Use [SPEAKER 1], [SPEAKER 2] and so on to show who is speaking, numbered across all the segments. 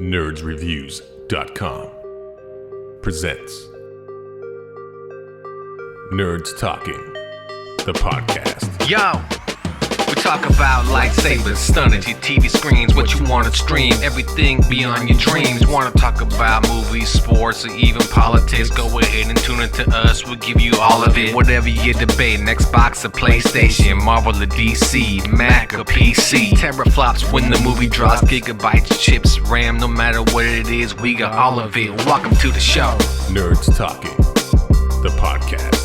[SPEAKER 1] nerdsreviews.com presents Nerds Talking, the podcast.
[SPEAKER 2] Yo, we talk about lightsabers, stunning your TV screens, what you want to stream, everything beyond your dreams. Want to talk about movies, sports, or even politics? Go ahead and tune into us, we'll give you all of it. Whatever you're debating, Xbox or PlayStation, Marvel or DC, Mac or PC. Teraflops when the movie drops, gigabytes, chips, RAM, no matter what it is, we got all of it. Welcome to the show.
[SPEAKER 1] Nerds Talking, the podcast.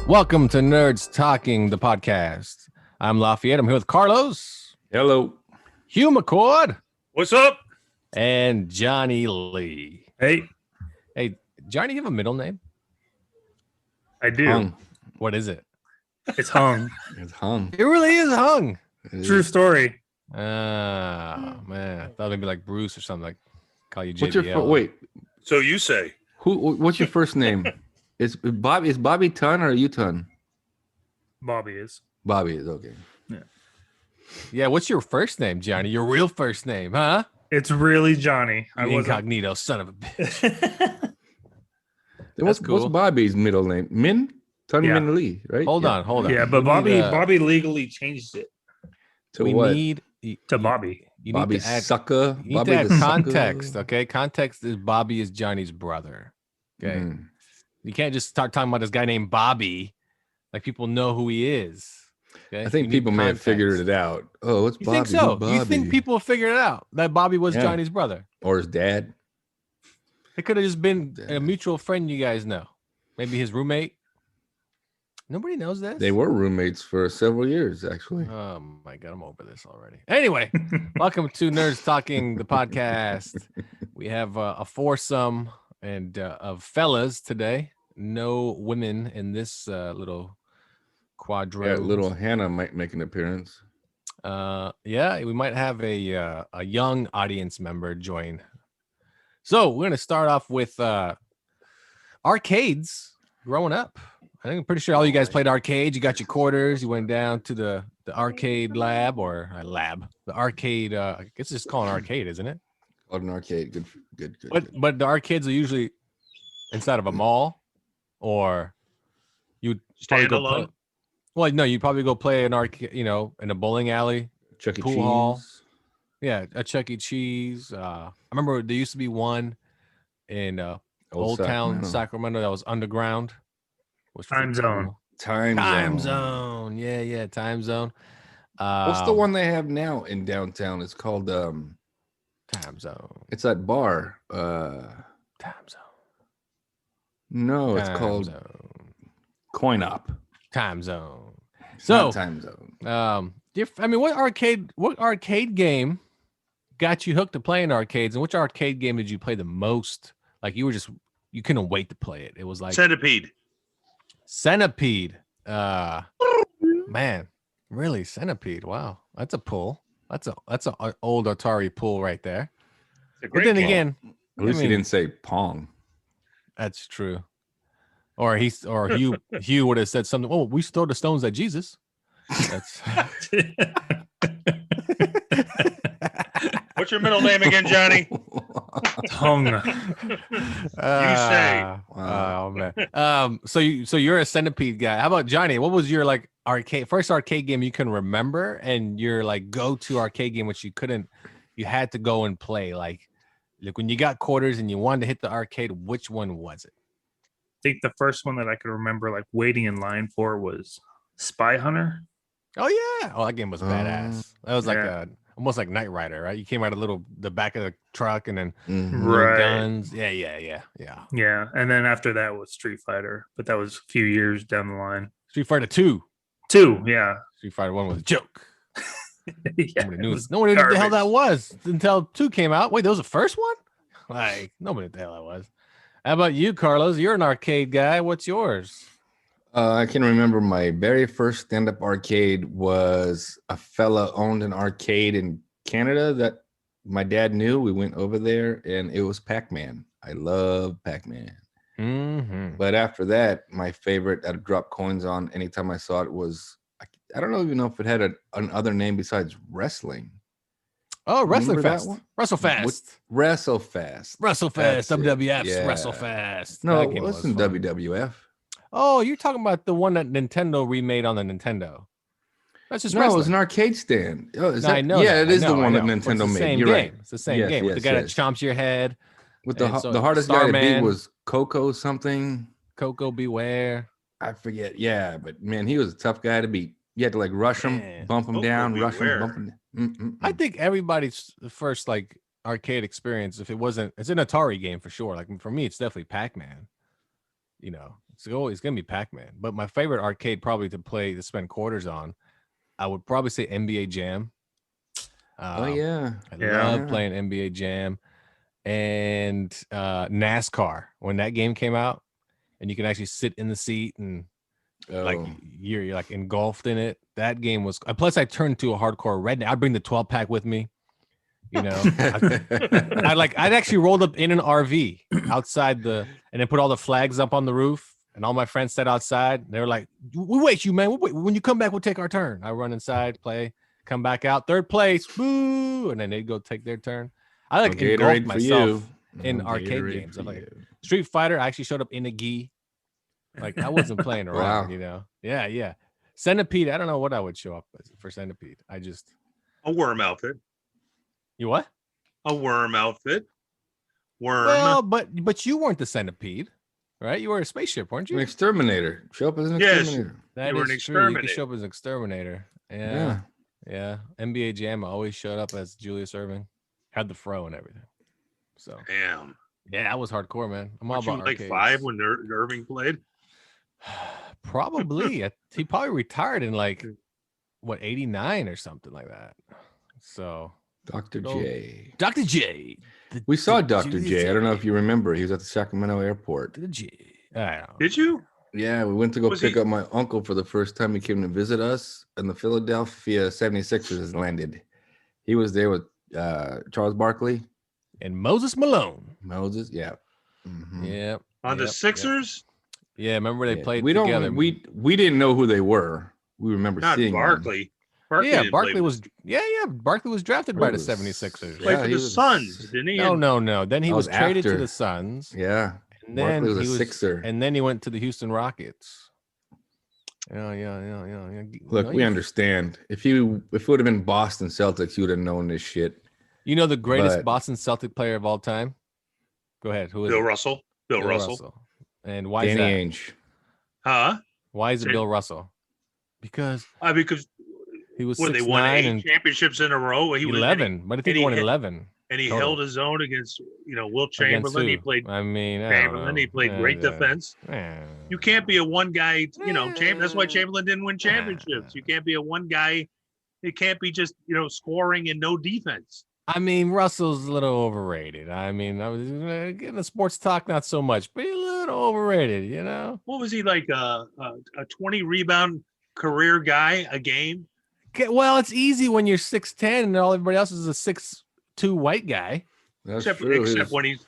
[SPEAKER 3] Welcome to Nerds Talking, the podcast. I'm Lafayette. I'm here with Carlos.
[SPEAKER 4] Hello.
[SPEAKER 3] Hugh McCord.
[SPEAKER 4] What's up?
[SPEAKER 3] And Johnny Lee.
[SPEAKER 4] Hey.
[SPEAKER 3] Hey, Johnny, you have a middle name?
[SPEAKER 4] I do.
[SPEAKER 3] Hung. What is it?
[SPEAKER 4] It's Hung.
[SPEAKER 5] It's Hung.
[SPEAKER 3] It really is Hung.
[SPEAKER 4] True story.
[SPEAKER 3] Man. I thought maybe like Bruce or something, like call you JBL.
[SPEAKER 5] What's your wait?
[SPEAKER 6] So you say.
[SPEAKER 5] What's your first name? Is Bobby Tun or you Tun?
[SPEAKER 4] Bobby is.
[SPEAKER 5] Bobby is okay.
[SPEAKER 3] Yeah, what's your first name, Johnny? Your real first name, huh?
[SPEAKER 4] It's really Johnny.
[SPEAKER 3] You incognito son of a bitch.
[SPEAKER 5] What's Bobby's middle name? Tun
[SPEAKER 4] Yeah.
[SPEAKER 5] Min Lee, right?
[SPEAKER 3] Hold on.
[SPEAKER 4] Yeah, but
[SPEAKER 3] We need,
[SPEAKER 4] Bobby legally changed it
[SPEAKER 5] To
[SPEAKER 3] we
[SPEAKER 5] what?
[SPEAKER 3] need
[SPEAKER 4] to Bobby.
[SPEAKER 3] you
[SPEAKER 5] Bobby
[SPEAKER 3] need to add
[SPEAKER 5] Sucker.
[SPEAKER 3] You need
[SPEAKER 5] Bobby
[SPEAKER 3] to add
[SPEAKER 5] the
[SPEAKER 3] context,
[SPEAKER 5] Sucker.
[SPEAKER 3] okay? Context is Bobby is Johnny's brother. Okay.
[SPEAKER 5] Mm.
[SPEAKER 3] You can't just start talking about this guy named Bobby. Like people know who he is. Okay?
[SPEAKER 5] I think
[SPEAKER 3] You need
[SPEAKER 5] people may have figured
[SPEAKER 3] context.
[SPEAKER 5] it out. Oh, it's
[SPEAKER 3] You
[SPEAKER 5] Bobby.
[SPEAKER 3] think so?
[SPEAKER 5] Who's Bobby?
[SPEAKER 3] You think people figured it out that Bobby was
[SPEAKER 5] Yeah.
[SPEAKER 3] Johnny's brother?
[SPEAKER 5] Or his dad?
[SPEAKER 3] It could have just been a
[SPEAKER 5] Yeah.
[SPEAKER 3] mutual friend you guys know. Maybe his roommate. Nobody knows this.
[SPEAKER 5] They were roommates for several years, actually.
[SPEAKER 3] Oh my god, I'm over this already. Anyway, welcome to Nerds Talking, the podcast. We have a foursome and of fellas today. No women in this little quadro.
[SPEAKER 5] Yeah, little Hannah might make an appearance.
[SPEAKER 3] Yeah, we might have a young audience member join. So we're gonna start off with arcades growing up. I think I'm pretty sure all you guys played arcades. You got your quarters. You went down to the arcade lab or the arcade. I guess it's called an arcade, isn't it?
[SPEAKER 5] Called an arcade. Good.
[SPEAKER 3] But the arcades are usually inside of a mall, or you'd probably go play.
[SPEAKER 6] Standalone?
[SPEAKER 3] Well, no, you'd probably go play an arcade, in a bowling alley.
[SPEAKER 5] Chuck E.
[SPEAKER 3] Pool
[SPEAKER 5] Cheese.
[SPEAKER 3] hall. Yeah, a Chuck E. Cheese. I remember there used to be one in Old Town Sacramento that was underground. Was
[SPEAKER 4] Time Zone.
[SPEAKER 5] Time
[SPEAKER 3] Zone. Yeah, Time Zone.
[SPEAKER 5] What's the one they have now in downtown? It's called
[SPEAKER 3] Time Zone.
[SPEAKER 5] it's that bar.
[SPEAKER 3] Time Zone.
[SPEAKER 5] No, it's
[SPEAKER 3] Time
[SPEAKER 5] called
[SPEAKER 3] Zone.
[SPEAKER 5] Coin Op.
[SPEAKER 3] Time Zone.
[SPEAKER 5] It's
[SPEAKER 3] So,
[SPEAKER 5] not Time Zone.
[SPEAKER 3] what arcade game got you hooked to playing arcades, and which arcade game did you play the most? Like you couldn't wait to play it. It was like Centipede. Man, really, Centipede. Wow, that's a pull. That's a old Atari pull right there. But then again,
[SPEAKER 5] At least he didn't say Pong.
[SPEAKER 3] that's true. Or Hugh would have said something. Oh, we throw the stones at Jesus. That's
[SPEAKER 6] What's your middle name again, Johnny?
[SPEAKER 4] Hung.
[SPEAKER 6] say.
[SPEAKER 3] Oh man. So you're a Centipede guy. How about Johnny? What was your like first arcade game you can remember, and your like go-to arcade game which you had to go and play? Like when you got quarters and you wanted to hit the arcade, which one was it?
[SPEAKER 4] I think the first one that I could remember like waiting in line for was Spy Hunter.
[SPEAKER 3] Oh yeah. Oh, that game was badass. That was like
[SPEAKER 4] Yeah.
[SPEAKER 3] almost like Knight Rider, right? You came out the back of the truck and then
[SPEAKER 5] Mhm.
[SPEAKER 3] little
[SPEAKER 4] Right.
[SPEAKER 3] guns. Yeah.
[SPEAKER 4] Yeah. And then after that was Street Fighter, but that was a few years down the line.
[SPEAKER 3] Street Fighter 2.
[SPEAKER 4] 2, yeah.
[SPEAKER 3] Street Fighter 1 was a joke.
[SPEAKER 4] Yeah,
[SPEAKER 3] Nobody
[SPEAKER 4] it
[SPEAKER 3] knew.
[SPEAKER 4] was
[SPEAKER 3] Nobody knew what the hell that
[SPEAKER 4] garbage.
[SPEAKER 3] was until 2 came out. Wait, that was the first one? Like, nobody knew what the hell that was. How about you, Carlos? You're an arcade guy. What's yours?
[SPEAKER 5] I can remember my very first stand-up arcade was a fella owned an arcade in Canada that my dad knew. We went over there and it was Pac-Man. I love Pac-Man.
[SPEAKER 3] Mm-hmm.
[SPEAKER 5] But after that, my favorite I'd drop coins on anytime I saw it was I don't even know if it had another name besides wrestling.
[SPEAKER 3] Oh, Wrestling
[SPEAKER 5] Remember that
[SPEAKER 3] Fest.
[SPEAKER 5] one?
[SPEAKER 3] WrestleFest.
[SPEAKER 5] WrestleFest.
[SPEAKER 3] WrestleFest.
[SPEAKER 5] That's it.
[SPEAKER 3] WWF's
[SPEAKER 5] Yeah.
[SPEAKER 3] WrestleFest.
[SPEAKER 5] No,
[SPEAKER 3] That
[SPEAKER 5] it
[SPEAKER 3] game was
[SPEAKER 5] wasn't
[SPEAKER 3] fun.
[SPEAKER 5] WWF.
[SPEAKER 3] Oh, you're talking about the one that Nintendo remade on the Nintendo. That's just
[SPEAKER 5] No, it was
[SPEAKER 3] wrestling.
[SPEAKER 5] an arcade stand. Oh, is
[SPEAKER 3] No, I
[SPEAKER 5] that?
[SPEAKER 3] know
[SPEAKER 5] Yeah,
[SPEAKER 3] that.
[SPEAKER 5] it is
[SPEAKER 3] I
[SPEAKER 5] the
[SPEAKER 3] know,
[SPEAKER 5] one
[SPEAKER 3] I
[SPEAKER 5] that
[SPEAKER 3] know. But
[SPEAKER 5] Nintendo
[SPEAKER 3] it's the
[SPEAKER 5] made.
[SPEAKER 3] same
[SPEAKER 5] You're
[SPEAKER 3] game.
[SPEAKER 5] right.
[SPEAKER 3] It's the same
[SPEAKER 5] Yes,
[SPEAKER 3] game with the
[SPEAKER 5] yes,
[SPEAKER 3] guy that
[SPEAKER 5] yes.
[SPEAKER 3] chomps your head.
[SPEAKER 5] With
[SPEAKER 3] And so
[SPEAKER 5] the hardest guy to beat
[SPEAKER 3] Starman.
[SPEAKER 5] was Coco something.
[SPEAKER 3] Coco Beware.
[SPEAKER 5] I forget. Yeah, but man, he was a tough guy to beat. You had to like rush him,
[SPEAKER 3] Man.
[SPEAKER 5] bump him
[SPEAKER 6] Coco
[SPEAKER 5] down, rush him,
[SPEAKER 6] Beware.
[SPEAKER 5] bump him.
[SPEAKER 3] I think everybody's first like arcade experience, if it wasn't, it's an Atari game for sure. Like for me, it's definitely Pac-Man. You know, it's always gonna be Pac-Man. But my favorite arcade probably to spend quarters on, I would probably say NBA Jam.
[SPEAKER 5] Oh yeah,
[SPEAKER 3] I
[SPEAKER 4] Yeah.
[SPEAKER 3] love playing NBA Jam and NASCAR when that game came out, and you can actually sit in the seat and like
[SPEAKER 5] Oh.
[SPEAKER 3] you're like engulfed in it. That game was. Plus, I turned to a hardcore redneck. I'd bring the 12-pack with me. You know, I'd actually rolled up in an RV outside and then put all the flags up on the roof, and all my friends sat outside. They were like, "We wait you, man. When you come back, we'll take our turn." I run inside, play, come back out, third place, boo, and then they'd go take their turn. I like
[SPEAKER 5] No
[SPEAKER 3] engulfed
[SPEAKER 5] Gatorade for
[SPEAKER 3] myself
[SPEAKER 5] you.
[SPEAKER 3] in
[SPEAKER 5] No
[SPEAKER 3] arcade
[SPEAKER 5] Gatorade
[SPEAKER 3] games.
[SPEAKER 5] for
[SPEAKER 3] I'm like
[SPEAKER 5] you.
[SPEAKER 3] Street Fighter. I actually showed up in a gi. Like I wasn't playing around,
[SPEAKER 5] Wow.
[SPEAKER 3] you know. Yeah. Centipede. I don't know what I would show up for Centipede.
[SPEAKER 6] A worm outfit.
[SPEAKER 3] You what?
[SPEAKER 6] A worm outfit. Worm.
[SPEAKER 3] Well, but you weren't the Centipede, right? You were a spaceship, weren't
[SPEAKER 5] An
[SPEAKER 3] you?
[SPEAKER 5] exterminator. Show up as an
[SPEAKER 6] Yes.
[SPEAKER 5] exterminator.
[SPEAKER 3] That
[SPEAKER 6] you were
[SPEAKER 3] is
[SPEAKER 6] an
[SPEAKER 3] true. You could
[SPEAKER 6] exterminator.
[SPEAKER 3] show up as an exterminator.
[SPEAKER 5] Yeah.
[SPEAKER 3] Yeah. NBA Jam, I always showed up as Julius Irving. Had the fro and everything. So
[SPEAKER 6] Damn.
[SPEAKER 3] yeah, I was hardcore, man. I'm all
[SPEAKER 6] Weren't you
[SPEAKER 3] about
[SPEAKER 6] like
[SPEAKER 3] arcades.
[SPEAKER 6] 5 when Irving played?
[SPEAKER 3] Probably. He probably retired in like what 89 or something like that. So
[SPEAKER 5] Dr.
[SPEAKER 3] Oh.
[SPEAKER 5] J.
[SPEAKER 3] Dr. J.
[SPEAKER 5] We saw Dr. J. I don't know if you remember. He was at the Sacramento airport.
[SPEAKER 3] Dr. J. I don't know.
[SPEAKER 6] Did you?
[SPEAKER 5] Yeah, we went to go
[SPEAKER 6] Was
[SPEAKER 5] pick
[SPEAKER 6] he-
[SPEAKER 5] up my uncle for the first time he came to visit us, and the Philadelphia 76ers landed. He was there with Charles Barkley,
[SPEAKER 3] And Moses Malone.
[SPEAKER 5] Moses. Yeah. Mhm.
[SPEAKER 3] Yeah.
[SPEAKER 6] On the
[SPEAKER 3] Yep,
[SPEAKER 6] Sixers?
[SPEAKER 3] Yeah, remember they
[SPEAKER 5] Yeah.
[SPEAKER 3] played
[SPEAKER 5] We
[SPEAKER 3] together.
[SPEAKER 5] don't. We didn't know who they were. We remember
[SPEAKER 6] Not
[SPEAKER 5] seeing them.
[SPEAKER 6] Barkley. Barkley
[SPEAKER 3] Yeah,
[SPEAKER 6] didn't
[SPEAKER 3] Barkley
[SPEAKER 6] play
[SPEAKER 3] was Barkley was drafted by the
[SPEAKER 5] Barkley was-
[SPEAKER 3] 76ers.
[SPEAKER 6] Played
[SPEAKER 5] Yeah,
[SPEAKER 6] for
[SPEAKER 5] he
[SPEAKER 6] the
[SPEAKER 5] was-
[SPEAKER 6] Suns, didn't he?
[SPEAKER 3] No. Then he
[SPEAKER 5] That
[SPEAKER 3] was
[SPEAKER 5] was
[SPEAKER 3] traded to
[SPEAKER 5] after.
[SPEAKER 3] the Suns.
[SPEAKER 5] Yeah.
[SPEAKER 3] And then
[SPEAKER 5] Barkley was
[SPEAKER 3] he
[SPEAKER 5] a Sixer.
[SPEAKER 3] And then he went to the Houston Rockets. Yeah.
[SPEAKER 5] Look, we understand. If it would have been Boston Celtics, you would have known this shit.
[SPEAKER 3] You know the greatest
[SPEAKER 5] But-
[SPEAKER 3] Boston Celtic player of all time? Go ahead. Who is
[SPEAKER 6] Bill
[SPEAKER 3] it?
[SPEAKER 6] Russell. Bill Russell.
[SPEAKER 3] And why
[SPEAKER 5] Danny
[SPEAKER 3] is that?
[SPEAKER 5] Ainge.
[SPEAKER 6] Huh?
[SPEAKER 3] Why is it
[SPEAKER 6] Say-
[SPEAKER 3] Bill Russell? Because
[SPEAKER 6] Because
[SPEAKER 3] he was
[SPEAKER 6] when they won
[SPEAKER 3] 6'9"
[SPEAKER 6] 8
[SPEAKER 3] and
[SPEAKER 6] championships in a row, he was
[SPEAKER 3] 11. But I think
[SPEAKER 6] and
[SPEAKER 3] he
[SPEAKER 6] he
[SPEAKER 3] won
[SPEAKER 6] hit-
[SPEAKER 3] 11.
[SPEAKER 6] and he
[SPEAKER 3] total.
[SPEAKER 6] held his own against Wilt
[SPEAKER 3] Against
[SPEAKER 6] Chamberlain. He
[SPEAKER 3] who?
[SPEAKER 6] played
[SPEAKER 3] I mean, I don't
[SPEAKER 6] Chamberlain.
[SPEAKER 3] know.
[SPEAKER 6] He played great defense. You can't be a one guy, that's why Chamberlain didn't win championships. You can't be a one guy. It can't be just, scoring and no defense.
[SPEAKER 3] I mean, Russell's a little overrated. I mean, I was getting the sports talk, not so much, but a little overrated, you know?
[SPEAKER 6] What was he like? A 20 rebound career guy a game?
[SPEAKER 3] Okay, well, it's easy when you're 6'10 and all everybody else is a 6'2 white guy.
[SPEAKER 5] That's
[SPEAKER 6] Except
[SPEAKER 5] true.
[SPEAKER 6] except when he's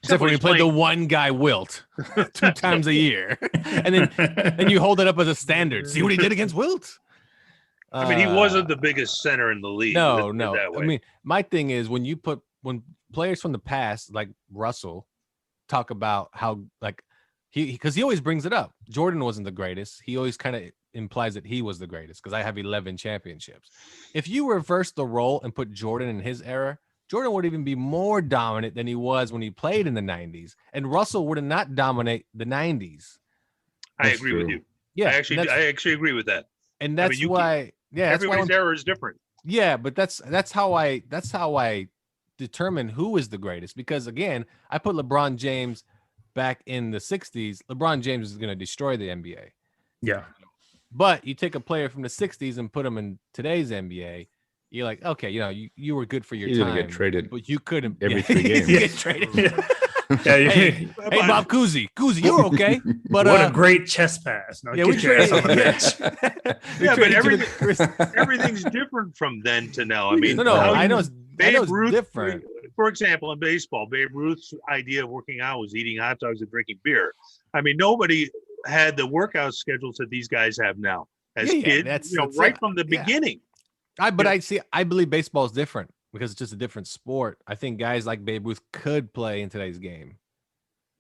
[SPEAKER 3] Except when you
[SPEAKER 6] he's
[SPEAKER 3] play the
[SPEAKER 6] playing-
[SPEAKER 3] one guy Wilt 2 times a year. And then you hold it up as a standard. See what he did against Wilt?
[SPEAKER 6] I mean, he wasn't the biggest center in the league.
[SPEAKER 3] No.
[SPEAKER 6] let's put it that
[SPEAKER 3] I
[SPEAKER 6] way.
[SPEAKER 3] mean, my thing is when players from the past, like Russell, talk about how because he always brings it up. Jordan wasn't the greatest. He always kind of implies that he was the greatest because I have 11 championships. If you reverse the role and put Jordan in his era, Jordan would even be more dominant than he was when he played in the 90s. And Russell would not dominate the 90s.
[SPEAKER 6] I
[SPEAKER 5] That's
[SPEAKER 6] agree with
[SPEAKER 5] true.
[SPEAKER 6] you.
[SPEAKER 3] Yeah,
[SPEAKER 6] I actually agree with that.
[SPEAKER 3] and that's
[SPEAKER 6] you
[SPEAKER 3] why. Yeah, that's why
[SPEAKER 6] Everybody's era is different.
[SPEAKER 3] yeah, but that's how I determine who is the greatest because again, I put LeBron James back in the 60s. LeBron James is going to destroy the NBA.
[SPEAKER 4] Yeah.
[SPEAKER 3] But you take a player from the 60s and put him in today's NBA, you're like, okay, you were good for your
[SPEAKER 5] He's
[SPEAKER 3] time.
[SPEAKER 5] gonna get traded
[SPEAKER 3] but you couldn't
[SPEAKER 5] every 3
[SPEAKER 3] he's
[SPEAKER 5] games.
[SPEAKER 3] gonna get traded.
[SPEAKER 4] Yeah,
[SPEAKER 3] Hey, Bob Cousy, you're okay. But
[SPEAKER 4] what a great chess pass. No,
[SPEAKER 3] yeah, we
[SPEAKER 4] get your ass on the
[SPEAKER 3] traded.
[SPEAKER 4] bench.
[SPEAKER 3] We
[SPEAKER 6] Yeah, but
[SPEAKER 3] traded to
[SPEAKER 6] everything- Everything's different from then to now. I mean,
[SPEAKER 3] no,
[SPEAKER 6] how
[SPEAKER 3] I
[SPEAKER 6] you-
[SPEAKER 3] know it's different.
[SPEAKER 6] For example, in baseball, Babe Ruth's idea of working out was eating hot dogs and drinking beer. I mean, nobody had the workout schedules that these guys have now. as
[SPEAKER 3] Yeah,
[SPEAKER 6] kids,
[SPEAKER 3] that's
[SPEAKER 6] right from the beginning.
[SPEAKER 3] I believe baseball is different because it's just a different sport. I think guys like Babe Ruth could play in today's game.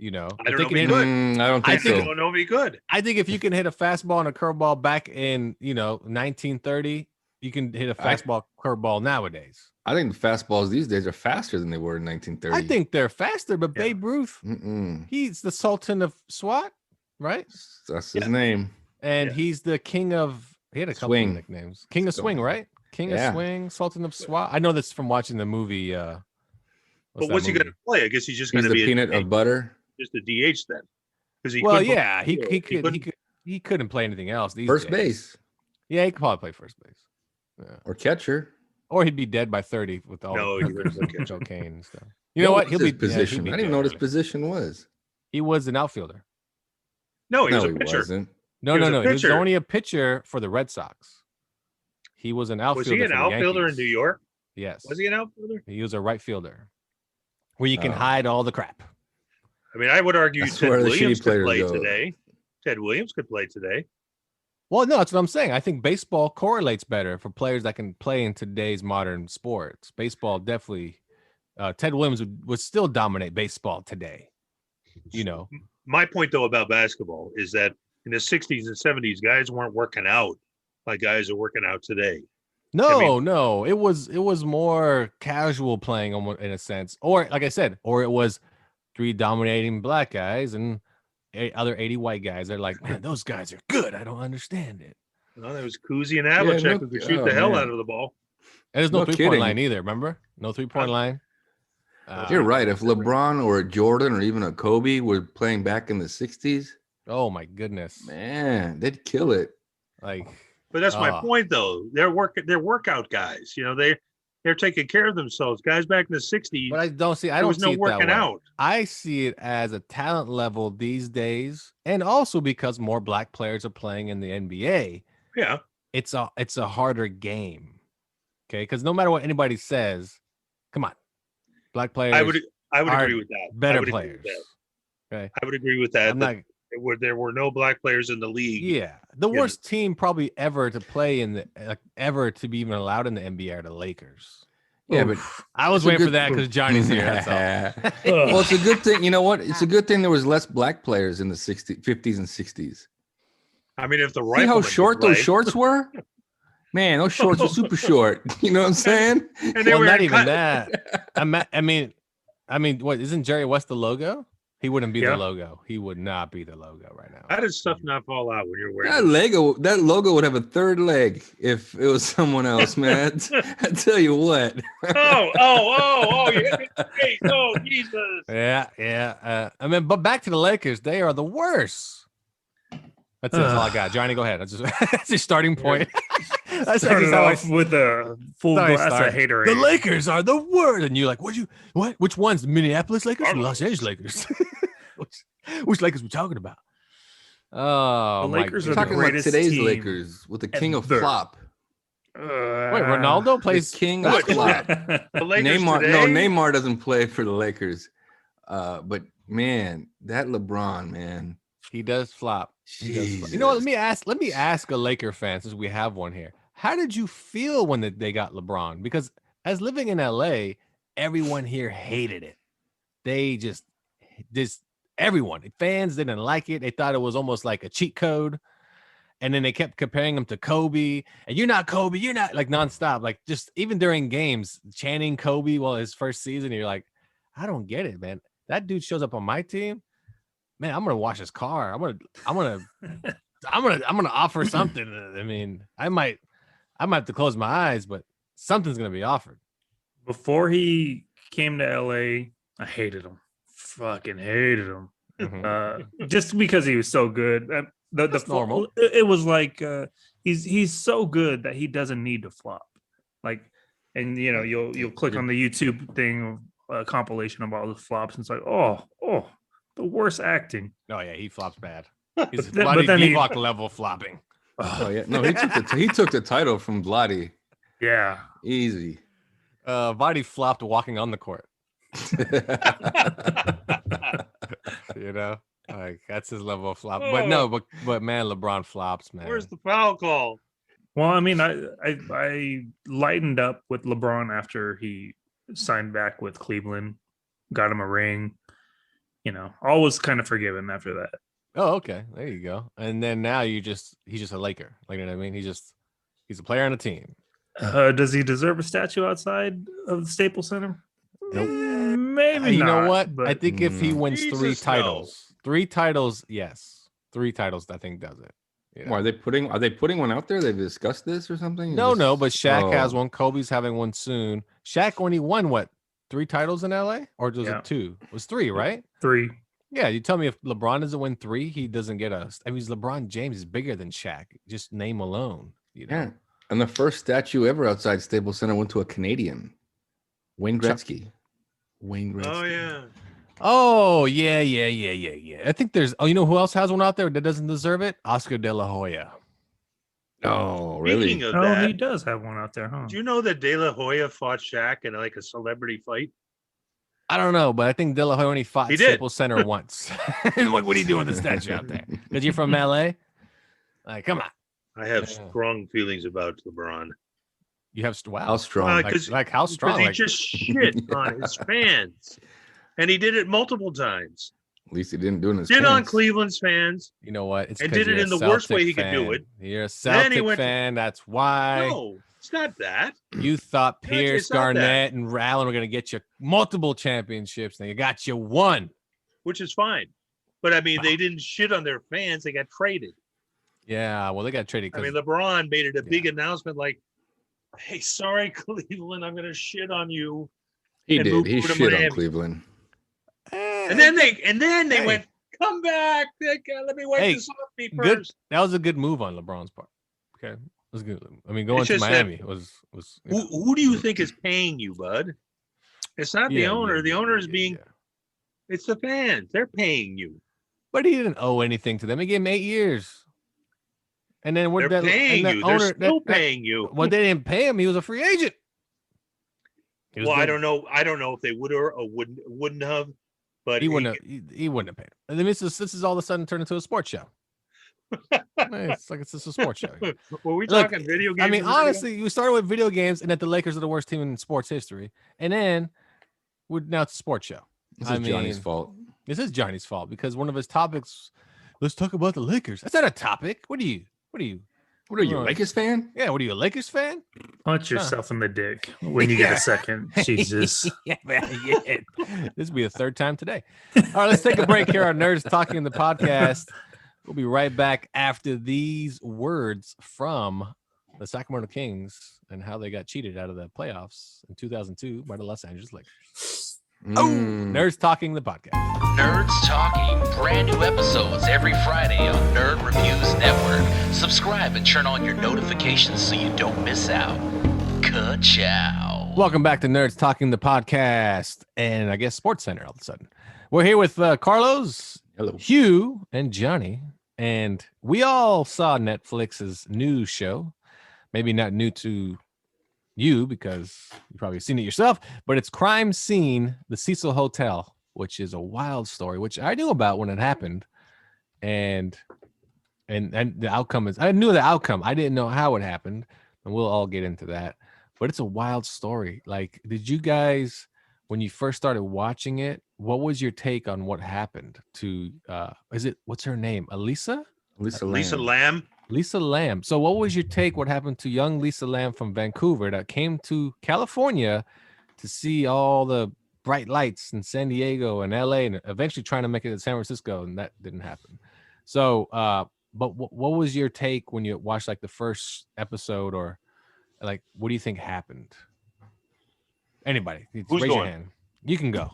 [SPEAKER 6] I don't
[SPEAKER 3] If
[SPEAKER 6] know
[SPEAKER 3] they
[SPEAKER 6] if
[SPEAKER 3] can
[SPEAKER 6] he
[SPEAKER 3] hit
[SPEAKER 6] could.
[SPEAKER 5] I don't
[SPEAKER 6] I
[SPEAKER 5] think so.
[SPEAKER 6] don't know if he could.
[SPEAKER 3] I think if you can hit a fastball and a curveball back in, 1930, you can hit a fastball curveball nowadays.
[SPEAKER 5] I think the fastballs these days are faster than they were in 1930.
[SPEAKER 3] I think they're faster, but
[SPEAKER 6] Yeah.
[SPEAKER 3] Babe Ruth, he's the Sultan of SWAT, right?
[SPEAKER 5] That's his name.
[SPEAKER 3] And he's the king of, he had a couple
[SPEAKER 5] Swing.
[SPEAKER 3] of nicknames. King of Swing, right? King of
[SPEAKER 5] Yeah.
[SPEAKER 3] Swing, Sultan of SWAT. I know this from watching the movie.
[SPEAKER 6] What's he going to play? I guess he's just going
[SPEAKER 5] He's
[SPEAKER 6] to
[SPEAKER 5] the
[SPEAKER 6] be
[SPEAKER 5] peanut of butter.
[SPEAKER 6] just a DH then. Because he
[SPEAKER 3] Well,
[SPEAKER 6] couldn't
[SPEAKER 3] yeah,
[SPEAKER 6] play
[SPEAKER 3] he
[SPEAKER 6] field.
[SPEAKER 3] couldn't play anything else these
[SPEAKER 5] First
[SPEAKER 3] days.
[SPEAKER 5] base
[SPEAKER 3] Yeah, he could probably play first base. Yeah.
[SPEAKER 5] or catcher.
[SPEAKER 3] Or he'd be dead by 30 with all
[SPEAKER 6] No,
[SPEAKER 3] the
[SPEAKER 6] he wouldn't play catcher.
[SPEAKER 3] cocaine and stuff. You know what?
[SPEAKER 5] was his position. I didn't even know what his
[SPEAKER 3] dead.
[SPEAKER 5] position was.
[SPEAKER 3] He was an outfielder.
[SPEAKER 6] No, he was
[SPEAKER 5] No,
[SPEAKER 6] a
[SPEAKER 5] he
[SPEAKER 6] pitcher.
[SPEAKER 5] wasn't.
[SPEAKER 3] No,
[SPEAKER 6] He was
[SPEAKER 3] no,
[SPEAKER 6] a
[SPEAKER 3] no. He was
[SPEAKER 6] pitcher.
[SPEAKER 3] only a pitcher for the Red Sox. He was an outfielder.
[SPEAKER 6] Was he an
[SPEAKER 3] for the
[SPEAKER 6] outfielder in
[SPEAKER 3] Yankees.
[SPEAKER 6] New York?
[SPEAKER 3] Yes.
[SPEAKER 6] Was he an outfielder?
[SPEAKER 3] He was a right fielder, where you can
[SPEAKER 5] Oh.
[SPEAKER 3] hide all the crap.
[SPEAKER 6] I mean, I would argue
[SPEAKER 5] That's
[SPEAKER 6] Ted
[SPEAKER 5] where the
[SPEAKER 6] Williams
[SPEAKER 5] shitty
[SPEAKER 6] could
[SPEAKER 5] players
[SPEAKER 6] play
[SPEAKER 5] go.
[SPEAKER 6] today. Ted Williams could play today.
[SPEAKER 3] Well, no, that's what I'm saying. I think baseball correlates better for players that can play in today's modern sports. Baseball definitely. Ted Williams would still dominate baseball today.
[SPEAKER 6] My point, though, about basketball is that in the 60s and 70s, guys weren't working out like guys are working out today.
[SPEAKER 3] No, it was more casual playing in a sense, or like I said, or it was 3 dominating black guys and other 80 white guys. They're like, man, those guys are good. I don't understand it.
[SPEAKER 6] Well, there was Cousy and Havlicek who could shoot the hell out of the ball.
[SPEAKER 3] And there's no
[SPEAKER 5] No
[SPEAKER 3] 3-point
[SPEAKER 5] kidding.
[SPEAKER 3] line either. Remember, no 3-point line.
[SPEAKER 5] You're right. If LeBron or Jordan or even a Kobe were playing back in the 60s,
[SPEAKER 3] Oh my goodness,
[SPEAKER 5] man, they'd kill it.
[SPEAKER 3] like.
[SPEAKER 6] But that's my point, though. They're workout guys. They're taking care of themselves. Guys back in the 60s,
[SPEAKER 3] But I don't see. I
[SPEAKER 6] there
[SPEAKER 3] don't
[SPEAKER 6] was
[SPEAKER 3] see
[SPEAKER 6] no
[SPEAKER 3] it that
[SPEAKER 6] working
[SPEAKER 3] way.
[SPEAKER 6] out.
[SPEAKER 3] I see it as a talent level these days, and also because more black players are playing in the NBA.
[SPEAKER 6] Yeah.
[SPEAKER 3] It's a harder game. Okay, because no matter what anybody says, come on, black players.
[SPEAKER 6] I would
[SPEAKER 3] are
[SPEAKER 6] agree with that.
[SPEAKER 3] better
[SPEAKER 6] I would agree
[SPEAKER 3] players.
[SPEAKER 6] with that.
[SPEAKER 3] Okay,
[SPEAKER 6] I would agree with that.
[SPEAKER 3] I'm not.
[SPEAKER 6] There were no black players in the league.
[SPEAKER 3] Yeah, the
[SPEAKER 6] Yeah.
[SPEAKER 3] worst team probably ever to play in the ever to be even allowed in the NBA are the Lakers.
[SPEAKER 5] Yeah, but
[SPEAKER 3] I was
[SPEAKER 5] It's a
[SPEAKER 3] waiting for
[SPEAKER 5] good-
[SPEAKER 3] that because Johnny's here. That's all.
[SPEAKER 5] well, it's a good thing. You know what? It's a good thing there was less black players in the 50s and 60s.
[SPEAKER 6] I mean, if the
[SPEAKER 5] See how
[SPEAKER 6] riflemen could
[SPEAKER 5] short those
[SPEAKER 6] play,
[SPEAKER 5] shorts were? Man, those shorts were super short. You know what I'm saying?
[SPEAKER 6] and they
[SPEAKER 3] Well,
[SPEAKER 6] were
[SPEAKER 3] not
[SPEAKER 6] in
[SPEAKER 3] even
[SPEAKER 6] cut-
[SPEAKER 3] that. I mean, what isn't Jerry West the logo? He wouldn't be
[SPEAKER 6] Yeah.
[SPEAKER 3] the logo. He would not be the logo right now.
[SPEAKER 6] How does stuff not fall out when you're wearing
[SPEAKER 5] That logo would have a third leg if it was someone else, man. I tell you what.
[SPEAKER 6] you hit me in the face. Oh, Jesus.
[SPEAKER 3] Yeah. But back to the Lakers. They are the worst. That's it. That's all I got. Johnny, go ahead. That's your starting point. That's
[SPEAKER 4] Started
[SPEAKER 3] just how I
[SPEAKER 4] off with a full
[SPEAKER 3] how I
[SPEAKER 4] glass
[SPEAKER 3] start.
[SPEAKER 4] of haterade.
[SPEAKER 3] The Lakers are the worst. And you're like, what? Which ones? The Minneapolis Lakers or the Los Angeles Lakers? which Lakers we talking about? Oh,
[SPEAKER 4] The
[SPEAKER 3] my
[SPEAKER 4] Lakers are
[SPEAKER 5] We're
[SPEAKER 3] goodness.
[SPEAKER 4] the
[SPEAKER 5] talking about
[SPEAKER 4] greatest
[SPEAKER 5] today's
[SPEAKER 4] team
[SPEAKER 5] Lakers with the king of
[SPEAKER 4] ever.
[SPEAKER 5] flop.
[SPEAKER 3] Wait, Ronaldo
[SPEAKER 5] The
[SPEAKER 3] plays
[SPEAKER 5] king of flop.
[SPEAKER 6] The Lakers
[SPEAKER 5] Neymar,
[SPEAKER 6] today,
[SPEAKER 5] no, Neymar doesn't play for the Lakers. But man, that LeBron, man.
[SPEAKER 3] He does flop. He does flop. You know what? Let me ask a Laker fan, since we have one here. How did you feel when they got LeBron? Because as living in LA, everyone here hated it. They just everyone, fans didn't like it. They thought it was almost like a cheat code. And then they kept comparing him to Kobe. And you're not Kobe. You're not, like, nonstop. Like, just even during games, chanting Kobe while his first season, you're like, I don't get it, man. That dude shows up on my team. Man, I'm gonna wash his car. I'm gonna offer something. I mean, I might have to close my eyes, but something's gonna be offered.
[SPEAKER 4] Before he came to LA, I hated him. Fucking hated him. Just because he was so good.
[SPEAKER 3] That's normal.
[SPEAKER 4] It was like he's so good that he doesn't need to flop. Like, and you'll click on the YouTube thing, compilation of all the flops, and it's like, oh, the worst acting.
[SPEAKER 3] Oh yeah, he flops bad. He's
[SPEAKER 4] But
[SPEAKER 3] bloody
[SPEAKER 4] then he-
[SPEAKER 3] Divock level flopping.
[SPEAKER 5] Oh yeah, no, he took the title from Vladdy.
[SPEAKER 4] Yeah.
[SPEAKER 5] Easy.
[SPEAKER 3] Vladdy flopped walking on the court. Like that's his level of flop. But no, but man, LeBron flops, man.
[SPEAKER 6] Where's the foul call?
[SPEAKER 4] Well, I mean, I lightened up with LeBron after he signed back with Cleveland, got him a ring. You know, all was kind of forgiven after that.
[SPEAKER 3] Oh, okay. There you go. And then now he's just a Laker. Like, you know what I mean? He's a player on a team.
[SPEAKER 4] Does he deserve a statue outside of the Staples Center?
[SPEAKER 5] Nope.
[SPEAKER 4] Maybe
[SPEAKER 3] You
[SPEAKER 4] not.
[SPEAKER 3] know what?
[SPEAKER 4] But
[SPEAKER 3] I think if he wins
[SPEAKER 6] Jesus,
[SPEAKER 3] three
[SPEAKER 6] no.
[SPEAKER 3] titles, yes. 3 titles, I think does it. You know?
[SPEAKER 5] Why are they putting one out there? They've discussed this or something?
[SPEAKER 3] No, but Shaq has
[SPEAKER 5] Oh.
[SPEAKER 3] one. Kobe's having one soon. Shaq only won what? 3 titles in LA? Or was
[SPEAKER 4] Yeah.
[SPEAKER 3] it 2? It was 3, right?
[SPEAKER 4] 3.
[SPEAKER 3] Yeah, you tell me if LeBron doesn't win 3, he doesn't get a. I mean, LeBron James is bigger than Shaq. Just name alone. You know?
[SPEAKER 5] Yeah. And the first statue ever outside Staples Center went to a Canadian, Wayne Gretzky. Wayne Gretzky.
[SPEAKER 6] Oh yeah.
[SPEAKER 3] Oh, yeah. I think there's. Oh, you know who else has one out there that doesn't deserve it? Oscar De La Hoya.
[SPEAKER 5] Oh, really?
[SPEAKER 6] Speaking of
[SPEAKER 4] Oh,
[SPEAKER 6] that,
[SPEAKER 4] he does have one out there, huh?
[SPEAKER 6] do you know that De La Hoya fought Shaq in like a celebrity fight?
[SPEAKER 3] I don't know, but I think De La Hoya only fought
[SPEAKER 6] He did.
[SPEAKER 3] Staples Center once. Like, what are you doing with the statue out there? Because you're from LA? Like, come on.
[SPEAKER 6] I have
[SPEAKER 3] Yeah.
[SPEAKER 6] strong feelings about LeBron.
[SPEAKER 3] You have
[SPEAKER 5] How
[SPEAKER 3] wow.
[SPEAKER 5] strong?
[SPEAKER 3] Like how strong?
[SPEAKER 6] Because he
[SPEAKER 3] Like,
[SPEAKER 6] just shit on his fans, and he did it multiple times.
[SPEAKER 5] At least he didn't do it in his
[SPEAKER 6] Did on
[SPEAKER 5] pants.
[SPEAKER 6] Cleveland's fans.
[SPEAKER 3] you know what? It's
[SPEAKER 6] And
[SPEAKER 3] 'cause
[SPEAKER 6] did it
[SPEAKER 3] you're
[SPEAKER 6] in
[SPEAKER 3] a
[SPEAKER 6] the worst way
[SPEAKER 3] Celtic
[SPEAKER 6] he could do
[SPEAKER 3] fan.
[SPEAKER 6] it.
[SPEAKER 3] You're a
[SPEAKER 6] Then he
[SPEAKER 3] Celtic
[SPEAKER 6] went to-
[SPEAKER 3] fan. That's why
[SPEAKER 6] No, it's not that.
[SPEAKER 3] you thought
[SPEAKER 6] It's
[SPEAKER 3] Pierce,
[SPEAKER 6] not that.
[SPEAKER 3] Garnett, and Allen were going to get you multiple championships. Now you got you one.
[SPEAKER 6] Which is fine. But I mean, they didn't shit on their fans. They got traded.
[SPEAKER 3] Yeah, well, they got traded
[SPEAKER 6] I
[SPEAKER 3] because
[SPEAKER 6] mean, LeBron made it a big announcement like, hey, sorry, Cleveland, I'm going to shit on you.
[SPEAKER 5] He
[SPEAKER 6] and
[SPEAKER 5] did.
[SPEAKER 6] move
[SPEAKER 5] He
[SPEAKER 6] over to
[SPEAKER 5] shit on
[SPEAKER 6] Miami.
[SPEAKER 5] Cleveland.
[SPEAKER 6] And then they
[SPEAKER 3] Hey.
[SPEAKER 6] went, come back. Let me wipe
[SPEAKER 3] Hey,
[SPEAKER 6] this off me
[SPEAKER 3] good.
[SPEAKER 6] first.
[SPEAKER 3] That was a good move on LeBron's part. Okay, it was good. I mean, going
[SPEAKER 6] It's
[SPEAKER 3] to
[SPEAKER 6] just that-
[SPEAKER 3] Miami was. You know,
[SPEAKER 6] Who do you think is paying you, bud? It's not the
[SPEAKER 3] yeah,
[SPEAKER 6] owner.
[SPEAKER 3] yeah,
[SPEAKER 6] The
[SPEAKER 3] yeah,
[SPEAKER 6] owner is
[SPEAKER 3] yeah,
[SPEAKER 6] being,
[SPEAKER 3] yeah.
[SPEAKER 6] it's the fans. They're paying you.
[SPEAKER 3] But he didn't owe anything to them. He gave him 8 years. And then what?
[SPEAKER 6] They're paying you. They're still
[SPEAKER 3] that-
[SPEAKER 6] paying you.
[SPEAKER 3] Well, they didn't pay him. He was a free agent. He was
[SPEAKER 6] Well, I
[SPEAKER 3] good.
[SPEAKER 6] don't know. I don't know if they would or wouldn't have. But
[SPEAKER 3] He wouldn't have. He wouldn't have paid him. And then this is all of a sudden turned into a sports show. It's like it's just a sports show.
[SPEAKER 6] Were we
[SPEAKER 3] Look,
[SPEAKER 6] talking video games?
[SPEAKER 3] I mean,
[SPEAKER 6] a minute ago?
[SPEAKER 3] honestly, you started with video games and that the Lakers are the worst team in sports history, and then now it's a sports show.
[SPEAKER 5] This
[SPEAKER 3] I
[SPEAKER 5] is Johnny's
[SPEAKER 3] mean,
[SPEAKER 5] fault.
[SPEAKER 3] This is Johnny's fault because one of his topics. Let's talk about the Lakers. That's not a topic. What are you?
[SPEAKER 5] What are you, a
[SPEAKER 3] Right.
[SPEAKER 5] Lakers fan?
[SPEAKER 3] Yeah. What are you, a Lakers fan?
[SPEAKER 4] Punch yourself in the dick when you get a second. Jesus.
[SPEAKER 3] Yeah, man, yeah. This will be the third time today. All right, let's take a break here on Nerds Talking the podcast. We'll be right back after these words from the Sacramento Kings and how they got cheated out of the playoffs in 2002 by the Los Angeles Lakers. Nerds Talking the podcast.
[SPEAKER 7] Nerds Talking, brand new episodes every Friday on Nerd Reviews Network. Subscribe and turn on your notifications so you don't miss out. Ka-chow.
[SPEAKER 3] Welcome back to Nerds Talking the podcast and I guess Sports Center all of a sudden. We're here with Carlos,
[SPEAKER 5] Hello.
[SPEAKER 3] Hugh, and Johnny, and we all saw Netflix's new show. Maybe not new to you because you've probably seen it yourself, but it's Crime Scene, the Cecil Hotel, which is a wild story, which I knew about when it happened, and the outcome is I knew the outcome. I didn't know how it happened, and we'll all get into that. But it's a wild story. Like, did you guys, when you first started watching it, what was your take on what happened to what's her name? Lisa
[SPEAKER 6] Lisa Lamb.
[SPEAKER 3] Lamb. So what was your take? What happened to young Lisa Lamb from Vancouver that came to California to see all the bright lights in San Diego and LA and eventually trying to make it to San Francisco, and that didn't happen. So, but what was your take when you watched like the first episode, or like, what do you think happened? Anybody?
[SPEAKER 6] Who's
[SPEAKER 3] Raise your
[SPEAKER 6] going?
[SPEAKER 3] hand. You can go.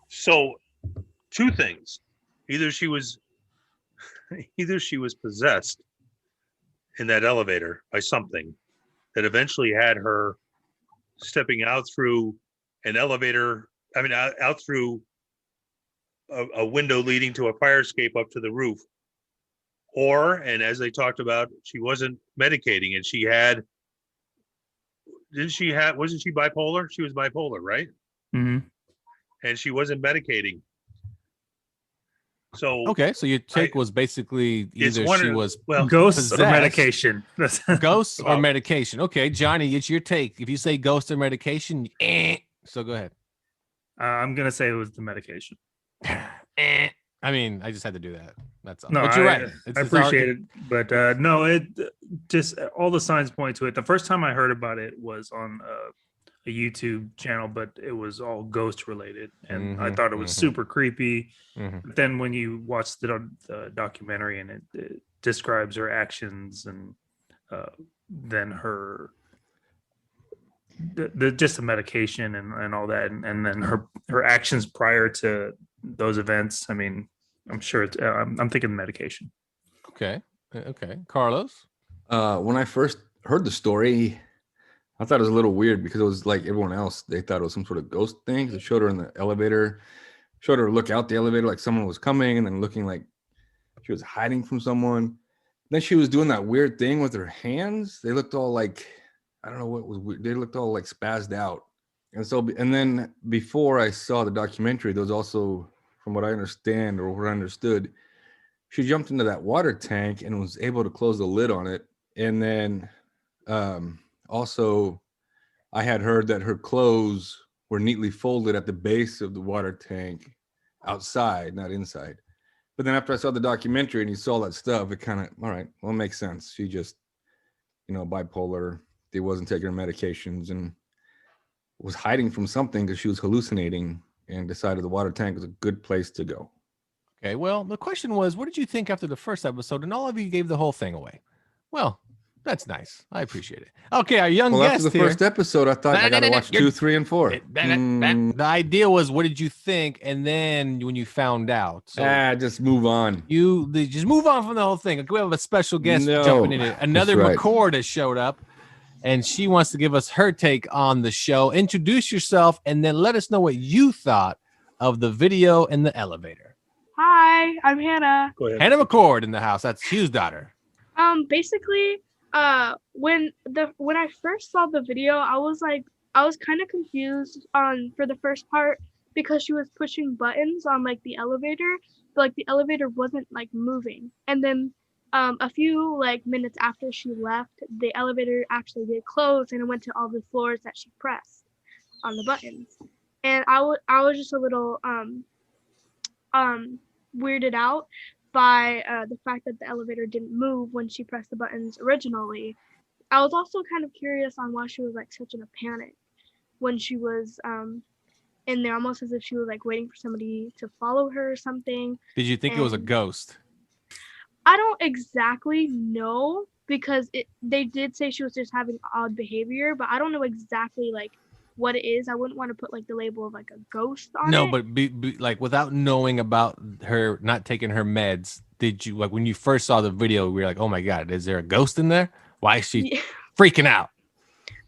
[SPEAKER 6] So, two things: either she was possessed in that elevator by something that eventually had her stepping out through an elevator. I mean, out through a window leading to a fire escape up to the roof. Or, and as they talked about, she wasn't medicating, and wasn't she bipolar? She was bipolar, right?
[SPEAKER 4] Mm-hmm.
[SPEAKER 6] And she wasn't medicating. So
[SPEAKER 3] Okay, so your take was basically
[SPEAKER 6] it's
[SPEAKER 3] either
[SPEAKER 6] one
[SPEAKER 3] she
[SPEAKER 6] of-
[SPEAKER 3] was
[SPEAKER 6] well,
[SPEAKER 4] Ghosts or
[SPEAKER 3] possessed.
[SPEAKER 4] medication?
[SPEAKER 3] ghosts or
[SPEAKER 6] Well-
[SPEAKER 3] medication. Okay, Johnny, it's your take. If you say ghost or medication, so go ahead.
[SPEAKER 4] I'm gonna say it was the medication.
[SPEAKER 3] I mean, I just had to do that. That's all.
[SPEAKER 4] No,
[SPEAKER 3] But you're right.
[SPEAKER 4] I appreciate it, but no, it just all the signs point to it. The first time I heard about it was on a YouTube channel, but it was all ghost related, and I
[SPEAKER 3] Mhm,
[SPEAKER 4] thought it was
[SPEAKER 3] mhm.
[SPEAKER 4] super creepy.
[SPEAKER 3] Mhm.
[SPEAKER 4] But then when you watch the documentary and it describes her actions and then her the just the medication and all that, and then her actions prior to those events. I mean, I'm sure it's. I'm thinking medication.
[SPEAKER 3] Okay. Okay. Carlos.
[SPEAKER 5] When I first heard the story, I thought it was a little weird because it was like everyone else. They thought it was some sort of ghost thing. 'Cause it showed her in the elevator, showed her look out the elevator like someone was coming, and then looking like she was hiding from someone. Then she was doing that weird thing with her hands. They looked all like, I don't know what was weird. They looked all like spazzed out. And so, and then before I saw the documentary, there was also, from what I understand or what I understood, she jumped into that water tank and was able to close the lid on it. And then also, I had heard that her clothes were neatly folded at the base of the water tank outside, not inside. But then after I saw the documentary and you saw that stuff, it kind of, all right, well, it makes sense. She just, bipolar. They wasn't taking her medications and was hiding from something because she was hallucinating and decided the water tank was a good place to go.
[SPEAKER 3] Okay. Well, the question was, what did you think after the first episode? And all of you gave the whole thing away. Well, that's nice. I appreciate it. Okay, our young
[SPEAKER 5] Well, after
[SPEAKER 3] guest
[SPEAKER 5] the
[SPEAKER 3] here.
[SPEAKER 5] first episode, I thought I got to watch 2, 3, and 4.
[SPEAKER 3] The idea was, what did you think? And then when you found out, so
[SPEAKER 5] Just move on.
[SPEAKER 3] they just move on from the whole thing. We have a special guest
[SPEAKER 5] No,
[SPEAKER 3] jumping in. Another
[SPEAKER 5] that's right.
[SPEAKER 3] McCord has showed up, and she wants to give us her take on the show. Introduce yourself, and then let us know what you thought of the video in the elevator.
[SPEAKER 8] Hi, I'm Hannah.
[SPEAKER 6] Go ahead.
[SPEAKER 3] Hannah McCord in the house. That's Hugh's daughter.
[SPEAKER 8] Basically, when I first saw the video, I was kind of confused for the first part because she was pushing buttons on like the elevator, but like the elevator wasn't like moving. And then a few like minutes after she left, the elevator actually did close and it went to all the floors that she pressed on the buttons. And I was just a little weirded out by the fact that the elevator didn't move when she pressed the buttons originally. I was also kind of curious on why she was like such in a panic when she was in there, almost as if she was like waiting for somebody to follow her or something.
[SPEAKER 3] Did you think it was a
[SPEAKER 8] And
[SPEAKER 3] ghost?
[SPEAKER 8] I don't exactly know because they did say she was just having odd behavior, but I don't know exactly like what it is. I wouldn't want to put like the label of like a ghost on
[SPEAKER 3] No,
[SPEAKER 8] it.
[SPEAKER 3] but like without knowing about her not taking her meds, did you like when you first saw the video? We were like, "Oh my god, is there a ghost in there? Why is she
[SPEAKER 8] Yeah.
[SPEAKER 3] freaking out?"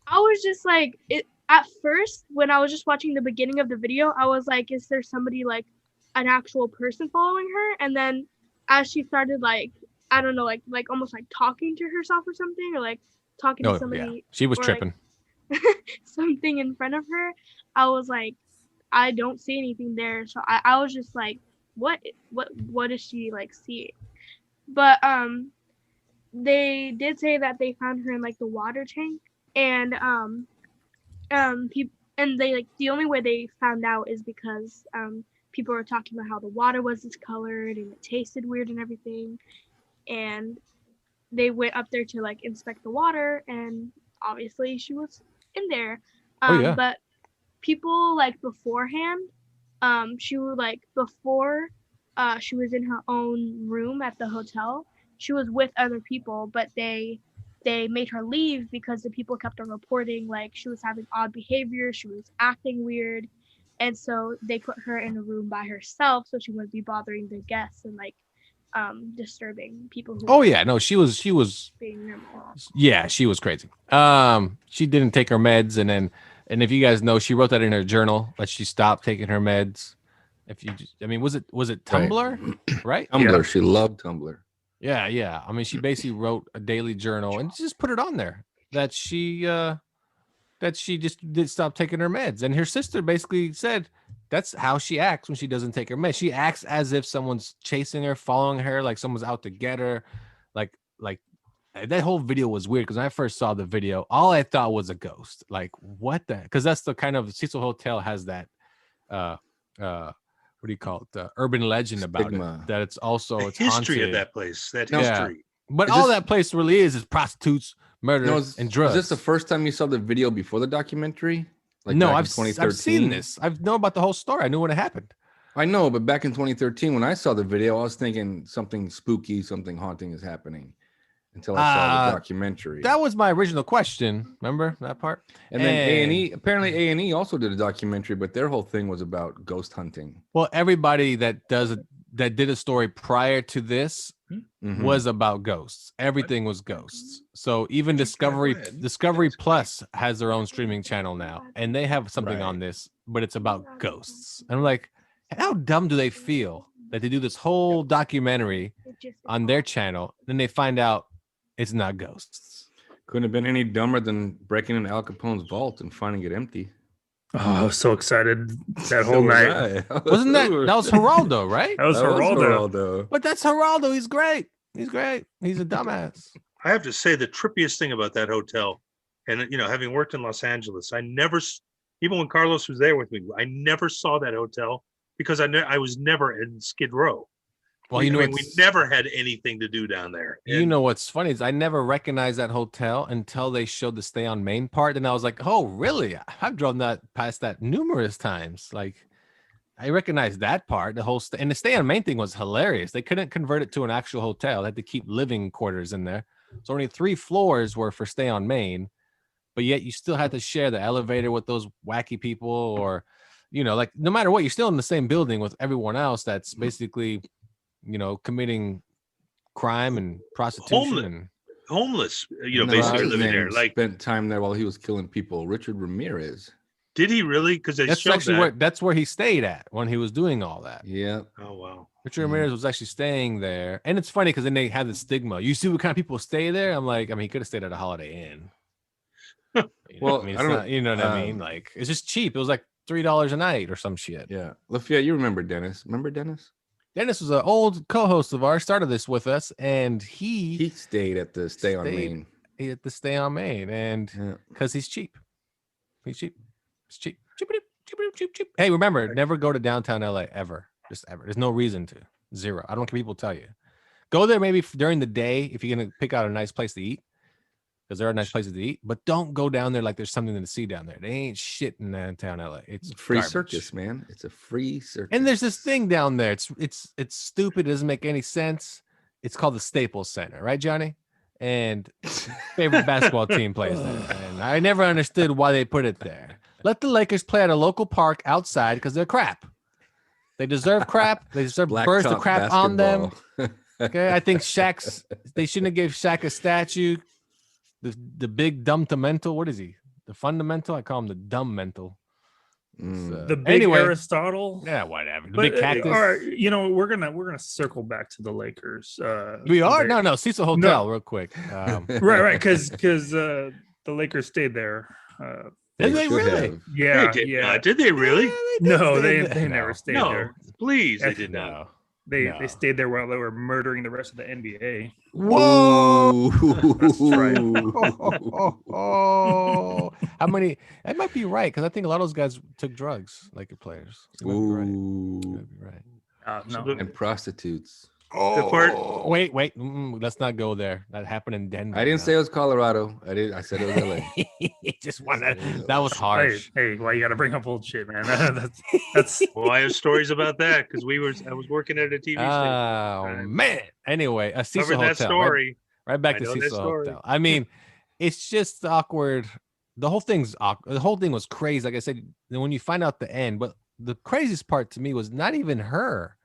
[SPEAKER 8] I was just like, at first when I was just watching the beginning of the video, I was like, is there somebody like an actual person following her? And then as she started like, I don't know, like almost like talking to herself or something, or like talking
[SPEAKER 3] Oh
[SPEAKER 8] to somebody,
[SPEAKER 3] yeah, she was
[SPEAKER 8] or, like,
[SPEAKER 3] tripping.
[SPEAKER 8] something in front of her, I was like, I don't see anything there. So I was just like, what is she like seeing? But they did say that they found her in like the water tank, and people, and they like the only way they found out is because people were talking about how the water was discolored and it tasted weird and everything, and they went up there to like inspect the water, and obviously she was in there.
[SPEAKER 3] Oh, yeah.
[SPEAKER 8] But people like beforehand, she was like before she was in her own room at the hotel, she was with other people, but they made her leave because the people kept on reporting like she was having odd behavior, she was acting weird, and so they put her in a room by herself so she wouldn't be bothering the guests and like disturbing people who
[SPEAKER 3] Oh
[SPEAKER 8] were
[SPEAKER 3] yeah, no, she was
[SPEAKER 8] being normal.
[SPEAKER 3] yeah, she was crazy. She didn't take her meds, and if you guys know, she wrote that in her journal that she stopped taking her meds. If you just, I mean, was it Tumblr, right?
[SPEAKER 5] Tumblr.
[SPEAKER 4] Yeah.
[SPEAKER 5] She loved Tumblr.
[SPEAKER 3] Yeah. I mean, she basically wrote a daily journal and just put it on there that she just did stop taking her meds. And her sister basically said that's how she acts when she doesn't take her meds. She acts as if someone's chasing her, following her, like someone's out to get her. Like that whole video was weird because when I first saw the video, all I thought was a ghost. Like, what the? Because that's the kind of Cecil Hotel has that what do you call it? The urban legend about
[SPEAKER 5] Stigma.
[SPEAKER 3] it. That it's also
[SPEAKER 6] The history
[SPEAKER 3] haunted.
[SPEAKER 6] of that place. That
[SPEAKER 3] Yeah.
[SPEAKER 6] history.
[SPEAKER 3] But
[SPEAKER 5] Is
[SPEAKER 3] all
[SPEAKER 5] this-
[SPEAKER 3] that place really is prostitutes, murder,
[SPEAKER 5] No,
[SPEAKER 3] and drugs.
[SPEAKER 5] Is this the first time you saw the video before the documentary?
[SPEAKER 3] no,
[SPEAKER 5] back in
[SPEAKER 3] I've seen this. I've known about the whole story. I knew when it happened.
[SPEAKER 5] I know, but back in 2013, when I saw the video, I was thinking something spooky, something haunting is happening until I saw the documentary.
[SPEAKER 3] That was my original question. Remember that part?
[SPEAKER 5] And then A&E, apparently A&E also did a documentary, but their whole thing was about ghost hunting.
[SPEAKER 3] Well, everybody that did a story prior to this
[SPEAKER 5] Mhm.
[SPEAKER 3] was about ghosts. Everything was ghosts. So even Discovery Plus has their own streaming channel now, and they have something on this, but it's about ghosts. And I'm like, how dumb do they feel that they do this whole documentary on their channel, then they find out it's not ghosts?
[SPEAKER 5] Couldn't have been any dumber than breaking into Al Capone's vault and finding it empty.
[SPEAKER 4] Oh, I was so excited that whole night.
[SPEAKER 3] Wasn't that was Geraldo, right?
[SPEAKER 4] That was Geraldo.
[SPEAKER 5] Geraldo.
[SPEAKER 3] But that's Geraldo. He's great. He's great. He's a dumbass.
[SPEAKER 6] I have to say the trippiest thing about that hotel, and having worked in Los Angeles, I never, even when Carlos was there with me, I never saw that hotel because I was never in Skid Row.
[SPEAKER 3] Well,
[SPEAKER 6] we never had anything to do down there.
[SPEAKER 3] You know what's funny is I never recognized that hotel until they showed the Stay on Main part, and I was like, "Oh, really? I've driven past that numerous times." Like, I recognized that part. The whole and the Stay on Main thing was hilarious. They couldn't convert it to an actual hotel; they had to keep living quarters in there. So only 3 floors were for Stay on Main, but yet you still had to share the elevator with those wacky people, or like no matter what, you're still in the same building with everyone else. That's basically committing crime and prostitution.
[SPEAKER 6] Homeless,
[SPEAKER 5] And
[SPEAKER 6] basically
[SPEAKER 5] his
[SPEAKER 6] living there.
[SPEAKER 5] name
[SPEAKER 6] Like,
[SPEAKER 5] spent time there while he was killing people. Richard Ramirez.
[SPEAKER 6] did he really? Because they
[SPEAKER 3] That's
[SPEAKER 6] showed
[SPEAKER 3] actually
[SPEAKER 6] that.
[SPEAKER 3] that's where he stayed at when he was doing all that.
[SPEAKER 5] Yeah.
[SPEAKER 6] Oh wow.
[SPEAKER 3] Richard Ramirez was actually staying there, and it's funny because then they had the stigma. You see what kind of people stay there? I'm like, he could have stayed at a Holiday Inn.
[SPEAKER 5] Well,
[SPEAKER 3] it's
[SPEAKER 5] I don't know.
[SPEAKER 3] not, you know what I mean? Like, it's just cheap. It was like $3 a night or some shit.
[SPEAKER 5] Yeah. Lafayette, you remember Dennis. Remember Dennis?
[SPEAKER 3] Dennis was an old co-host of ours, started this with us, and he
[SPEAKER 5] stayed at the Stay on
[SPEAKER 3] stayed
[SPEAKER 5] Main.
[SPEAKER 3] at the Stay on Main, and
[SPEAKER 5] Yeah.
[SPEAKER 3] because he's cheap. He's cheap. It's cheap. Cheap. Hey, remember, never go to downtown LA ever. Just ever. There's no reason to. Zero. I don't care what people tell you. Go there maybe during the day if you're gonna pick out a nice place to eat, because there are nice places to eat. But don't go down there like there's something to see down there. They ain't shit in downtown LA. It's
[SPEAKER 5] Free
[SPEAKER 3] garbage.
[SPEAKER 5] circus, man. It's a free circus.
[SPEAKER 3] And there's this thing down there. It's stupid. It doesn't make any sense. It's called the Staples Center, right, Johnny? And favorite basketball team plays there. And I never understood why they put it there. Let the Lakers play at a local park outside because they're crap. They deserve crap. They deserve bursts of
[SPEAKER 5] Blacktop
[SPEAKER 3] crap on them.
[SPEAKER 5] basketball.
[SPEAKER 3] Okay, I think they shouldn't have gave Shaq a statue. The big dumb to mental. What is he? The fundamental? I call him the dumb mental.
[SPEAKER 4] The big Aristotle.
[SPEAKER 3] Yeah, whatever. The
[SPEAKER 4] But,
[SPEAKER 3] big cactus.
[SPEAKER 4] all right, we're gonna circle back to the Lakers.
[SPEAKER 3] We are?
[SPEAKER 4] there.
[SPEAKER 3] No, Cecil Hotel, real quick.
[SPEAKER 4] right, because the Lakers stayed there.
[SPEAKER 3] Did they
[SPEAKER 5] should
[SPEAKER 3] really?
[SPEAKER 5] have.
[SPEAKER 4] Yeah,
[SPEAKER 6] They did
[SPEAKER 4] yeah.
[SPEAKER 6] not. Did they really?
[SPEAKER 4] No,
[SPEAKER 3] stay
[SPEAKER 4] they
[SPEAKER 3] there.
[SPEAKER 4] never stayed
[SPEAKER 6] No,
[SPEAKER 4] there.
[SPEAKER 6] please, they
[SPEAKER 4] That's-
[SPEAKER 6] did not.
[SPEAKER 3] No.
[SPEAKER 4] They
[SPEAKER 3] No.
[SPEAKER 4] stayed there while they were murdering the rest of the NBA.
[SPEAKER 3] Whoa!
[SPEAKER 4] That's right.
[SPEAKER 3] How many? That might be right because I think a lot of those guys took drugs, Laker players. So you might be right. You
[SPEAKER 5] Ooh.
[SPEAKER 3] might be right.
[SPEAKER 4] No,
[SPEAKER 6] So
[SPEAKER 5] And prostitutes.
[SPEAKER 6] The part,
[SPEAKER 3] Oh, wait. Let's not go there. That happened in Denver.
[SPEAKER 5] I didn't say it was Colorado. I said it was LA.
[SPEAKER 3] Just wanted. That was
[SPEAKER 4] hey,
[SPEAKER 3] harsh.
[SPEAKER 4] hey, why you gotta bring up old shit, man? that's
[SPEAKER 6] well, I have stories about that because I was working at a TV station.
[SPEAKER 3] Oh man. Anyway, a Cecil
[SPEAKER 6] Covered
[SPEAKER 3] Hotel.
[SPEAKER 6] that story.
[SPEAKER 3] Right back
[SPEAKER 6] I
[SPEAKER 3] to
[SPEAKER 6] know that
[SPEAKER 3] Cecil
[SPEAKER 6] story.
[SPEAKER 3] Hotel. I mean, it's just awkward. The whole thing's awkward. The whole thing was crazy. Like I said, when you find out the end, but the craziest part to me was not even her.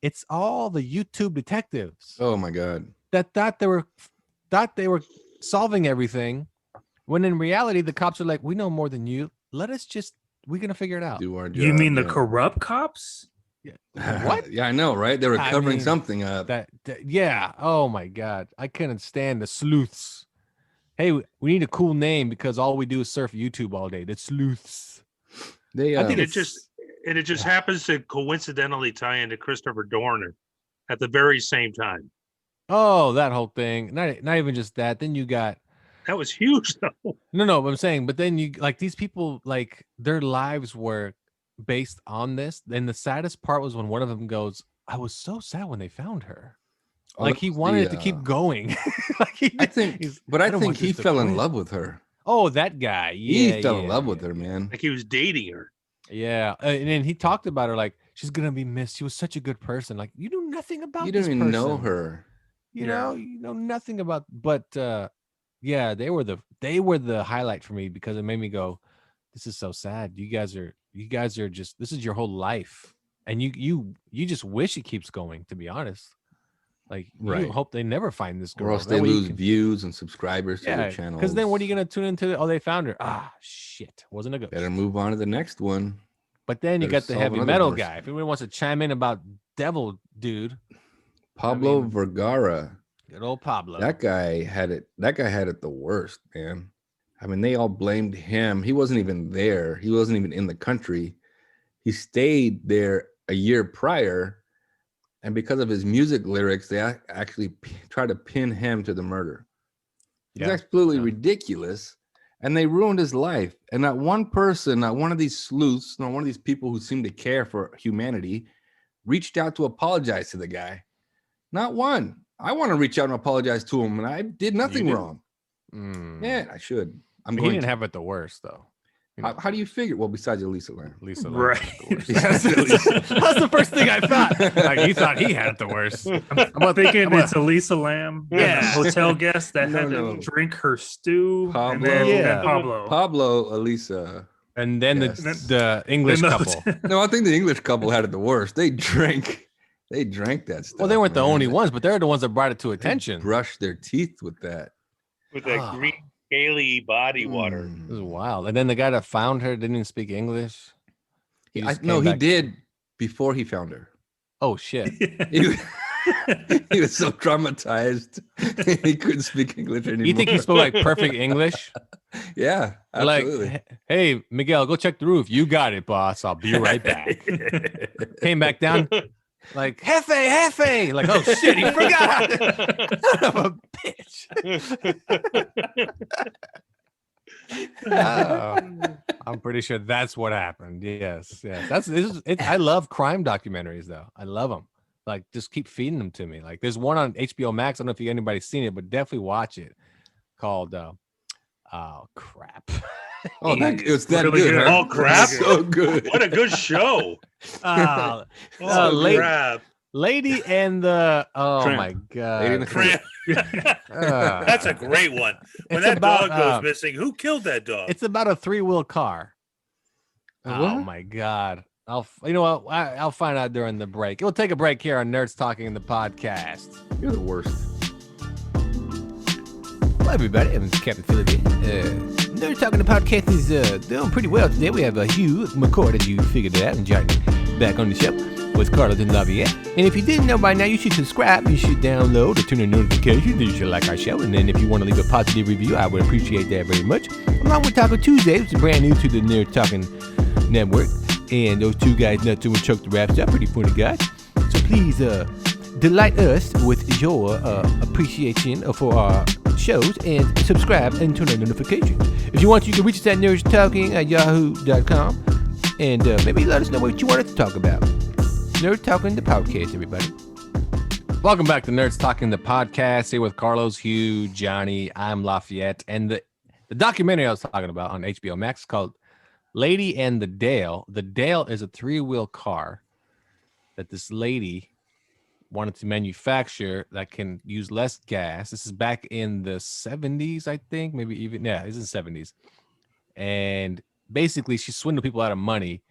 [SPEAKER 3] It's all the YouTube detectives
[SPEAKER 5] Oh my God.
[SPEAKER 3] that thought they were solving everything, when in reality the cops are like, "We know more than you. We're gonna figure it out."
[SPEAKER 5] Do our job.
[SPEAKER 4] you mean the
[SPEAKER 5] yeah.
[SPEAKER 4] corrupt cops?
[SPEAKER 3] What?
[SPEAKER 5] Yeah, I know, right? They were
[SPEAKER 3] I
[SPEAKER 5] covering
[SPEAKER 3] mean,
[SPEAKER 5] something up.
[SPEAKER 3] Yeah. Oh my God, I couldn't stand the sleuths. Hey, we need a cool name because all we do is surf YouTube all day. The sleuths.
[SPEAKER 5] They,
[SPEAKER 3] I think
[SPEAKER 6] It
[SPEAKER 3] it's
[SPEAKER 6] just And it just happens to coincidentally tie into Christopher Dorner at the very same time.
[SPEAKER 3] Oh, that whole thing. Not even just that. Then you got
[SPEAKER 6] That was huge, though.
[SPEAKER 3] no, but I'm saying, but then you like these people, like their lives were based on this. And the saddest part was when one of them goes, I was so sad when they found her.
[SPEAKER 5] Oh,
[SPEAKER 3] Like
[SPEAKER 5] that
[SPEAKER 3] he
[SPEAKER 5] was
[SPEAKER 3] wanted
[SPEAKER 5] the,
[SPEAKER 3] it to keep going. Like
[SPEAKER 5] I think, but I
[SPEAKER 3] don't
[SPEAKER 5] think
[SPEAKER 3] want
[SPEAKER 5] he
[SPEAKER 3] this to
[SPEAKER 5] fell in
[SPEAKER 3] quit.
[SPEAKER 5] love with her.
[SPEAKER 3] Oh, that guy. Yeah,
[SPEAKER 5] He fell in
[SPEAKER 3] yeah,
[SPEAKER 5] love with
[SPEAKER 3] yeah,
[SPEAKER 5] her, man.
[SPEAKER 6] Like he was dating her.
[SPEAKER 3] Yeah, and then he talked about her like she's gonna be missed. She was such a good person. Like you knew nothing about
[SPEAKER 5] You
[SPEAKER 3] this
[SPEAKER 5] don't even know
[SPEAKER 3] person.
[SPEAKER 5] her.
[SPEAKER 3] You know nothing about. But yeah, they were the highlight for me because it made me go, this is so sad. You guys are just, this is your whole life, and you just wish it keeps going. To be honest, like
[SPEAKER 5] Right.
[SPEAKER 3] you hope they never find this
[SPEAKER 5] Or
[SPEAKER 3] girl.
[SPEAKER 5] else
[SPEAKER 3] That
[SPEAKER 5] they
[SPEAKER 3] way you
[SPEAKER 5] lose
[SPEAKER 3] can-
[SPEAKER 5] views and subscribers to
[SPEAKER 3] Yeah,
[SPEAKER 5] their channels.
[SPEAKER 3] because then what are you gonna tune into? Oh, they found her. Ah, shit, wasn't a ghost.
[SPEAKER 5] Better move on to the next one.
[SPEAKER 3] But then you
[SPEAKER 5] better
[SPEAKER 3] got the
[SPEAKER 5] solve
[SPEAKER 3] heavy
[SPEAKER 5] another
[SPEAKER 3] metal
[SPEAKER 5] verse.
[SPEAKER 3] guy. If anyone wants to chime in about Devil Dude,
[SPEAKER 5] Pablo
[SPEAKER 3] mean-
[SPEAKER 5] Vergara.
[SPEAKER 3] good old Pablo.
[SPEAKER 5] That guy had it. That guy had it the worst, man. I mean, they all blamed him. He wasn't even there. He wasn't even in the country. He stayed there a year prior, and because of his music lyrics, they actually tried to pin him to the murder. It's
[SPEAKER 3] Yeah,
[SPEAKER 5] absolutely
[SPEAKER 3] yeah.
[SPEAKER 5] ridiculous, and they ruined his life. And not one person, not one of these sleuths, not one of these people who seem to care for humanity, reached out to apologize to the guy. Not one. I want to reach out and apologize to him, and I did nothing
[SPEAKER 3] do?
[SPEAKER 5] wrong.
[SPEAKER 3] Mm.
[SPEAKER 5] Yeah, I should. I'm
[SPEAKER 3] But
[SPEAKER 5] going
[SPEAKER 3] he didn't
[SPEAKER 5] to.
[SPEAKER 3] have it the worst though.
[SPEAKER 5] How do you figure? Well, besides Elisa Lam.
[SPEAKER 3] Lisa, Lam
[SPEAKER 4] Right.
[SPEAKER 3] had it the worst.
[SPEAKER 5] Yes,
[SPEAKER 3] That's the first thing I thought. Like he thought he had it the worst.
[SPEAKER 4] I'm thinking it's Elisa Lam,
[SPEAKER 3] Yeah.
[SPEAKER 4] the hotel guest that
[SPEAKER 5] No,
[SPEAKER 4] had
[SPEAKER 5] no.
[SPEAKER 4] to drink her stew,
[SPEAKER 5] Pablo.
[SPEAKER 4] and then,
[SPEAKER 3] Yeah.
[SPEAKER 4] then Pablo.
[SPEAKER 5] Pablo, Elisa.
[SPEAKER 3] And then
[SPEAKER 5] Yes.
[SPEAKER 3] the English
[SPEAKER 4] Then the
[SPEAKER 3] couple.
[SPEAKER 4] hotel-
[SPEAKER 5] No, I think the English couple had it the worst. They drank that stuff.
[SPEAKER 3] Well, they weren't the
[SPEAKER 5] man.
[SPEAKER 3] only ones, but they're the ones that brought it to
[SPEAKER 5] They
[SPEAKER 3] attention.
[SPEAKER 5] brushed their teeth with that.
[SPEAKER 6] With that
[SPEAKER 3] Ah.
[SPEAKER 6] green scaly body water.
[SPEAKER 5] Mm.
[SPEAKER 3] This is wild. And then the guy that found her didn't even speak English. He just
[SPEAKER 5] No,
[SPEAKER 3] came
[SPEAKER 5] he
[SPEAKER 3] back-
[SPEAKER 5] did before he found her.
[SPEAKER 3] Oh shit.
[SPEAKER 5] He, he was so traumatized he couldn't speak English anymore.
[SPEAKER 3] You think he spoke like perfect English?
[SPEAKER 5] Yeah, absolutely.
[SPEAKER 3] Like, hey, Miguel, go check the roof. You got it, boss. I'll be right back. Came back down, like, Jefe. Like, oh shit, he forgot. Son of a bitch. Oh, I'm pretty sure that's what happened. Yes. I love crime documentaries, though. I love them. Like, just keep feeding them to me. Like, there's one on HBO Max. I don't know if anybody's seen it, but definitely watch it. Called oh crap.
[SPEAKER 5] Oh, it's that
[SPEAKER 4] Really
[SPEAKER 5] good.
[SPEAKER 4] good.
[SPEAKER 5] Huh?
[SPEAKER 6] Oh, crap.
[SPEAKER 5] So good.
[SPEAKER 6] What a good show.
[SPEAKER 3] Oh,
[SPEAKER 6] Oh,
[SPEAKER 3] late-
[SPEAKER 6] crap.
[SPEAKER 3] Lady and the
[SPEAKER 5] Tramp.
[SPEAKER 3] my god.
[SPEAKER 5] Lady and the
[SPEAKER 6] Crap. That's a great one. When
[SPEAKER 3] It's
[SPEAKER 6] that
[SPEAKER 3] about,
[SPEAKER 6] dog goes missing, who killed that dog?
[SPEAKER 3] It's about a 3-wheel car. Oh
[SPEAKER 5] What?
[SPEAKER 3] my god. You know what? I'll find out during the break. We'll take a break here on Nerds Talking in the podcast.
[SPEAKER 5] You're the worst.
[SPEAKER 9] Hello, everybody. I'm Captain Philip here. Nerds Talking the podcast is doing pretty well today. We have Hugh McCord, as you figured it out, and Johnny back on the show with Carlos and Laviette. And if you didn't know by now, you should subscribe. You should download or turn on notifications. You should like our show. And then if you want to leave a positive review, I would appreciate that very much. Along with Taco Tuesday, which is brand new to the Nerd Talking Network. And those two guys, Nuts and Chuck the Raps, are pretty funny guys. So please delight us with your appreciation for our shows and subscribe and turn on notifications. If you want, you can reach us at nerdstalking@yahoo.com and maybe let us know what you want us to talk about. Nerd Talking the podcast, everybody.
[SPEAKER 3] Welcome back to Nerds Talking the podcast. Here with Carlos, Hugh, Johnny. I'm Lafayette, and the documentary I was talking about on HBO Max is called Lady and the Dale. The Dale is a 3-wheel car that this lady wanted to manufacture that can use less gas. This is back in the 70s, I think, maybe even, yeah, it's in the 70s. And basically, she swindled people out of money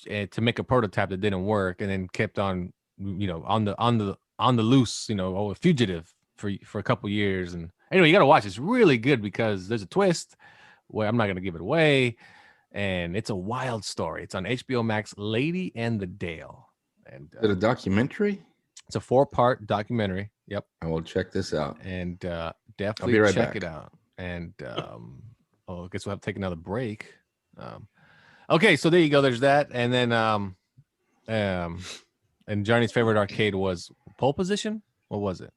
[SPEAKER 3] to make a prototype that didn't work, and then kept on, on the loose, a fugitive for a couple years. And anyway, you got to watch. It's really good because there's a twist where I'm not going to give it away. And it's a wild story. It's on HBO Max, Lady and the Dale. And
[SPEAKER 5] Is it a documentary?
[SPEAKER 3] it's a 4-part documentary. Yep.
[SPEAKER 5] I will check this out.
[SPEAKER 3] And definitely
[SPEAKER 5] right
[SPEAKER 3] check
[SPEAKER 5] back.
[SPEAKER 3] it out. And I guess we'll have to take another break. Okay, so there you go. There's that, and then and Johnny's favorite arcade was Pole Position. What was it?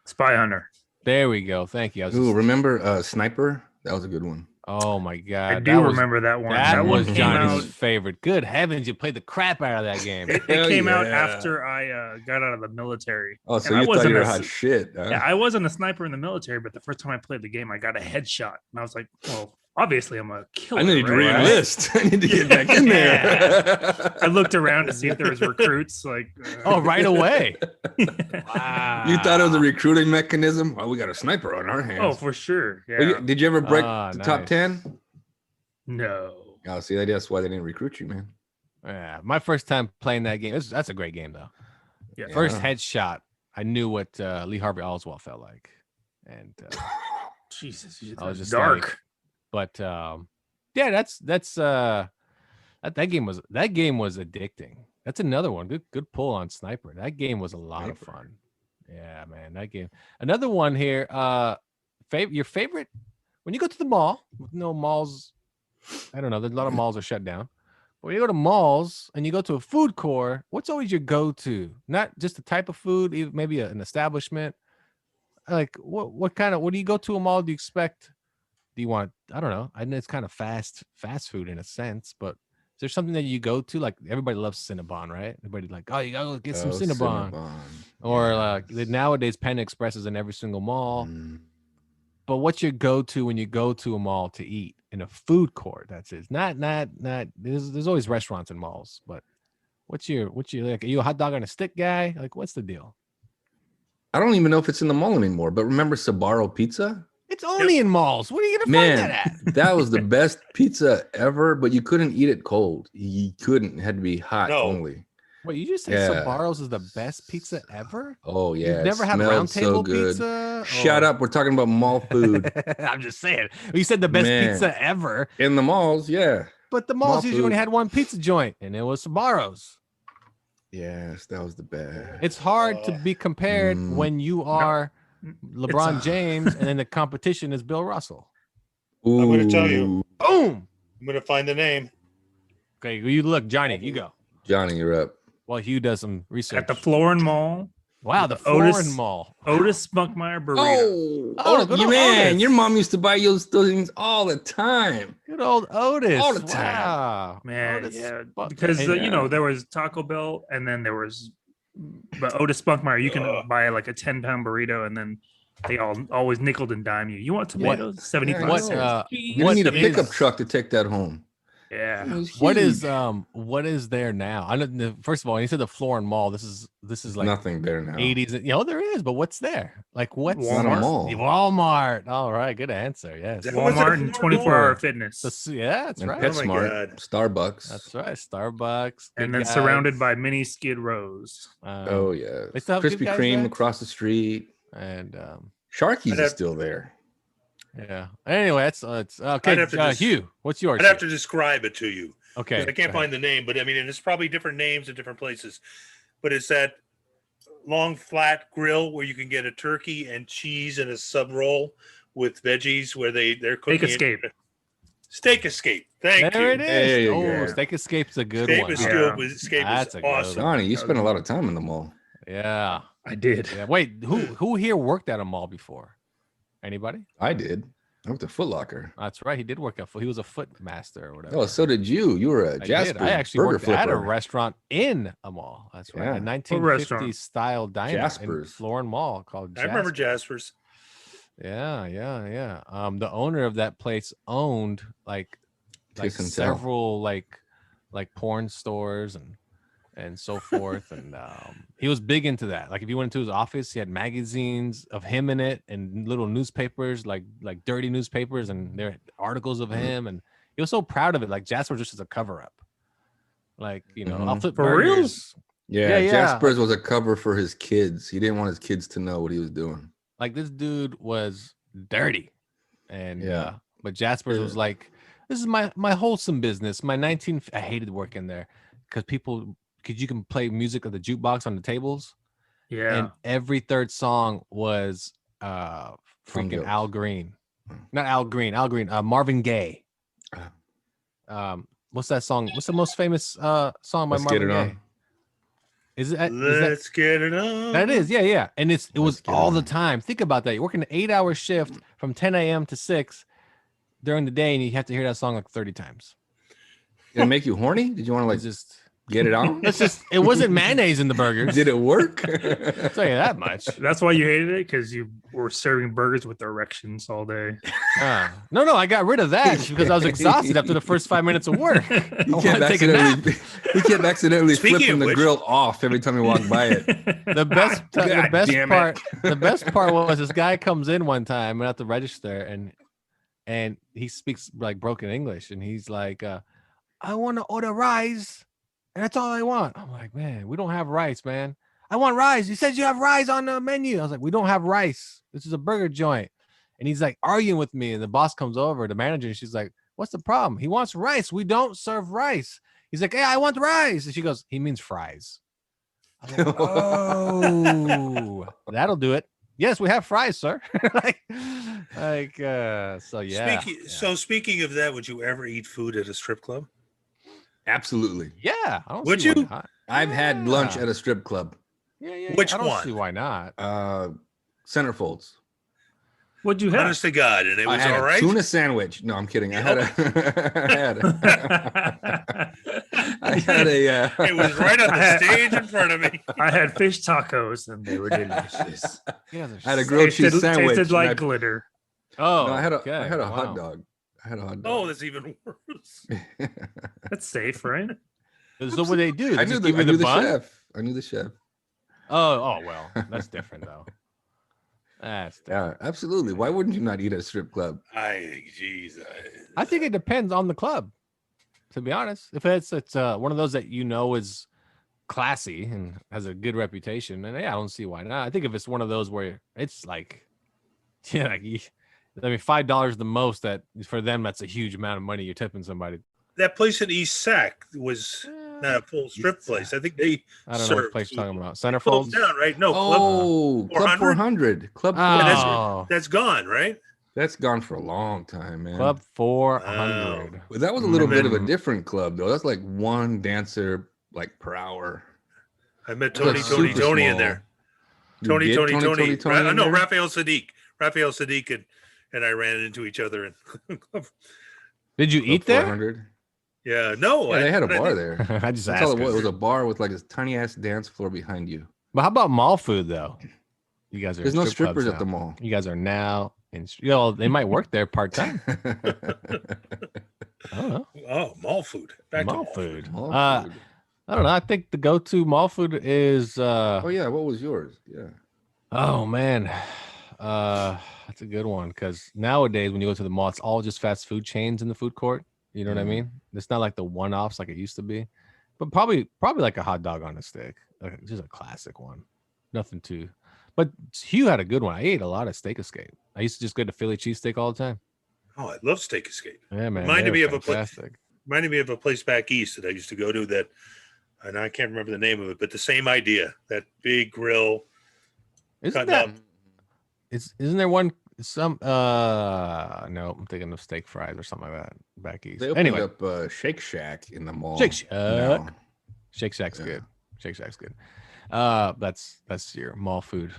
[SPEAKER 4] Spy Hunter.
[SPEAKER 3] There we go. Thank you. I was
[SPEAKER 5] Ooh,
[SPEAKER 3] just-
[SPEAKER 5] remember Sniper? That was a good one.
[SPEAKER 3] oh my god,
[SPEAKER 4] I
[SPEAKER 3] that
[SPEAKER 4] do
[SPEAKER 3] was-
[SPEAKER 4] remember that one.
[SPEAKER 3] That
[SPEAKER 4] one
[SPEAKER 3] was
[SPEAKER 4] came
[SPEAKER 3] Johnny's
[SPEAKER 4] out.
[SPEAKER 3] favorite. Good heavens, you played the crap out of that game.
[SPEAKER 4] It
[SPEAKER 5] Hell
[SPEAKER 4] came out
[SPEAKER 5] yeah.
[SPEAKER 4] after I got out of the military.
[SPEAKER 5] Oh, so
[SPEAKER 4] And I
[SPEAKER 5] you thought
[SPEAKER 4] wasn't
[SPEAKER 5] you were
[SPEAKER 4] a
[SPEAKER 5] hot
[SPEAKER 4] s-
[SPEAKER 5] shit. Huh?
[SPEAKER 4] Yeah, I wasn't a sniper in the military, but the first time I played the game, I got a headshot, and I was like, "Well, obviously, I'm a killer."
[SPEAKER 5] I need to
[SPEAKER 4] right?
[SPEAKER 5] re-enlist. I need to get back in there.
[SPEAKER 4] I looked around to see if there was recruits. Like,
[SPEAKER 3] Oh, right away.
[SPEAKER 5] You thought it was a recruiting mechanism? Well, we got a sniper on our hands.
[SPEAKER 4] oh, for sure.
[SPEAKER 5] Well,
[SPEAKER 4] Yeah.
[SPEAKER 5] did you ever break
[SPEAKER 3] Ah,
[SPEAKER 5] the top
[SPEAKER 3] nice.
[SPEAKER 5] 10?
[SPEAKER 4] No.
[SPEAKER 5] Oh, see, that's why they didn't recruit you, man.
[SPEAKER 3] Yeah, my first time playing that game. That's a great game though.
[SPEAKER 4] Yeah.
[SPEAKER 3] First
[SPEAKER 5] Yeah.
[SPEAKER 3] headshot, I knew what Lee Harvey Oswald felt like, and
[SPEAKER 4] Jesus,
[SPEAKER 3] I was
[SPEAKER 4] that's
[SPEAKER 3] just
[SPEAKER 4] dark.
[SPEAKER 3] but yeah, that's that game was addicting. That's another one. Good pull on Sniper. That game was a lot of
[SPEAKER 5] Sniper.
[SPEAKER 3] fun. Yeah, man, that game. Another one here. Your favorite when you go to the mall. No malls. I don't know. There's a lot of malls are shut down. But when you go to malls and you go to a food court, what's always your go-to? Not just the type of food, maybe an establishment. Like what do you go to a mall? Do you expect? Do you want? I don't know. I know it's kind of fast food in a sense, but is there something that you go to? Like everybody loves Cinnabon, right? Everybody like, oh, you gotta go get some Cinnabon. Or nowadays Panda Express is in every single mall.
[SPEAKER 5] Mm.
[SPEAKER 3] But what's your go-to when you go to a mall to eat in a food court? That's it. Not. There's always restaurants in malls, but what's your like? Are you a hot dog on a stick guy? Like, what's the deal?
[SPEAKER 5] I don't even know if it's in the mall anymore, but remember Sbarro Pizza?
[SPEAKER 3] It's only in malls. What are you gonna find that at?
[SPEAKER 5] That was the best pizza ever, but you couldn't eat it cold. You couldn't. It had to be hot
[SPEAKER 6] No.
[SPEAKER 5] only.
[SPEAKER 3] Wait, you just said
[SPEAKER 5] Yeah.
[SPEAKER 3] Sbarro's is the best pizza ever?
[SPEAKER 5] Oh, yeah.
[SPEAKER 3] You've
[SPEAKER 5] it
[SPEAKER 3] never had
[SPEAKER 5] smelled
[SPEAKER 3] Round Table
[SPEAKER 5] so good.
[SPEAKER 3] pizza?
[SPEAKER 5] Shut
[SPEAKER 3] Or-
[SPEAKER 5] up. We're talking about mall food.
[SPEAKER 3] I'm just saying. You said the best
[SPEAKER 5] Man.
[SPEAKER 3] pizza ever,
[SPEAKER 5] In the malls, yeah.
[SPEAKER 3] but the malls
[SPEAKER 5] Mall
[SPEAKER 3] usually only
[SPEAKER 5] food.
[SPEAKER 3] had one pizza joint, and it was Sbarro's.
[SPEAKER 5] Yes, that was the best.
[SPEAKER 3] It's hard to be compared
[SPEAKER 5] Mm.
[SPEAKER 3] when you are LeBron
[SPEAKER 4] It's-
[SPEAKER 3] James and then the competition is Bill Russell.
[SPEAKER 6] I'm gonna tell you.
[SPEAKER 5] Ooh.
[SPEAKER 3] Boom.
[SPEAKER 6] I'm gonna find the name.
[SPEAKER 3] Okay, you look, Johnny, you go.
[SPEAKER 5] Johnny, you're up.
[SPEAKER 3] While Hugh does some research.
[SPEAKER 4] At the Florin Mall,
[SPEAKER 3] wow, the
[SPEAKER 4] Otis-
[SPEAKER 3] Florin Mall.
[SPEAKER 4] Otis Spunkmeyer burrito.
[SPEAKER 3] Oh, good
[SPEAKER 5] you
[SPEAKER 3] old
[SPEAKER 5] man,
[SPEAKER 3] Otis.
[SPEAKER 5] your mom used to buy those things all the time.
[SPEAKER 3] Good old Otis.
[SPEAKER 5] All the time.
[SPEAKER 3] Wow.
[SPEAKER 4] Man,
[SPEAKER 3] Otis
[SPEAKER 4] yeah,
[SPEAKER 3] Spunk-
[SPEAKER 4] because
[SPEAKER 3] and-
[SPEAKER 4] you know there was Taco Bell, and then there was, but Otis Spunkmeyer. You can buy like a 10-pound burrito, and then they always nickel and dime you. You want tomatoes? 75
[SPEAKER 5] Yeah,
[SPEAKER 3] what
[SPEAKER 4] cents.
[SPEAKER 5] You
[SPEAKER 3] What
[SPEAKER 5] need a pickup
[SPEAKER 3] is-
[SPEAKER 5] truck to take that home.
[SPEAKER 4] Yeah.
[SPEAKER 5] It was
[SPEAKER 3] what is
[SPEAKER 5] huge.
[SPEAKER 3] what is there now? I know. First of all, when you said the Florin Mall, this is like
[SPEAKER 5] Nothing there now.
[SPEAKER 3] 80s. You know, there is, but what's there? Like what's
[SPEAKER 5] Not a
[SPEAKER 4] Walmart.
[SPEAKER 5] mall.
[SPEAKER 3] Walmart. All right, good answer. Yes.
[SPEAKER 6] That was
[SPEAKER 4] Walmart
[SPEAKER 6] a
[SPEAKER 4] and
[SPEAKER 6] Florin
[SPEAKER 4] 24-hour
[SPEAKER 6] Mall.
[SPEAKER 4] fitness,
[SPEAKER 3] Yeah, that's
[SPEAKER 5] And
[SPEAKER 3] right.
[SPEAKER 6] Oh my
[SPEAKER 5] PetSmart,
[SPEAKER 6] God.
[SPEAKER 5] Starbucks.
[SPEAKER 3] That's right. Starbucks.
[SPEAKER 4] and
[SPEAKER 3] Good
[SPEAKER 4] then surrounded
[SPEAKER 3] Guys.
[SPEAKER 4] by mini Skid Rows.
[SPEAKER 5] Oh yeah,
[SPEAKER 3] they still have Good
[SPEAKER 5] Krispy
[SPEAKER 3] Guys
[SPEAKER 5] Kreme
[SPEAKER 3] there?
[SPEAKER 5] across the street.
[SPEAKER 3] and
[SPEAKER 5] Sharky's
[SPEAKER 6] I'd
[SPEAKER 5] is
[SPEAKER 6] have-
[SPEAKER 5] still there.
[SPEAKER 3] yeah. Anyway, it's okay.
[SPEAKER 6] I'd have to just-
[SPEAKER 3] Hugh, what's yours?
[SPEAKER 6] I'd have to describe it to you.
[SPEAKER 3] Okay.
[SPEAKER 6] I can't find the name, but I mean, and it's probably different names in different places. But it's that long flat grill where you can get a turkey and cheese and a sub roll with veggies where they're cooking.
[SPEAKER 4] Steak Escape.
[SPEAKER 6] Steak Escape. Thank
[SPEAKER 3] There
[SPEAKER 6] you.
[SPEAKER 3] it
[SPEAKER 5] There
[SPEAKER 3] is.
[SPEAKER 5] you
[SPEAKER 3] Oh,
[SPEAKER 5] go.
[SPEAKER 3] Steak Escape's a good
[SPEAKER 6] Escape
[SPEAKER 3] one.
[SPEAKER 6] is
[SPEAKER 4] Yeah.
[SPEAKER 6] good. Escape
[SPEAKER 3] That's
[SPEAKER 6] is
[SPEAKER 3] a good
[SPEAKER 6] awesome.
[SPEAKER 5] Johnny, you spent a lot of time in the mall.
[SPEAKER 3] Yeah.
[SPEAKER 4] I did.
[SPEAKER 3] Yeah. Wait, who here worked at a mall before? Anybody?
[SPEAKER 5] I did. I went to Foot Locker.
[SPEAKER 3] That's right. He did work at. He was a foot master or whatever.
[SPEAKER 5] Oh, so did you. You were a
[SPEAKER 3] I did.
[SPEAKER 5] Jasper
[SPEAKER 3] I actually
[SPEAKER 5] burger
[SPEAKER 3] worked at a
[SPEAKER 5] flipper.
[SPEAKER 3] restaurant in a mall. That's right.
[SPEAKER 5] Yeah.
[SPEAKER 3] A
[SPEAKER 5] What
[SPEAKER 3] 1950s
[SPEAKER 4] restaurant?
[SPEAKER 3] style diner in
[SPEAKER 5] Jasper's.
[SPEAKER 3] Florin Mall called
[SPEAKER 6] I remember
[SPEAKER 3] Jasper's.
[SPEAKER 6] Jasper's.
[SPEAKER 3] Yeah. The owner of that place owned like
[SPEAKER 5] Kiss and tell.
[SPEAKER 3] several like porn stores and so forth. And he was big into that. Like if you went into his office, he had magazines of him in it and little newspapers, like dirty newspapers, and there are articles of him. And he was so proud of it. Like Jasper just as a cover up. Like, you know, I'll
[SPEAKER 5] Mhm.
[SPEAKER 3] flip
[SPEAKER 4] For real?
[SPEAKER 3] burgers.
[SPEAKER 5] Yeah,
[SPEAKER 3] Yeah.
[SPEAKER 5] Jasper's was a cover for his kids. He didn't want his kids to know what he was doing.
[SPEAKER 3] Like this dude was dirty. And
[SPEAKER 5] Yeah.
[SPEAKER 3] but Jasper's was like, this is my wholesome business. I hated working there because you can play music of the jukebox on the tables.
[SPEAKER 4] Yeah.
[SPEAKER 3] And every third song was freaking
[SPEAKER 5] jokes.
[SPEAKER 3] Al Green. Not Al Green, Marvin Gaye.
[SPEAKER 5] Ah.
[SPEAKER 3] what's that song? What's the most famous song by
[SPEAKER 5] Let's get
[SPEAKER 3] Marvin
[SPEAKER 5] it
[SPEAKER 3] Gaye?
[SPEAKER 5] on.
[SPEAKER 3] Is it?
[SPEAKER 6] Let's get it on.
[SPEAKER 3] That is, yeah. And it was
[SPEAKER 5] get it
[SPEAKER 3] all the
[SPEAKER 5] on.
[SPEAKER 3] time. Think about that. You're working an 8-hour shift from 10 a.m. to 6 during the day, and you have to hear that song like 30 times.
[SPEAKER 5] Did it make you horny? Did you want to like
[SPEAKER 3] It's just,
[SPEAKER 5] get it on?
[SPEAKER 3] it wasn't mayonnaise in the burgers.
[SPEAKER 5] Did it work?
[SPEAKER 3] I'll tell you that much.
[SPEAKER 4] That's why you hated it, because you were serving burgers with erections all day.
[SPEAKER 3] No, I got rid of that just because I was exhausted after the first 5 minutes of work. I
[SPEAKER 5] He
[SPEAKER 3] wanted
[SPEAKER 5] kept
[SPEAKER 3] to take a nap.
[SPEAKER 5] accidentally
[SPEAKER 6] Speaking
[SPEAKER 5] flipping
[SPEAKER 6] of
[SPEAKER 5] the
[SPEAKER 6] which-
[SPEAKER 5] grill off every time he walked by it.
[SPEAKER 3] The best
[SPEAKER 5] God damn it.
[SPEAKER 3] the best part was this guy comes in one time at the register and he speaks like broken English, and he's like, I want to order rice, and that's all I want. I'm like, man, we don't have rice, man. I want rice. He says you have rice on the menu. I was like, we don't have rice. This is a burger joint. And he's like arguing with me, and the boss comes over, the manager, and she's like, what's the problem? He wants rice. We don't serve rice. He's like, hey, I want rice. And she goes, he means fries. I'm like, oh, that'll do it. Yes, we have fries, sir. So yeah.
[SPEAKER 6] Speaking of that, would you ever eat food at a strip club?
[SPEAKER 5] Absolutely.
[SPEAKER 3] Yeah. I don't
[SPEAKER 6] Would
[SPEAKER 3] see why
[SPEAKER 6] you?
[SPEAKER 3] not.
[SPEAKER 5] I've had lunch
[SPEAKER 3] Yeah.
[SPEAKER 5] at a strip club.
[SPEAKER 3] Yeah.
[SPEAKER 6] Which
[SPEAKER 3] I don't
[SPEAKER 6] one?
[SPEAKER 3] see why not.
[SPEAKER 5] Centerfolds.
[SPEAKER 4] What'd you have?
[SPEAKER 6] Honest to God, and it
[SPEAKER 5] I
[SPEAKER 6] was
[SPEAKER 5] had
[SPEAKER 6] all
[SPEAKER 5] a
[SPEAKER 6] right.
[SPEAKER 5] tuna sandwich. No, I'm kidding. I had a
[SPEAKER 6] It was right on the stage in front of me.
[SPEAKER 4] I had fish tacos, and they were delicious.
[SPEAKER 3] Yeah,
[SPEAKER 5] I had a grilled cheese sandwich.
[SPEAKER 4] Tasted like
[SPEAKER 5] and
[SPEAKER 4] glitter.
[SPEAKER 3] Oh,
[SPEAKER 5] no, I had a
[SPEAKER 3] wow.
[SPEAKER 5] hot dog. I had a hot dog.
[SPEAKER 6] Oh, that's even worse.
[SPEAKER 4] That's safe, right?
[SPEAKER 3] So what they do? They
[SPEAKER 5] I knew
[SPEAKER 3] just
[SPEAKER 5] the,
[SPEAKER 3] give
[SPEAKER 5] I
[SPEAKER 3] you
[SPEAKER 5] knew
[SPEAKER 3] the
[SPEAKER 5] the
[SPEAKER 3] bun?
[SPEAKER 5] chef. I knew the chef.
[SPEAKER 3] Oh, well, that's different though. That's different.
[SPEAKER 5] Yeah, absolutely. Why wouldn't you not eat at a strip club?
[SPEAKER 3] I think it depends on the club. To be honest, if it's one of those that you know is classy and has a good reputation, then yeah, I don't see why not. I think if it's one of those where it's like, yeah, like $5 the most, that for them that's a huge amount of money you're tipping somebody.
[SPEAKER 6] That place in East Sac was not a full strip place. I think they
[SPEAKER 3] I don't know what
[SPEAKER 6] served
[SPEAKER 3] place you're talking
[SPEAKER 6] food.
[SPEAKER 3] about.
[SPEAKER 6] Closed
[SPEAKER 3] Centerfolds.
[SPEAKER 6] down, right? No,
[SPEAKER 5] Oh, Club 400. Club
[SPEAKER 3] Oh,
[SPEAKER 5] 400.
[SPEAKER 6] that's gone, right?
[SPEAKER 5] That's gone for a long time, man.
[SPEAKER 3] Club 400.
[SPEAKER 5] Well, that was a little bit of a
[SPEAKER 3] Mm.
[SPEAKER 5] different club, though. That's like one dancer like per hour.
[SPEAKER 6] I met
[SPEAKER 5] That was
[SPEAKER 6] Tony
[SPEAKER 5] super
[SPEAKER 6] in
[SPEAKER 5] small.
[SPEAKER 6] there.
[SPEAKER 5] You
[SPEAKER 6] Tony.
[SPEAKER 5] did in
[SPEAKER 6] No,
[SPEAKER 5] there?
[SPEAKER 6] Raphael Sadiq and I ran into each other.
[SPEAKER 3] Did you
[SPEAKER 5] Club
[SPEAKER 3] eat there?
[SPEAKER 5] 400.
[SPEAKER 6] Yeah, no.
[SPEAKER 5] Yeah, they had a
[SPEAKER 6] but I
[SPEAKER 5] bar
[SPEAKER 6] did-
[SPEAKER 5] there.
[SPEAKER 3] I just
[SPEAKER 5] That's
[SPEAKER 3] asked.
[SPEAKER 5] all it was. It
[SPEAKER 3] 'cause-
[SPEAKER 5] was a bar with like this tiny ass dance floor behind you.
[SPEAKER 3] But how about mall food though? You guys are.
[SPEAKER 5] There's
[SPEAKER 3] in
[SPEAKER 5] no
[SPEAKER 3] strip clubs
[SPEAKER 5] strippers at the
[SPEAKER 3] now.
[SPEAKER 5] mall.
[SPEAKER 3] You guys are now in. They might work there part time. I don't know.
[SPEAKER 6] Oh, mall food. Back to
[SPEAKER 3] Mall food.
[SPEAKER 5] Mall
[SPEAKER 3] I
[SPEAKER 5] food.
[SPEAKER 3] don't know. I think the go-to mall food is.
[SPEAKER 5] Oh yeah, what was yours? Yeah.
[SPEAKER 3] Oh man, that's a good one because nowadays when you go to the mall, it's all just fast food chains in the food court. You know what I
[SPEAKER 5] Mhm.
[SPEAKER 3] mean? It's not like the one-offs like it used to be, but probably like a hot dog on a stick, like just a classic one. Nothing too. But Hugh had a good one. I ate a lot of Steak Escape. I used to just get a Philly cheesesteak all the time.
[SPEAKER 6] Oh, I love Steak Escape.
[SPEAKER 3] Yeah, man.
[SPEAKER 6] Reminded
[SPEAKER 3] they're
[SPEAKER 6] me of a place-
[SPEAKER 3] fantastic.
[SPEAKER 6] Reminded me of a place back east that I used to go to that, and I can't remember the name of it, but the same idea. That big grill.
[SPEAKER 3] Isn't
[SPEAKER 6] cutting
[SPEAKER 3] that?
[SPEAKER 6] up.
[SPEAKER 3] Isn't there one? No, I'm thinking of steak fries or something like that back east.
[SPEAKER 5] They opened
[SPEAKER 3] Anyway,
[SPEAKER 5] up Shake Shack in the mall.
[SPEAKER 3] Shake Shack.
[SPEAKER 5] now.
[SPEAKER 3] Shake Shack's
[SPEAKER 5] Yeah.
[SPEAKER 3] good. Shake Shack's good. That's your mall food.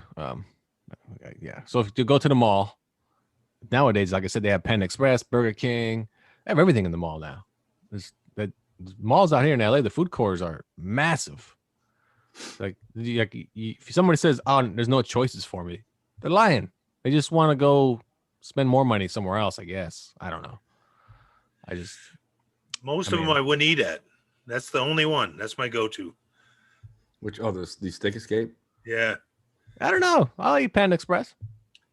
[SPEAKER 3] Yeah. So if you go to the mall nowadays, like I said, they have Panda Express, Burger King, they have everything in the mall now. The malls out here in LA, the food courts are massive. If somebody says, "Oh, there's no choices for me," they're lying. They just want to go spend more money somewhere else. I guess. I don't know.
[SPEAKER 6] Most
[SPEAKER 3] I
[SPEAKER 6] of them
[SPEAKER 3] mean-
[SPEAKER 6] I wouldn't eat at. That's the only one. That's my go-to.
[SPEAKER 5] Which the Steak Escape?
[SPEAKER 6] Yeah.
[SPEAKER 3] I don't know. I'll eat Panda Express.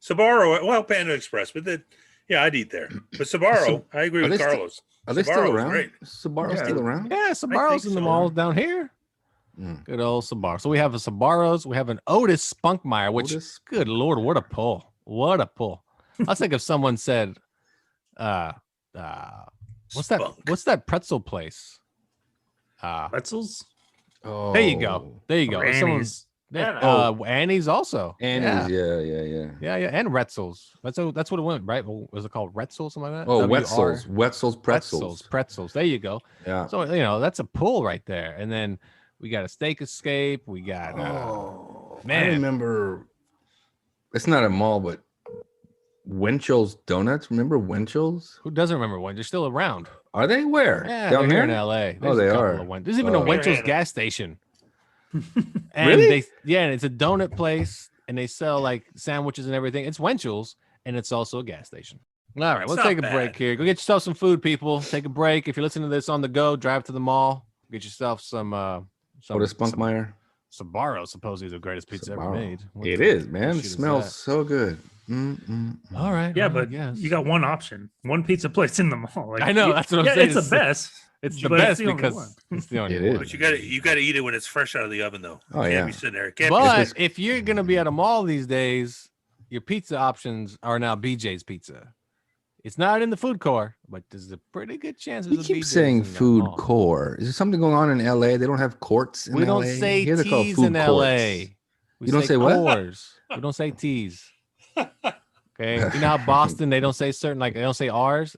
[SPEAKER 6] Sabaro, well, Panda Express, but I'd eat there. But Sabaro, I agree
[SPEAKER 5] are
[SPEAKER 6] with
[SPEAKER 5] they still-
[SPEAKER 6] Carlos.
[SPEAKER 5] Are they
[SPEAKER 6] Sbarro's
[SPEAKER 5] still around?
[SPEAKER 6] great.
[SPEAKER 5] Sabaro's
[SPEAKER 4] Yeah.
[SPEAKER 5] still around?
[SPEAKER 3] Yeah, Sabaro's in the
[SPEAKER 6] so.
[SPEAKER 3] malls down here.
[SPEAKER 5] Mm.
[SPEAKER 3] Good old Sabaro. So we have a Sabaro's. We have an Otis Spunkmeyer, which,
[SPEAKER 5] Otis?
[SPEAKER 3] good Lord, what a pull. What a pull. I was thinking if someone said, what's
[SPEAKER 6] Spunk.
[SPEAKER 3] that pretzel place?
[SPEAKER 4] Pretzels?
[SPEAKER 5] Oh,
[SPEAKER 3] There you go. There you go. If someone-
[SPEAKER 4] Granny's.
[SPEAKER 3] Yeah.
[SPEAKER 5] Oh.
[SPEAKER 3] Annie's also.
[SPEAKER 5] Annie's,
[SPEAKER 3] Yeah.
[SPEAKER 5] yeah.
[SPEAKER 3] And Retzel's. That's what it went, right? Was it called Retzel, something like that?
[SPEAKER 5] Oh,
[SPEAKER 3] WR.
[SPEAKER 5] Wetzel's Pretzels.
[SPEAKER 3] Pretzels. There you go.
[SPEAKER 5] Yeah.
[SPEAKER 3] So that's a pull right there. And then we got a Steak Escape. We got
[SPEAKER 5] I
[SPEAKER 3] man.
[SPEAKER 5] remember. It's not a mall, but Winchell's Donuts. Remember Winchell's?
[SPEAKER 3] Who doesn't remember one? They're still around.
[SPEAKER 5] Are they where?
[SPEAKER 3] Yeah,
[SPEAKER 5] Down
[SPEAKER 3] they're
[SPEAKER 5] there
[SPEAKER 3] here in LA.
[SPEAKER 5] Oh,
[SPEAKER 3] There's
[SPEAKER 5] they
[SPEAKER 3] a couple
[SPEAKER 5] are.
[SPEAKER 3] of There's even a
[SPEAKER 5] Oh.
[SPEAKER 3] Winchell's gas station. And
[SPEAKER 5] Really?
[SPEAKER 3] and it's a donut place, and they sell like sandwiches and everything. It's Winchell's, and it's also a gas station. All right,
[SPEAKER 6] It's
[SPEAKER 3] let's
[SPEAKER 6] not
[SPEAKER 3] take a break
[SPEAKER 6] bad.
[SPEAKER 3] here. Go get yourself some food, people. Take a break. If you're listening to this on the go, drive to the mall. Get yourself some
[SPEAKER 5] What is Spunkmeyer?
[SPEAKER 3] Sbarro supposedly is the greatest pizza ever
[SPEAKER 5] Sbarro.
[SPEAKER 3] made. What
[SPEAKER 5] It
[SPEAKER 3] the
[SPEAKER 5] is, man. It
[SPEAKER 3] shit is
[SPEAKER 5] smells
[SPEAKER 3] that?
[SPEAKER 5] so good.
[SPEAKER 3] All right.
[SPEAKER 4] Yeah,
[SPEAKER 3] well, I
[SPEAKER 4] but
[SPEAKER 3] guess.
[SPEAKER 4] you got one option, one pizza place in the mall. Like,
[SPEAKER 3] I know, that's what I'm saying.
[SPEAKER 4] It's the best.
[SPEAKER 3] It's the
[SPEAKER 4] but it's
[SPEAKER 3] best
[SPEAKER 4] the only
[SPEAKER 3] because
[SPEAKER 4] one.
[SPEAKER 3] it's the only
[SPEAKER 5] It
[SPEAKER 3] one.
[SPEAKER 5] is.
[SPEAKER 6] But you gotta eat it when it's fresh out of the oven, though.
[SPEAKER 5] Oh,
[SPEAKER 6] Can't
[SPEAKER 5] yeah.
[SPEAKER 6] be sitting there. It can't
[SPEAKER 3] But
[SPEAKER 5] be-
[SPEAKER 3] if you're gonna be at a mall these days, your pizza options are now BJ's Pizza. It's not in the food court, but there's a pretty good chance.
[SPEAKER 5] We
[SPEAKER 3] there's a
[SPEAKER 5] keep
[SPEAKER 3] BJ's
[SPEAKER 5] saying
[SPEAKER 3] in that
[SPEAKER 5] food
[SPEAKER 3] mall.
[SPEAKER 5] core. Is there something going on in LA? They don't have courts in
[SPEAKER 3] We
[SPEAKER 5] LA?
[SPEAKER 3] don't say
[SPEAKER 5] Here they're called
[SPEAKER 3] T's
[SPEAKER 5] food
[SPEAKER 3] in LA.
[SPEAKER 5] courts.
[SPEAKER 3] We
[SPEAKER 5] You don't say what?
[SPEAKER 3] cores. We don't say T's. Okay. You know how Boston they don't say certain they don't say R's.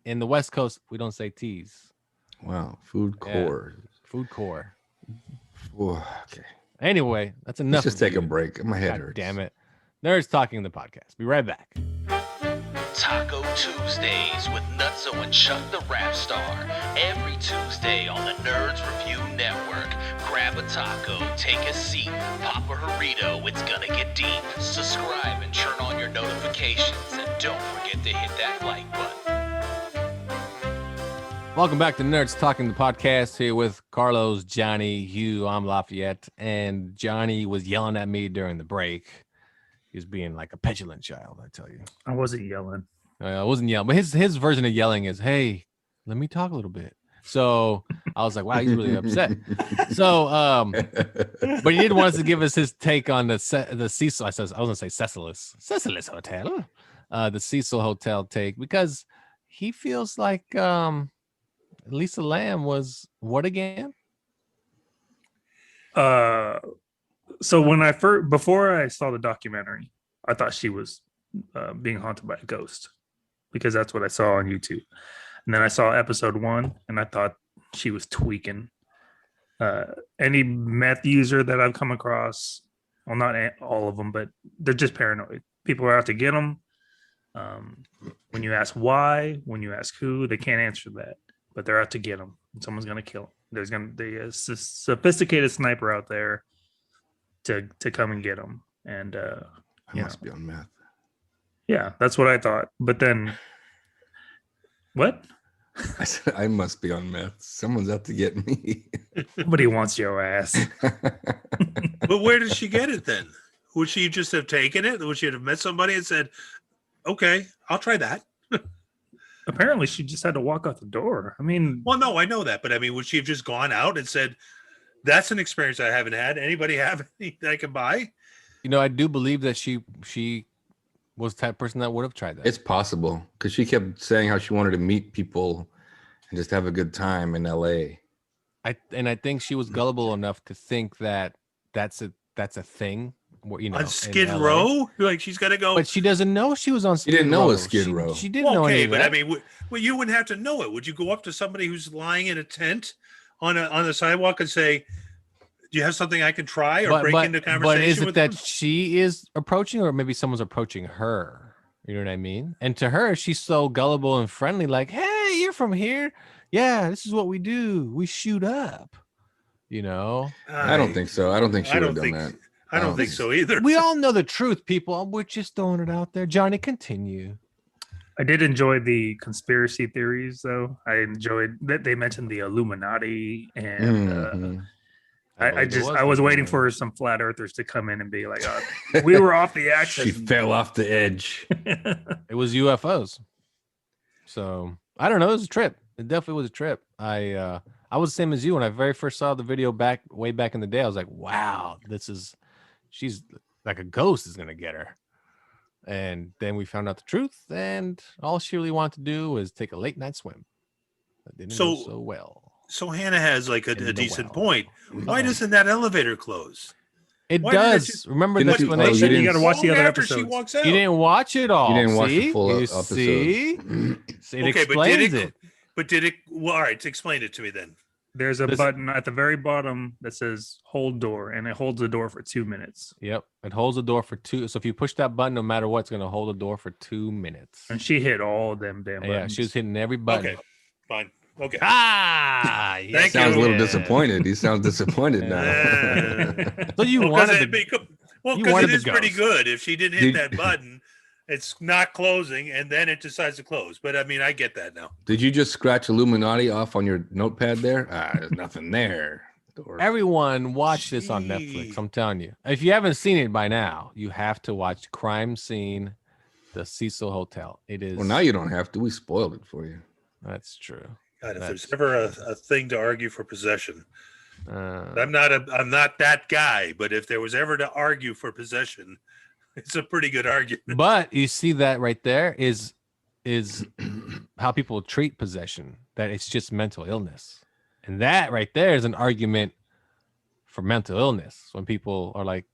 [SPEAKER 3] In the West Coast, we don't say T's.
[SPEAKER 5] Wow, food
[SPEAKER 3] Yeah.
[SPEAKER 5] core.
[SPEAKER 3] Food core.
[SPEAKER 5] Oh, okay.
[SPEAKER 3] Anyway, that's enough.
[SPEAKER 5] Let's just
[SPEAKER 3] of
[SPEAKER 5] take a
[SPEAKER 3] you.
[SPEAKER 5] break. My head
[SPEAKER 3] God
[SPEAKER 5] hurts.
[SPEAKER 3] damn it. Nerds Talking the podcast. Be right back.
[SPEAKER 7] Taco Tuesdays with Nutso and Chuck the Rap Star. Every Tuesday on the Nerds Review Network. Grab a taco, take a seat, pop a burrito, it's gonna get deep. Subscribe and turn on your notifications, and don't forget to hit that like button.
[SPEAKER 3] Welcome back to Nerds Talking the podcast here with Carlos, Johnny, Hugh. I'm Lafayette, and Johnny was yelling at me during the break. He was being like a petulant child, I tell you.
[SPEAKER 4] I wasn't yelling.
[SPEAKER 3] I wasn't yelling, but his version of yelling is, "Hey, let me talk a little bit." So I was like, "Wow, he's really upset." So, but he did want us to give us his take on the Cecil. I was gonna say Cecil's Hotel, the Cecil Hotel take, because he feels like Lisa Lamb was what again?
[SPEAKER 4] So when before I saw the documentary, I thought she was being haunted by a ghost, because that's what I saw on YouTube. And then I saw episode 1, and I thought she was tweaking. Any meth user that I've come across, well, not all of them, but they're just paranoid. People are out to get them. When you ask why, when you ask who, they can't answer that, but they're out to get them. Someone's gonna kill them. There's gonna be a sophisticated sniper out there to come and get them. And
[SPEAKER 5] I must be on meth.
[SPEAKER 4] yeah, that's what I thought. But then, what?
[SPEAKER 5] I said I must be on meth. Someone's out to get me.
[SPEAKER 4] Nobody wants your ass.
[SPEAKER 6] But where did she get it then? Would she just have taken it? Would she have met somebody and said, "Okay, I'll try that"?
[SPEAKER 4] Apparently, she just had to walk out the door. I mean,
[SPEAKER 6] Well, no, I know that, but I mean, would she have just gone out and said, "That's an experience I haven't had. Anybody have any that I can buy?"
[SPEAKER 3] I do believe that she was the type of person that would have tried that.
[SPEAKER 5] It's possible, because she kept saying how she wanted to meet people and just have a good time in LA.
[SPEAKER 3] I think she was gullible enough to think that that's a thing. Where,
[SPEAKER 6] On
[SPEAKER 3] in
[SPEAKER 6] Skid
[SPEAKER 3] LA.
[SPEAKER 6] Row, like she's got to go.
[SPEAKER 3] But she doesn't know she was on Skid Row.
[SPEAKER 5] didn't know it was Skid Row.
[SPEAKER 3] She didn't know any
[SPEAKER 6] Okay,
[SPEAKER 3] of
[SPEAKER 6] but
[SPEAKER 3] that.
[SPEAKER 6] I mean, well, you wouldn't have to know it. Would you go up to somebody who's lying in a tent on the sidewalk and say, "Do you have something I can try?" Or break into conversation
[SPEAKER 3] But is it
[SPEAKER 6] with
[SPEAKER 3] that
[SPEAKER 6] them?
[SPEAKER 3] she is approaching, or maybe someone's approaching her? You know what I mean? And to her, she's so gullible and friendly, like, "Hey, you're from here? Yeah, this is what we do. We shoot up."
[SPEAKER 5] I don't think so. I don't think she
[SPEAKER 6] I
[SPEAKER 5] would have
[SPEAKER 6] don't
[SPEAKER 5] done
[SPEAKER 6] think-
[SPEAKER 5] that.
[SPEAKER 6] I don't think so either.
[SPEAKER 3] We all know the truth, people. We're just throwing it out there. Johnny, continue.
[SPEAKER 4] I did enjoy the conspiracy theories, though. I enjoyed that they mentioned the Illuminati, and
[SPEAKER 5] Mhm.
[SPEAKER 4] I was waiting for some flat earthers to come in and be like, "We were off the axis."
[SPEAKER 5] She fell off the edge.
[SPEAKER 3] It was UFOs. So I don't know. It was a trip. It definitely was a trip. I was the same as you when I very first saw the video way back in the day. I was like, wow, she's like a ghost is gonna get her. And then we found out the truth, and all she really wanted to do was take a late night swim. That didn't go so well.
[SPEAKER 6] So Hannah has like a
[SPEAKER 3] In the
[SPEAKER 6] decent
[SPEAKER 3] well.
[SPEAKER 6] point. Why doesn't that elevator close?
[SPEAKER 3] It
[SPEAKER 6] Why did it
[SPEAKER 3] does.
[SPEAKER 6] just-
[SPEAKER 3] Remember the
[SPEAKER 5] Didn't you- oh, you
[SPEAKER 3] explanation?
[SPEAKER 5] didn't-
[SPEAKER 4] You got to watch the
[SPEAKER 6] Long
[SPEAKER 4] other
[SPEAKER 6] after she
[SPEAKER 4] episodes.
[SPEAKER 6] walks out.
[SPEAKER 3] You didn't watch it all.
[SPEAKER 5] You didn't watch the
[SPEAKER 3] See?
[SPEAKER 5] full
[SPEAKER 3] You
[SPEAKER 5] episode.
[SPEAKER 3] see? See, it
[SPEAKER 6] Okay,
[SPEAKER 3] explains it.
[SPEAKER 6] But did it? Well, all right. Explain it to me then.
[SPEAKER 4] There's a
[SPEAKER 3] Does it-
[SPEAKER 4] button at the very bottom that says hold door, and it holds the door for 2 minutes.
[SPEAKER 3] Yep. It holds the door for 2. So if you push that button, no matter what, it's going to hold the door for 2 minutes.
[SPEAKER 4] And she hit all them damn buttons.
[SPEAKER 3] Yeah, she was hitting every button.
[SPEAKER 6] Okay, fine. Okay.
[SPEAKER 3] Ah,
[SPEAKER 6] Thank
[SPEAKER 3] yes.
[SPEAKER 5] Sounds a
[SPEAKER 6] you.
[SPEAKER 5] little disappointed. He sounds disappointed now.
[SPEAKER 3] So you
[SPEAKER 6] Well,
[SPEAKER 3] wanted
[SPEAKER 6] it,
[SPEAKER 3] to,
[SPEAKER 6] well,
[SPEAKER 3] you
[SPEAKER 6] because
[SPEAKER 3] wanted
[SPEAKER 6] it
[SPEAKER 3] the
[SPEAKER 6] is pretty
[SPEAKER 3] ghost.
[SPEAKER 6] good. If she didn't hit
[SPEAKER 5] Did-
[SPEAKER 6] that button, it's not closing, and then it decides to close. But I mean, I get that now.
[SPEAKER 5] Did you just scratch Illuminati off on your notepad there? There's nothing there. Door.
[SPEAKER 3] everyone watch this on Netflix.
[SPEAKER 6] Gee.
[SPEAKER 3] I'm telling you. If you haven't seen it by now, you have to watch Crime Scene, the Cecil Hotel. It is.
[SPEAKER 5] Well, now you don't have to. We spoiled it for you.
[SPEAKER 3] That's true.
[SPEAKER 6] God, if
[SPEAKER 3] That's
[SPEAKER 6] there's ever a thing to argue for possession,
[SPEAKER 3] Uh,
[SPEAKER 6] I'm not that guy. But if there was ever to argue for possession, it's a pretty good argument.
[SPEAKER 3] but you see that right there is how people treat possession, that it's just mental illness. And that right there is an argument for mental illness, when people are like,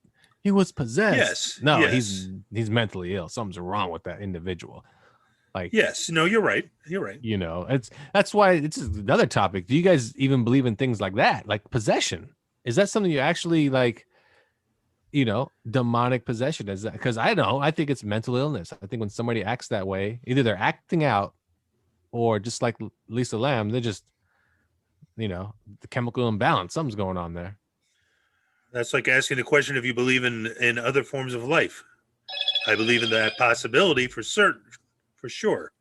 [SPEAKER 3] he was possessed.
[SPEAKER 6] Yes,
[SPEAKER 3] No,
[SPEAKER 6] yes.
[SPEAKER 3] he's mentally ill. Something's wrong with that individual. Like,
[SPEAKER 6] Yes, no, you're right. You're right.
[SPEAKER 3] you know, that's why it's another topic. Do you guys even believe in things like that? Like possession? Is that something you actually like, you know, demonic possession? Is that, because I think it's mental illness. I think when somebody acts that way, either they're acting out, or just like Lisa Lamb, they're just, you know, the chemical imbalance. Something's going on there.
[SPEAKER 6] That's like asking the question if you believe in other forms of life. I believe in that possibility for certain, for sure.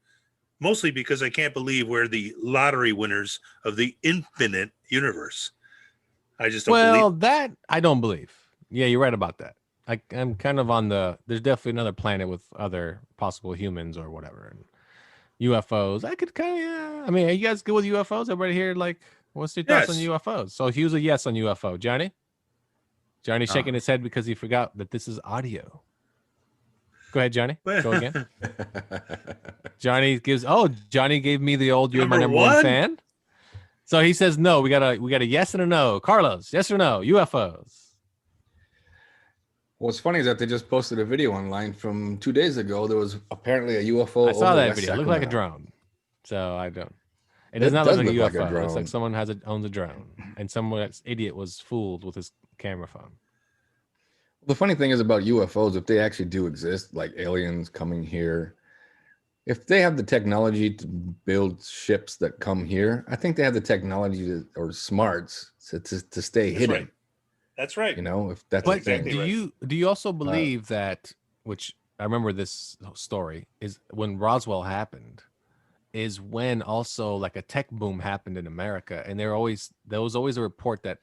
[SPEAKER 6] Mostly because I can't believe we're the lottery winners of the infinite universe. I just don't
[SPEAKER 3] Well,
[SPEAKER 6] believe.
[SPEAKER 3] that I don't believe. Yeah, you're right about that. I'm kind of on there's definitely another planet with other possible humans or whatever. And UFOs, I could kind of, yeah. I mean, are you guys good with UFOs? Everybody here, like, what's your thoughts on
[SPEAKER 6] Yes.
[SPEAKER 3] UFOs? So he was a yes on UFO. Johnny shaking his head because he forgot that this is audio. Go ahead, Johnny. Go again. Johnny gave me the old "you're my
[SPEAKER 6] Number
[SPEAKER 3] number one
[SPEAKER 6] one?
[SPEAKER 3] fan." So he says no. We got a yes and a no. Carlos, yes or no? UFOs.
[SPEAKER 5] What's funny is that they just posted a video online from 2 days ago. There was apparently a UFO.
[SPEAKER 3] I saw
[SPEAKER 5] over
[SPEAKER 3] that
[SPEAKER 5] West
[SPEAKER 3] video. It looked like a
[SPEAKER 5] Sacramento.
[SPEAKER 3] drone. So I don't. It
[SPEAKER 5] It
[SPEAKER 3] does not
[SPEAKER 5] does
[SPEAKER 3] look like a
[SPEAKER 5] look
[SPEAKER 3] UFO.
[SPEAKER 5] like a
[SPEAKER 3] It looks like
[SPEAKER 5] drone.
[SPEAKER 3] someone owns a drone, and someone's idiot was fooled with his camera phone.
[SPEAKER 5] The funny thing is about UFOs, if they actually do exist, like aliens coming here, if they have the technology to build ships that come here, I think they have the technology or smarts to stay
[SPEAKER 6] That's
[SPEAKER 5] hidden.
[SPEAKER 6] right. That's right.
[SPEAKER 5] You know, if that's the
[SPEAKER 3] But
[SPEAKER 5] thing.
[SPEAKER 6] Exactly.
[SPEAKER 3] do you also believe that, which I remember this story, is when Roswell happened, is when also like a tech boom happened in America, and there was always a report that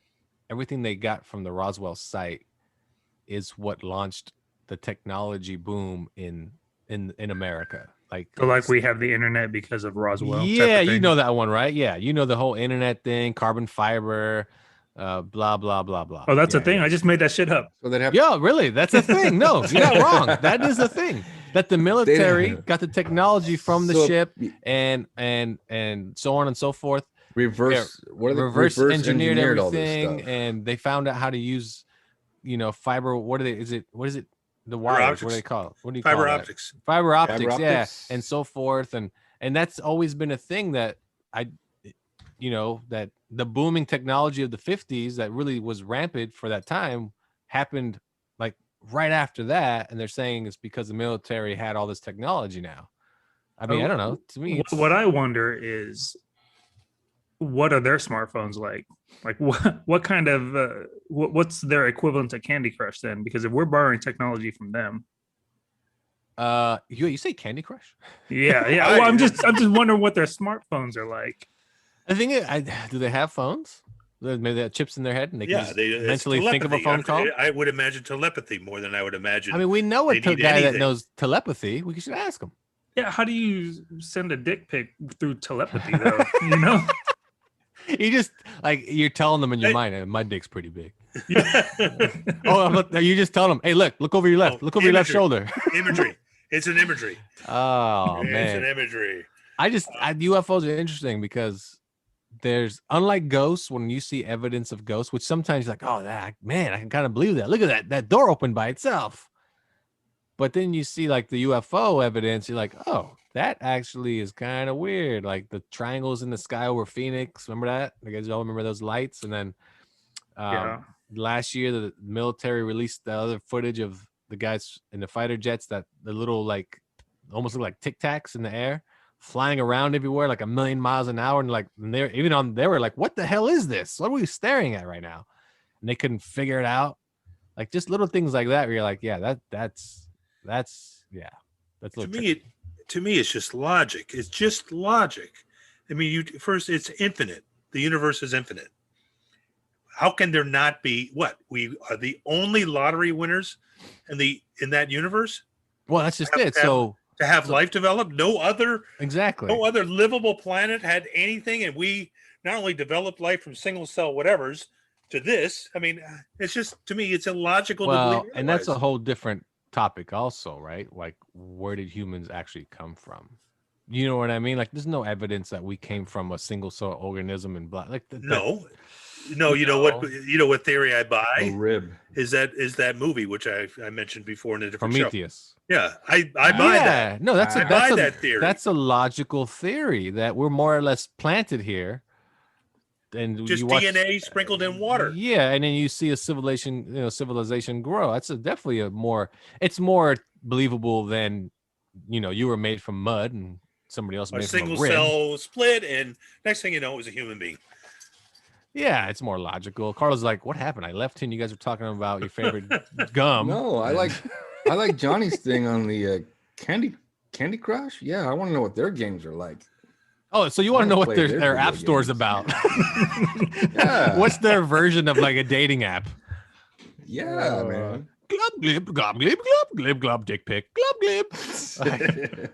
[SPEAKER 3] everything they got from the Roswell site is what launched the technology boom in America.
[SPEAKER 4] So like we have the internet because of Roswell. type of
[SPEAKER 3] Yeah, you
[SPEAKER 4] thing.
[SPEAKER 3] know that one, right? Yeah, you know the whole internet thing, carbon fiber, blah blah blah blah.
[SPEAKER 4] Oh, that's
[SPEAKER 3] Yeah,
[SPEAKER 4] a thing.
[SPEAKER 3] yeah.
[SPEAKER 4] I just made that shit up.
[SPEAKER 5] So they'd have
[SPEAKER 3] Yeah, really? That's a thing. No, you're not wrong. That is a thing. That the military
[SPEAKER 5] don't-
[SPEAKER 3] got the technology from the
[SPEAKER 5] So-
[SPEAKER 3] ship and so on and so forth.
[SPEAKER 5] reverse. What are they?
[SPEAKER 3] Reverse engineered
[SPEAKER 5] all this
[SPEAKER 3] everything,
[SPEAKER 5] stuff.
[SPEAKER 3] and they found out how to use, you know, fiber. What is it? The wires. What do they
[SPEAKER 6] optics.
[SPEAKER 3] call it? What do you
[SPEAKER 6] Fiber
[SPEAKER 3] call that?
[SPEAKER 6] optics.
[SPEAKER 3] Fiber optics, yeah,
[SPEAKER 5] optics.
[SPEAKER 3] and so forth, and that's always been a thing that that the booming technology of the 50s that really was rampant for that time happened like right after that, and they're saying it's because the military had all this technology now. I mean, I don't know. To me,
[SPEAKER 4] What I wonder is, what are their smartphones like? Like what kind of what's their equivalent to Candy Crush then? Because if we're borrowing technology from them,
[SPEAKER 3] you say Candy Crush?
[SPEAKER 4] yeah. Well, I'm just wondering what their smartphones are like.
[SPEAKER 3] I think do they have phones? Maybe they have chips in their head and they can
[SPEAKER 6] Yeah,
[SPEAKER 3] just
[SPEAKER 6] it's
[SPEAKER 3] mentally think of a
[SPEAKER 6] telepathy.
[SPEAKER 3] phone call.
[SPEAKER 6] I would imagine telepathy more than I would imagine.
[SPEAKER 3] I mean, we know a
[SPEAKER 6] they need
[SPEAKER 3] guy that
[SPEAKER 6] anything.
[SPEAKER 3] knows telepathy. We should ask him.
[SPEAKER 4] Yeah, how do you send a dick pic through telepathy though? You know?
[SPEAKER 3] You just like you're telling them in your
[SPEAKER 6] Hey.
[SPEAKER 3] mind, my dick's pretty big. Oh, look, you just tell them, hey, look over your left,
[SPEAKER 6] Oh,
[SPEAKER 3] look over your left
[SPEAKER 6] imagery.
[SPEAKER 3] shoulder.
[SPEAKER 6] Imagery. It's an imagery.
[SPEAKER 3] Oh
[SPEAKER 6] It's an
[SPEAKER 3] man,
[SPEAKER 6] imagery.
[SPEAKER 3] UFOs are interesting because there's unlike ghosts, when you see evidence of ghosts, which sometimes you're like, oh, that man, I can kind of believe that. Look at that door opened by itself. But then you see like the UFO evidence, you're like, oh, that actually is kind of weird. Like the triangles in the sky over Phoenix. Remember that? You guys all remember those lights? And then
[SPEAKER 4] Yeah.
[SPEAKER 3] last year, the military released the other footage of the guys in the fighter jets, that the little like almost look like Tic Tacs in the air, flying around everywhere like a million miles an hour. And like, and they were like, what the hell is this? What are we staring at right now? And they couldn't figure it out. Like just little things like that where you're like, yeah, that's yeah. That's a
[SPEAKER 6] To
[SPEAKER 3] little
[SPEAKER 6] me,
[SPEAKER 3] tricky.
[SPEAKER 6] it's just logic. It's just logic. I mean, it's infinite. The universe is infinite. How can there not be what? We are the only lottery winners in that universe?
[SPEAKER 3] Well, that's just
[SPEAKER 6] Have-
[SPEAKER 3] it.
[SPEAKER 6] have-
[SPEAKER 3] So
[SPEAKER 6] To have life develop, no other livable planet had anything, and we not only developed life from single cell whatevers to this. I mean, it's just, to me, it's illogical to
[SPEAKER 3] well,
[SPEAKER 6] believe
[SPEAKER 3] and that's a
[SPEAKER 6] otherwise.
[SPEAKER 3] whole different topic also, right? Like where did humans actually come from? You know what I mean? Like there's no evidence that we came from a single cell organism and blah. Like
[SPEAKER 6] No. You know what theory I buy
[SPEAKER 5] A rib.
[SPEAKER 6] is that movie which I mentioned before in a different show.
[SPEAKER 3] Prometheus.
[SPEAKER 6] Yeah, I buy that.
[SPEAKER 3] No, that's
[SPEAKER 6] I buy that theory.
[SPEAKER 3] That's a logical theory that we're more or less planted here. And
[SPEAKER 6] Just
[SPEAKER 3] you watch,
[SPEAKER 6] DNA sprinkled in water.
[SPEAKER 3] yeah, and then you see a civilization grow. That's definitely it's more believable than, you were made from mud and somebody else
[SPEAKER 6] A
[SPEAKER 3] made from
[SPEAKER 6] single
[SPEAKER 3] a rib.
[SPEAKER 6] cell split, and next thing you know, it was a human being.
[SPEAKER 3] Yeah, it's more logical. Carlos like, what happened? I left here and you guys were talking about your favorite gum.
[SPEAKER 5] No, I like Johnny's thing on the Candy Crush. Yeah, I want to know what their games are like.
[SPEAKER 3] Oh, so you want to know what
[SPEAKER 5] play
[SPEAKER 3] their
[SPEAKER 5] their
[SPEAKER 3] app
[SPEAKER 5] video
[SPEAKER 3] store's
[SPEAKER 5] games.
[SPEAKER 3] about?
[SPEAKER 5] Yeah.
[SPEAKER 3] What's their version of like a dating app?
[SPEAKER 5] Yeah, man.
[SPEAKER 3] Glub glib glob glib glob glib glob dick pic glob glib.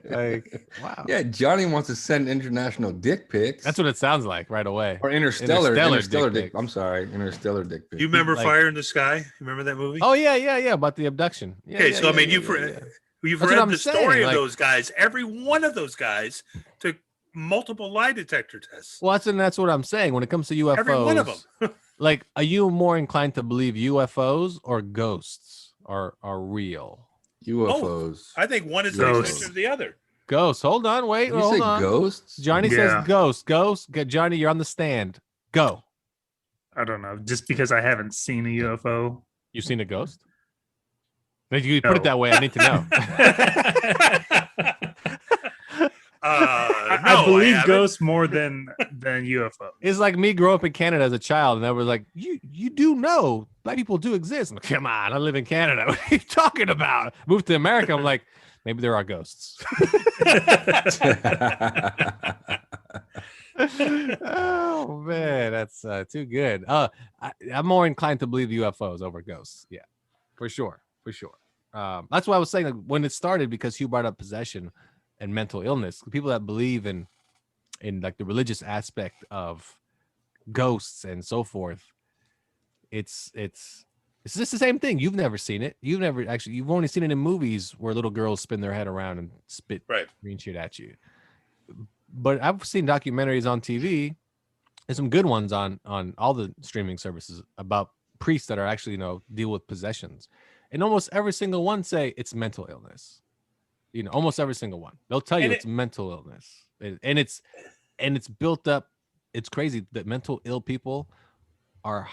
[SPEAKER 3] Like wow.
[SPEAKER 5] Yeah, Johnny wants to send international dick pics.
[SPEAKER 3] That's what it sounds like right away.
[SPEAKER 5] Or interstellar
[SPEAKER 3] dick
[SPEAKER 5] dick.
[SPEAKER 3] pics.
[SPEAKER 5] I'm sorry, interstellar dick pics.
[SPEAKER 6] You remember
[SPEAKER 3] Like-
[SPEAKER 6] Fire in the Sky? You remember that movie?
[SPEAKER 3] Oh yeah, about the abduction. Yeah,
[SPEAKER 6] Okay,
[SPEAKER 3] yeah,
[SPEAKER 6] so I
[SPEAKER 3] yeah,
[SPEAKER 6] mean,
[SPEAKER 3] yeah,
[SPEAKER 6] you've
[SPEAKER 3] That's what
[SPEAKER 6] read
[SPEAKER 3] I'm
[SPEAKER 6] the
[SPEAKER 3] saying,
[SPEAKER 6] story of
[SPEAKER 3] like-
[SPEAKER 6] those guys. Every one of those guys took multiple lie detector tests.
[SPEAKER 3] Well, that's what I'm saying. When it comes to UFOs,
[SPEAKER 6] Every one of them.
[SPEAKER 3] like, are you more inclined to believe UFOs or ghosts are real?
[SPEAKER 5] UFOs.
[SPEAKER 6] I think one is the
[SPEAKER 4] Ghosts.
[SPEAKER 6] extension of the other.
[SPEAKER 3] Ghosts. Hold on, wait,
[SPEAKER 5] Did you
[SPEAKER 3] hold
[SPEAKER 5] say
[SPEAKER 3] on.
[SPEAKER 5] ghosts?
[SPEAKER 3] Johnny
[SPEAKER 4] Yeah.
[SPEAKER 3] says ghosts. Johnny, you're on the stand. Go.
[SPEAKER 4] I don't know. Just because I haven't seen a UFO.
[SPEAKER 3] You seen a ghost? If you put it
[SPEAKER 4] No.
[SPEAKER 3] that way, I need to know.
[SPEAKER 4] I believe
[SPEAKER 6] haven't.
[SPEAKER 4] ghosts more than UFO.
[SPEAKER 3] It's like me growing up in Canada as a child, and I was like, "You do know black people do exist." I'm like, come on, I live in Canada. What are you talking about? Moved to America. I'm like, maybe there are ghosts. Oh man, that's too good. I'm more inclined to believe UFOs over ghosts. Yeah, for sure. That's why I was saying, like, when it started, because Hugh brought up possession and mental illness. People that believe in like the religious aspect of ghosts and so forth. It's just the same thing. You've never seen it. You've only seen it in movies where little girls spin their head around and spit
[SPEAKER 6] Right.
[SPEAKER 3] green shit at you. But I've seen documentaries on TV and some good ones on all the streaming services about priests that are actually, deal with possessions. And almost every single one say it's mental illness. Almost every single one. They'll tell you
[SPEAKER 6] And
[SPEAKER 3] it's mental illness. And it's built up. It's crazy that mental ill people are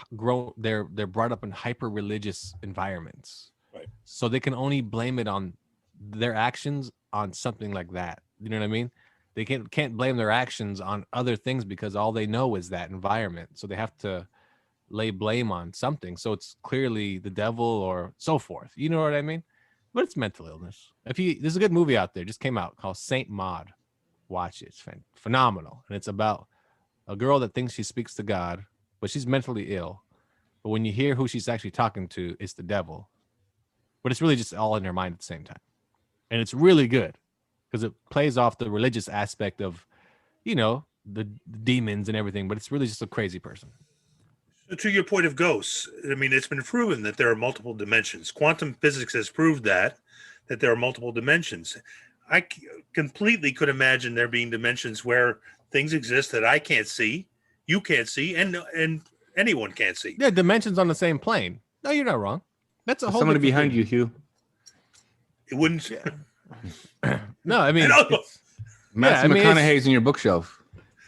[SPEAKER 3] they're brought up in hyper religious environments.
[SPEAKER 6] Right.
[SPEAKER 3] So they can only blame it on their actions on something like that. You know what I mean? They can't blame their actions on other things because all they know is that environment. So they have to lay blame on something. So it's clearly the devil or so forth. You know what I mean? But it's mental illness. There's a good movie out there, just came out, called Saint Maud. Watch it. It's phenomenal. And it's about a girl that thinks she speaks to God, but she's mentally ill. But when you hear who she's actually talking to, it's the devil. But it's really just all in her mind at the same time. And it's really good because it plays off the religious aspect of, the demons and everything, but it's really just a crazy person.
[SPEAKER 6] So to your point of ghosts, I mean, it's been proven that there are multiple dimensions. Quantum physics has proved that there are multiple dimensions. I completely could imagine there being dimensions where things exist that I can't see, you can't see, and anyone can't see.
[SPEAKER 3] Yeah, dimensions on the same plane. No, you're not wrong. That's a whole
[SPEAKER 5] Somebody
[SPEAKER 3] different
[SPEAKER 5] behind
[SPEAKER 3] thing.
[SPEAKER 5] you, Hugh.
[SPEAKER 6] It wouldn't.
[SPEAKER 3] No, I mean,
[SPEAKER 6] I know.
[SPEAKER 3] it's,
[SPEAKER 5] Matthew
[SPEAKER 3] I mean,
[SPEAKER 5] McConaughey's in your bookshelf.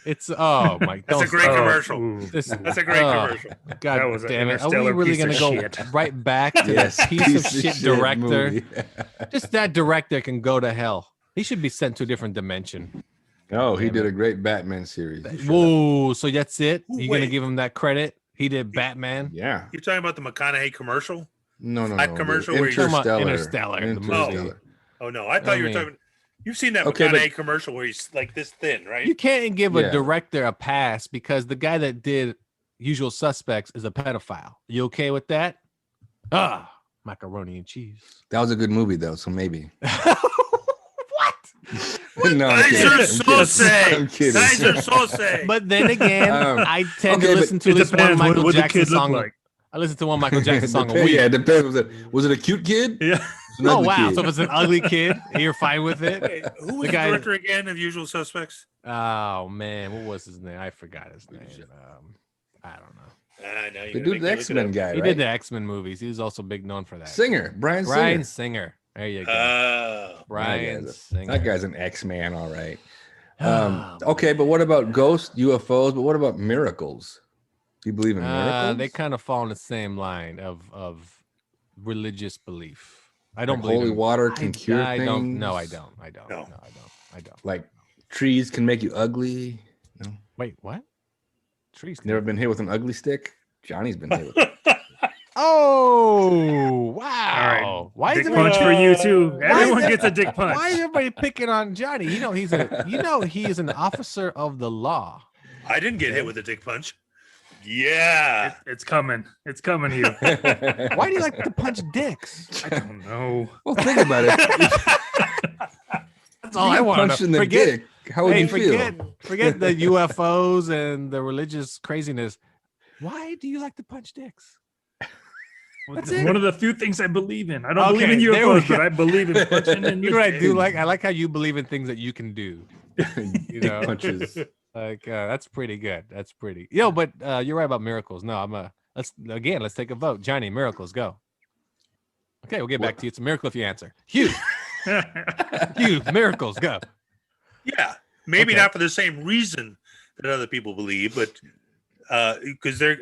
[SPEAKER 3] it's oh my.
[SPEAKER 6] That's a
[SPEAKER 3] don't
[SPEAKER 6] great
[SPEAKER 3] start.
[SPEAKER 6] commercial.
[SPEAKER 4] Ooh.
[SPEAKER 3] This-
[SPEAKER 6] That's a great
[SPEAKER 3] oh,
[SPEAKER 6] commercial.
[SPEAKER 3] God
[SPEAKER 4] That was an
[SPEAKER 3] damn it! Are we
[SPEAKER 4] interstellar
[SPEAKER 3] really
[SPEAKER 4] piece
[SPEAKER 3] gonna
[SPEAKER 4] of
[SPEAKER 3] go
[SPEAKER 4] shit.
[SPEAKER 3] right back to
[SPEAKER 5] Yes,
[SPEAKER 3] that piece of shit
[SPEAKER 5] shit
[SPEAKER 3] director?
[SPEAKER 5] movie.
[SPEAKER 3] Just that director can go to hell. He should be sent to a different dimension.
[SPEAKER 5] Oh, he
[SPEAKER 3] Damn
[SPEAKER 5] did
[SPEAKER 3] it.
[SPEAKER 5] a great Batman series.
[SPEAKER 3] Whoa! So that's it?
[SPEAKER 6] Ooh,
[SPEAKER 3] You gonna
[SPEAKER 6] wait.
[SPEAKER 3] give him that credit? He did Batman.
[SPEAKER 5] Yeah.
[SPEAKER 6] You're talking about the McConaughey commercial?
[SPEAKER 5] No, no,
[SPEAKER 6] That
[SPEAKER 5] no.
[SPEAKER 6] commercial
[SPEAKER 5] dude.
[SPEAKER 6] where he's-
[SPEAKER 3] Interstellar, the movie.
[SPEAKER 6] Oh no, I thought you were talking. You've seen that
[SPEAKER 5] Okay, but-
[SPEAKER 6] McConaughey commercial where he's like this thin, right?
[SPEAKER 3] You can't give
[SPEAKER 5] Yeah.
[SPEAKER 3] a director a pass because the guy that did Usual Suspects is a pedophile. You okay with that? Ah, macaroni and cheese.
[SPEAKER 5] That was a good movie, though, so maybe.
[SPEAKER 3] What?
[SPEAKER 5] No, I'm
[SPEAKER 6] Guys
[SPEAKER 5] kidding.
[SPEAKER 6] are
[SPEAKER 5] I'm
[SPEAKER 6] so
[SPEAKER 5] kidding.
[SPEAKER 6] say.
[SPEAKER 5] I'm kidding.
[SPEAKER 6] Guys are so say.
[SPEAKER 3] But then again, I tend to
[SPEAKER 5] okay, but
[SPEAKER 3] listen to at least one
[SPEAKER 4] depends.
[SPEAKER 3] Michael
[SPEAKER 4] What the
[SPEAKER 3] Jackson
[SPEAKER 4] kid look
[SPEAKER 3] song.
[SPEAKER 4] like?
[SPEAKER 3] I listen to one Michael Jackson song a
[SPEAKER 5] Depends-
[SPEAKER 3] week.
[SPEAKER 5] Yeah, it depends. Was it a cute kid?
[SPEAKER 4] Yeah.
[SPEAKER 5] It was an
[SPEAKER 3] Oh
[SPEAKER 5] ugly
[SPEAKER 3] wow!
[SPEAKER 5] kid.
[SPEAKER 3] So if it's an ugly kid, you're fine with it.
[SPEAKER 6] Wait, who was
[SPEAKER 3] The
[SPEAKER 6] the,
[SPEAKER 3] guy-
[SPEAKER 6] director again of Usual Suspects?
[SPEAKER 3] Oh man, what was his name? I forgot his name. I don't know.
[SPEAKER 6] I know
[SPEAKER 5] The dude, the X-Men guy,
[SPEAKER 3] He
[SPEAKER 5] right?
[SPEAKER 3] did the X-Men movies. He was also big known for that.
[SPEAKER 5] Singer, Brian
[SPEAKER 3] Bryan
[SPEAKER 5] Singer.
[SPEAKER 3] Singer. There you go.
[SPEAKER 6] Oh,
[SPEAKER 3] Bryan
[SPEAKER 5] That
[SPEAKER 3] Singer.
[SPEAKER 5] guy's an X-Man, all right.
[SPEAKER 3] Oh,
[SPEAKER 5] Okay, but what about ghosts, UFOs? But what about miracles? Do you believe in miracles?
[SPEAKER 3] They kind of fall in the same line of religious belief. I don't
[SPEAKER 5] Like
[SPEAKER 3] believe
[SPEAKER 5] holy
[SPEAKER 3] in-
[SPEAKER 5] water can cure
[SPEAKER 3] I
[SPEAKER 5] things.
[SPEAKER 3] don't. No, I don't. I don't.
[SPEAKER 6] No.
[SPEAKER 3] No, I don't.
[SPEAKER 5] Like trees can make you ugly. No,
[SPEAKER 3] Wait, what? Trees. can-
[SPEAKER 5] never been hit with an ugly stick. Johnny's been hit with it.
[SPEAKER 3] Oh wow!
[SPEAKER 4] All right.
[SPEAKER 3] Why is
[SPEAKER 4] Dick
[SPEAKER 3] everybody-
[SPEAKER 4] punch for you too.
[SPEAKER 3] Why is
[SPEAKER 4] Everyone
[SPEAKER 3] it-
[SPEAKER 4] gets a dick punch.
[SPEAKER 3] Why is everybody picking on Johnny? You know he's he is an officer of the law.
[SPEAKER 6] I didn't get hit with a dick punch. Yeah.
[SPEAKER 4] It's coming. It's coming, Hugh.
[SPEAKER 3] Why do you like to punch dicks?
[SPEAKER 4] I don't know.
[SPEAKER 5] Well, think about it.
[SPEAKER 3] That's all I want
[SPEAKER 5] Punched
[SPEAKER 3] to
[SPEAKER 5] in the
[SPEAKER 3] forget.
[SPEAKER 5] dick. How would
[SPEAKER 3] Hey,
[SPEAKER 5] you
[SPEAKER 3] forget
[SPEAKER 5] feel?
[SPEAKER 3] forget the UFOs and the religious craziness. Why do you like to punch dicks?
[SPEAKER 4] It's
[SPEAKER 3] it.
[SPEAKER 4] one of the few things I believe in. I don't believe
[SPEAKER 3] Okay,
[SPEAKER 4] in
[SPEAKER 3] there we
[SPEAKER 4] UFOs, but
[SPEAKER 3] go.
[SPEAKER 4] I believe in punching in
[SPEAKER 3] You
[SPEAKER 4] the
[SPEAKER 3] know what I
[SPEAKER 4] dick.
[SPEAKER 3] do like? I like how you believe in things that you can do. You know,
[SPEAKER 5] Punches.
[SPEAKER 3] like that's pretty good. That's pretty. Yo, but you're right about miracles. No, let's take a vote. Johnny, miracles, go. Okay, we'll get back to you. It's a miracle if you answer. Hugh, miracles, go.
[SPEAKER 6] Yeah. Maybe
[SPEAKER 3] Okay.
[SPEAKER 6] not for the same reason that other people believe, but because they're,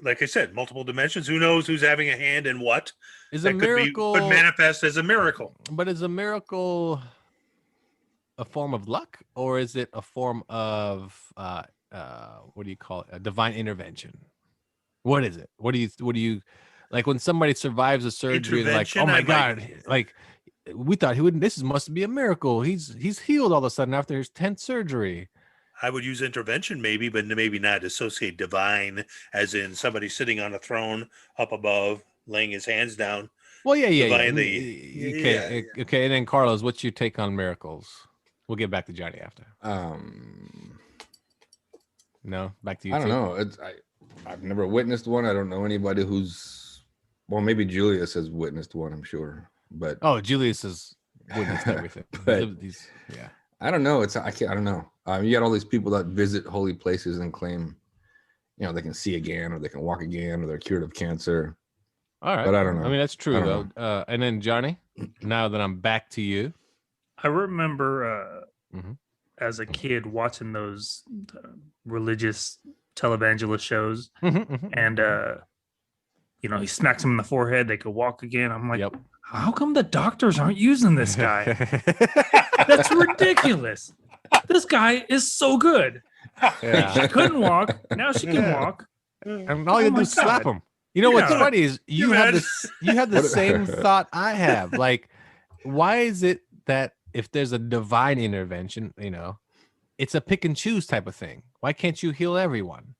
[SPEAKER 6] like I said, multiple dimensions. Who knows who's having a hand in what?
[SPEAKER 3] Is a
[SPEAKER 6] That
[SPEAKER 3] miracle
[SPEAKER 6] could manifest as a miracle.
[SPEAKER 3] but is a miracle a form of luck or is it a form of what do you call it? A divine intervention? What is it? What do you like when somebody survives a surgery and like, oh
[SPEAKER 6] Intervention,
[SPEAKER 3] my
[SPEAKER 6] I
[SPEAKER 3] god,
[SPEAKER 6] might-
[SPEAKER 3] like we thought he wouldn't, must be a miracle. He's healed all of a sudden after his 10th surgery.
[SPEAKER 6] I would use intervention maybe, but maybe not associate divine as in somebody sitting on a throne up above, laying his hands down.
[SPEAKER 3] Well, yeah.
[SPEAKER 6] Divinely,
[SPEAKER 3] Okay, okay. And then Carlos, what's your take on miracles? We'll get back to Johnny after. No, back to you.
[SPEAKER 5] I don't
[SPEAKER 3] too?
[SPEAKER 5] know. I've never witnessed one. I don't know anybody who's. Well, maybe Julius has witnessed one. I'm sure, but
[SPEAKER 3] Oh, Julius has witnessed everything.
[SPEAKER 5] But-
[SPEAKER 3] Yeah.
[SPEAKER 5] I don't know. I don't know. You got all these people that visit holy places and claim, they can see again, or they can walk again, or they're cured of cancer.
[SPEAKER 3] All right.
[SPEAKER 5] But I don't know.
[SPEAKER 3] I mean, that's true
[SPEAKER 5] I
[SPEAKER 3] though.
[SPEAKER 5] don't
[SPEAKER 3] And then Johnny, now that I'm back to you.
[SPEAKER 4] I remember
[SPEAKER 3] Mhm.
[SPEAKER 4] as a kid watching those religious televangelist shows, and he smacks him in the forehead. They could walk again. I'm like,
[SPEAKER 3] Yep.
[SPEAKER 4] how come the doctors aren't using this guy? That's ridiculous. This guy is so good. She
[SPEAKER 3] Yeah.
[SPEAKER 4] couldn't walk. Now she can
[SPEAKER 3] Yeah.
[SPEAKER 4] walk.
[SPEAKER 3] And all you
[SPEAKER 4] Oh
[SPEAKER 3] do
[SPEAKER 4] my
[SPEAKER 3] is slap
[SPEAKER 4] God.
[SPEAKER 3] him. You know what's
[SPEAKER 4] Yeah.
[SPEAKER 3] funny is you have
[SPEAKER 6] imagine?
[SPEAKER 3] this. You have the
[SPEAKER 5] What-
[SPEAKER 3] same thought I have. Like, why is it that if there's a divine intervention, it's a pick and choose type of thing? Why can't you heal everyone?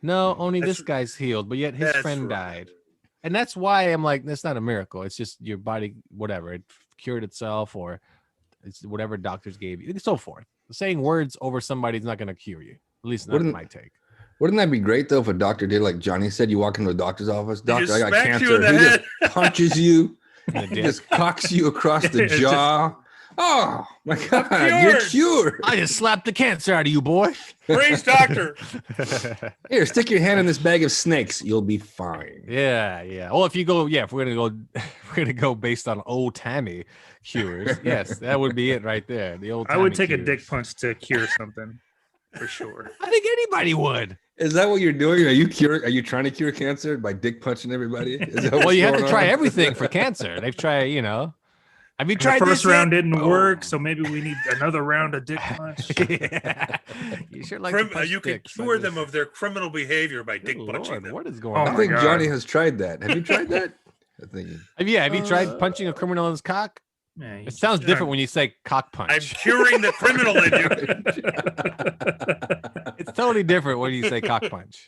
[SPEAKER 3] No, only
[SPEAKER 6] That's-
[SPEAKER 3] this guy's healed, but yet his
[SPEAKER 6] That's
[SPEAKER 3] friend
[SPEAKER 6] right.
[SPEAKER 3] died. And that's why I'm like, that's not a miracle. It's just your body, whatever, it cured itself, or it's whatever doctors gave you, and so forth. Saying words over somebody's not going to cure you. At least not
[SPEAKER 5] Wouldn't-
[SPEAKER 3] my take.
[SPEAKER 5] Wouldn't that be great though if a doctor did like Johnny said? You walk into a doctor's office, doctor,
[SPEAKER 6] just
[SPEAKER 5] I got
[SPEAKER 6] smacks you
[SPEAKER 5] cancer.
[SPEAKER 6] in the
[SPEAKER 5] He
[SPEAKER 6] head.
[SPEAKER 5] just punches you,
[SPEAKER 3] In the
[SPEAKER 5] he
[SPEAKER 3] dick.
[SPEAKER 5] just cocks you across the
[SPEAKER 4] It's just-
[SPEAKER 5] jaw Oh my God, you're
[SPEAKER 6] cured.
[SPEAKER 5] cured.
[SPEAKER 3] I just slapped the cancer out of you, boy.
[SPEAKER 6] Praise doctor.
[SPEAKER 5] Here, stick your hand in this bag of snakes. You'll be fine.
[SPEAKER 3] Yeah, yeah. Well, if you go, if we're gonna go based on old Tammy cures, yes, that would be it right there. The old.
[SPEAKER 4] I would
[SPEAKER 3] Tammy
[SPEAKER 4] take a
[SPEAKER 3] cures.
[SPEAKER 4] dick punch to cure something, for sure.
[SPEAKER 3] I think anybody would.
[SPEAKER 5] Is that what you're doing? Are you trying to cure cancer by dick punching everybody? Is that
[SPEAKER 3] Well,
[SPEAKER 5] what's
[SPEAKER 3] you have to
[SPEAKER 5] going
[SPEAKER 3] try
[SPEAKER 5] on?
[SPEAKER 3] everything for cancer. They've tried, Have you
[SPEAKER 4] The
[SPEAKER 3] tried
[SPEAKER 4] first
[SPEAKER 3] this
[SPEAKER 4] round
[SPEAKER 3] yet?
[SPEAKER 4] didn't work, so maybe we need another round of dick punch.
[SPEAKER 3] Yeah. You sure like to punch
[SPEAKER 6] You can
[SPEAKER 3] dicks. I
[SPEAKER 6] cure
[SPEAKER 3] just-
[SPEAKER 6] them of their criminal behavior by dick
[SPEAKER 3] Good
[SPEAKER 6] punching
[SPEAKER 3] Lord,
[SPEAKER 6] them.
[SPEAKER 3] what is
[SPEAKER 4] Oh
[SPEAKER 3] going
[SPEAKER 5] I
[SPEAKER 3] on?
[SPEAKER 5] think
[SPEAKER 4] God.
[SPEAKER 5] Johnny has tried that. Have you tried that? I think.
[SPEAKER 3] Have you tried punching a criminal in his cock?
[SPEAKER 4] Man,
[SPEAKER 3] It sounds different when you say cock punch.
[SPEAKER 6] I'm curing the criminal in you.
[SPEAKER 3] It's totally different when you say cock punch.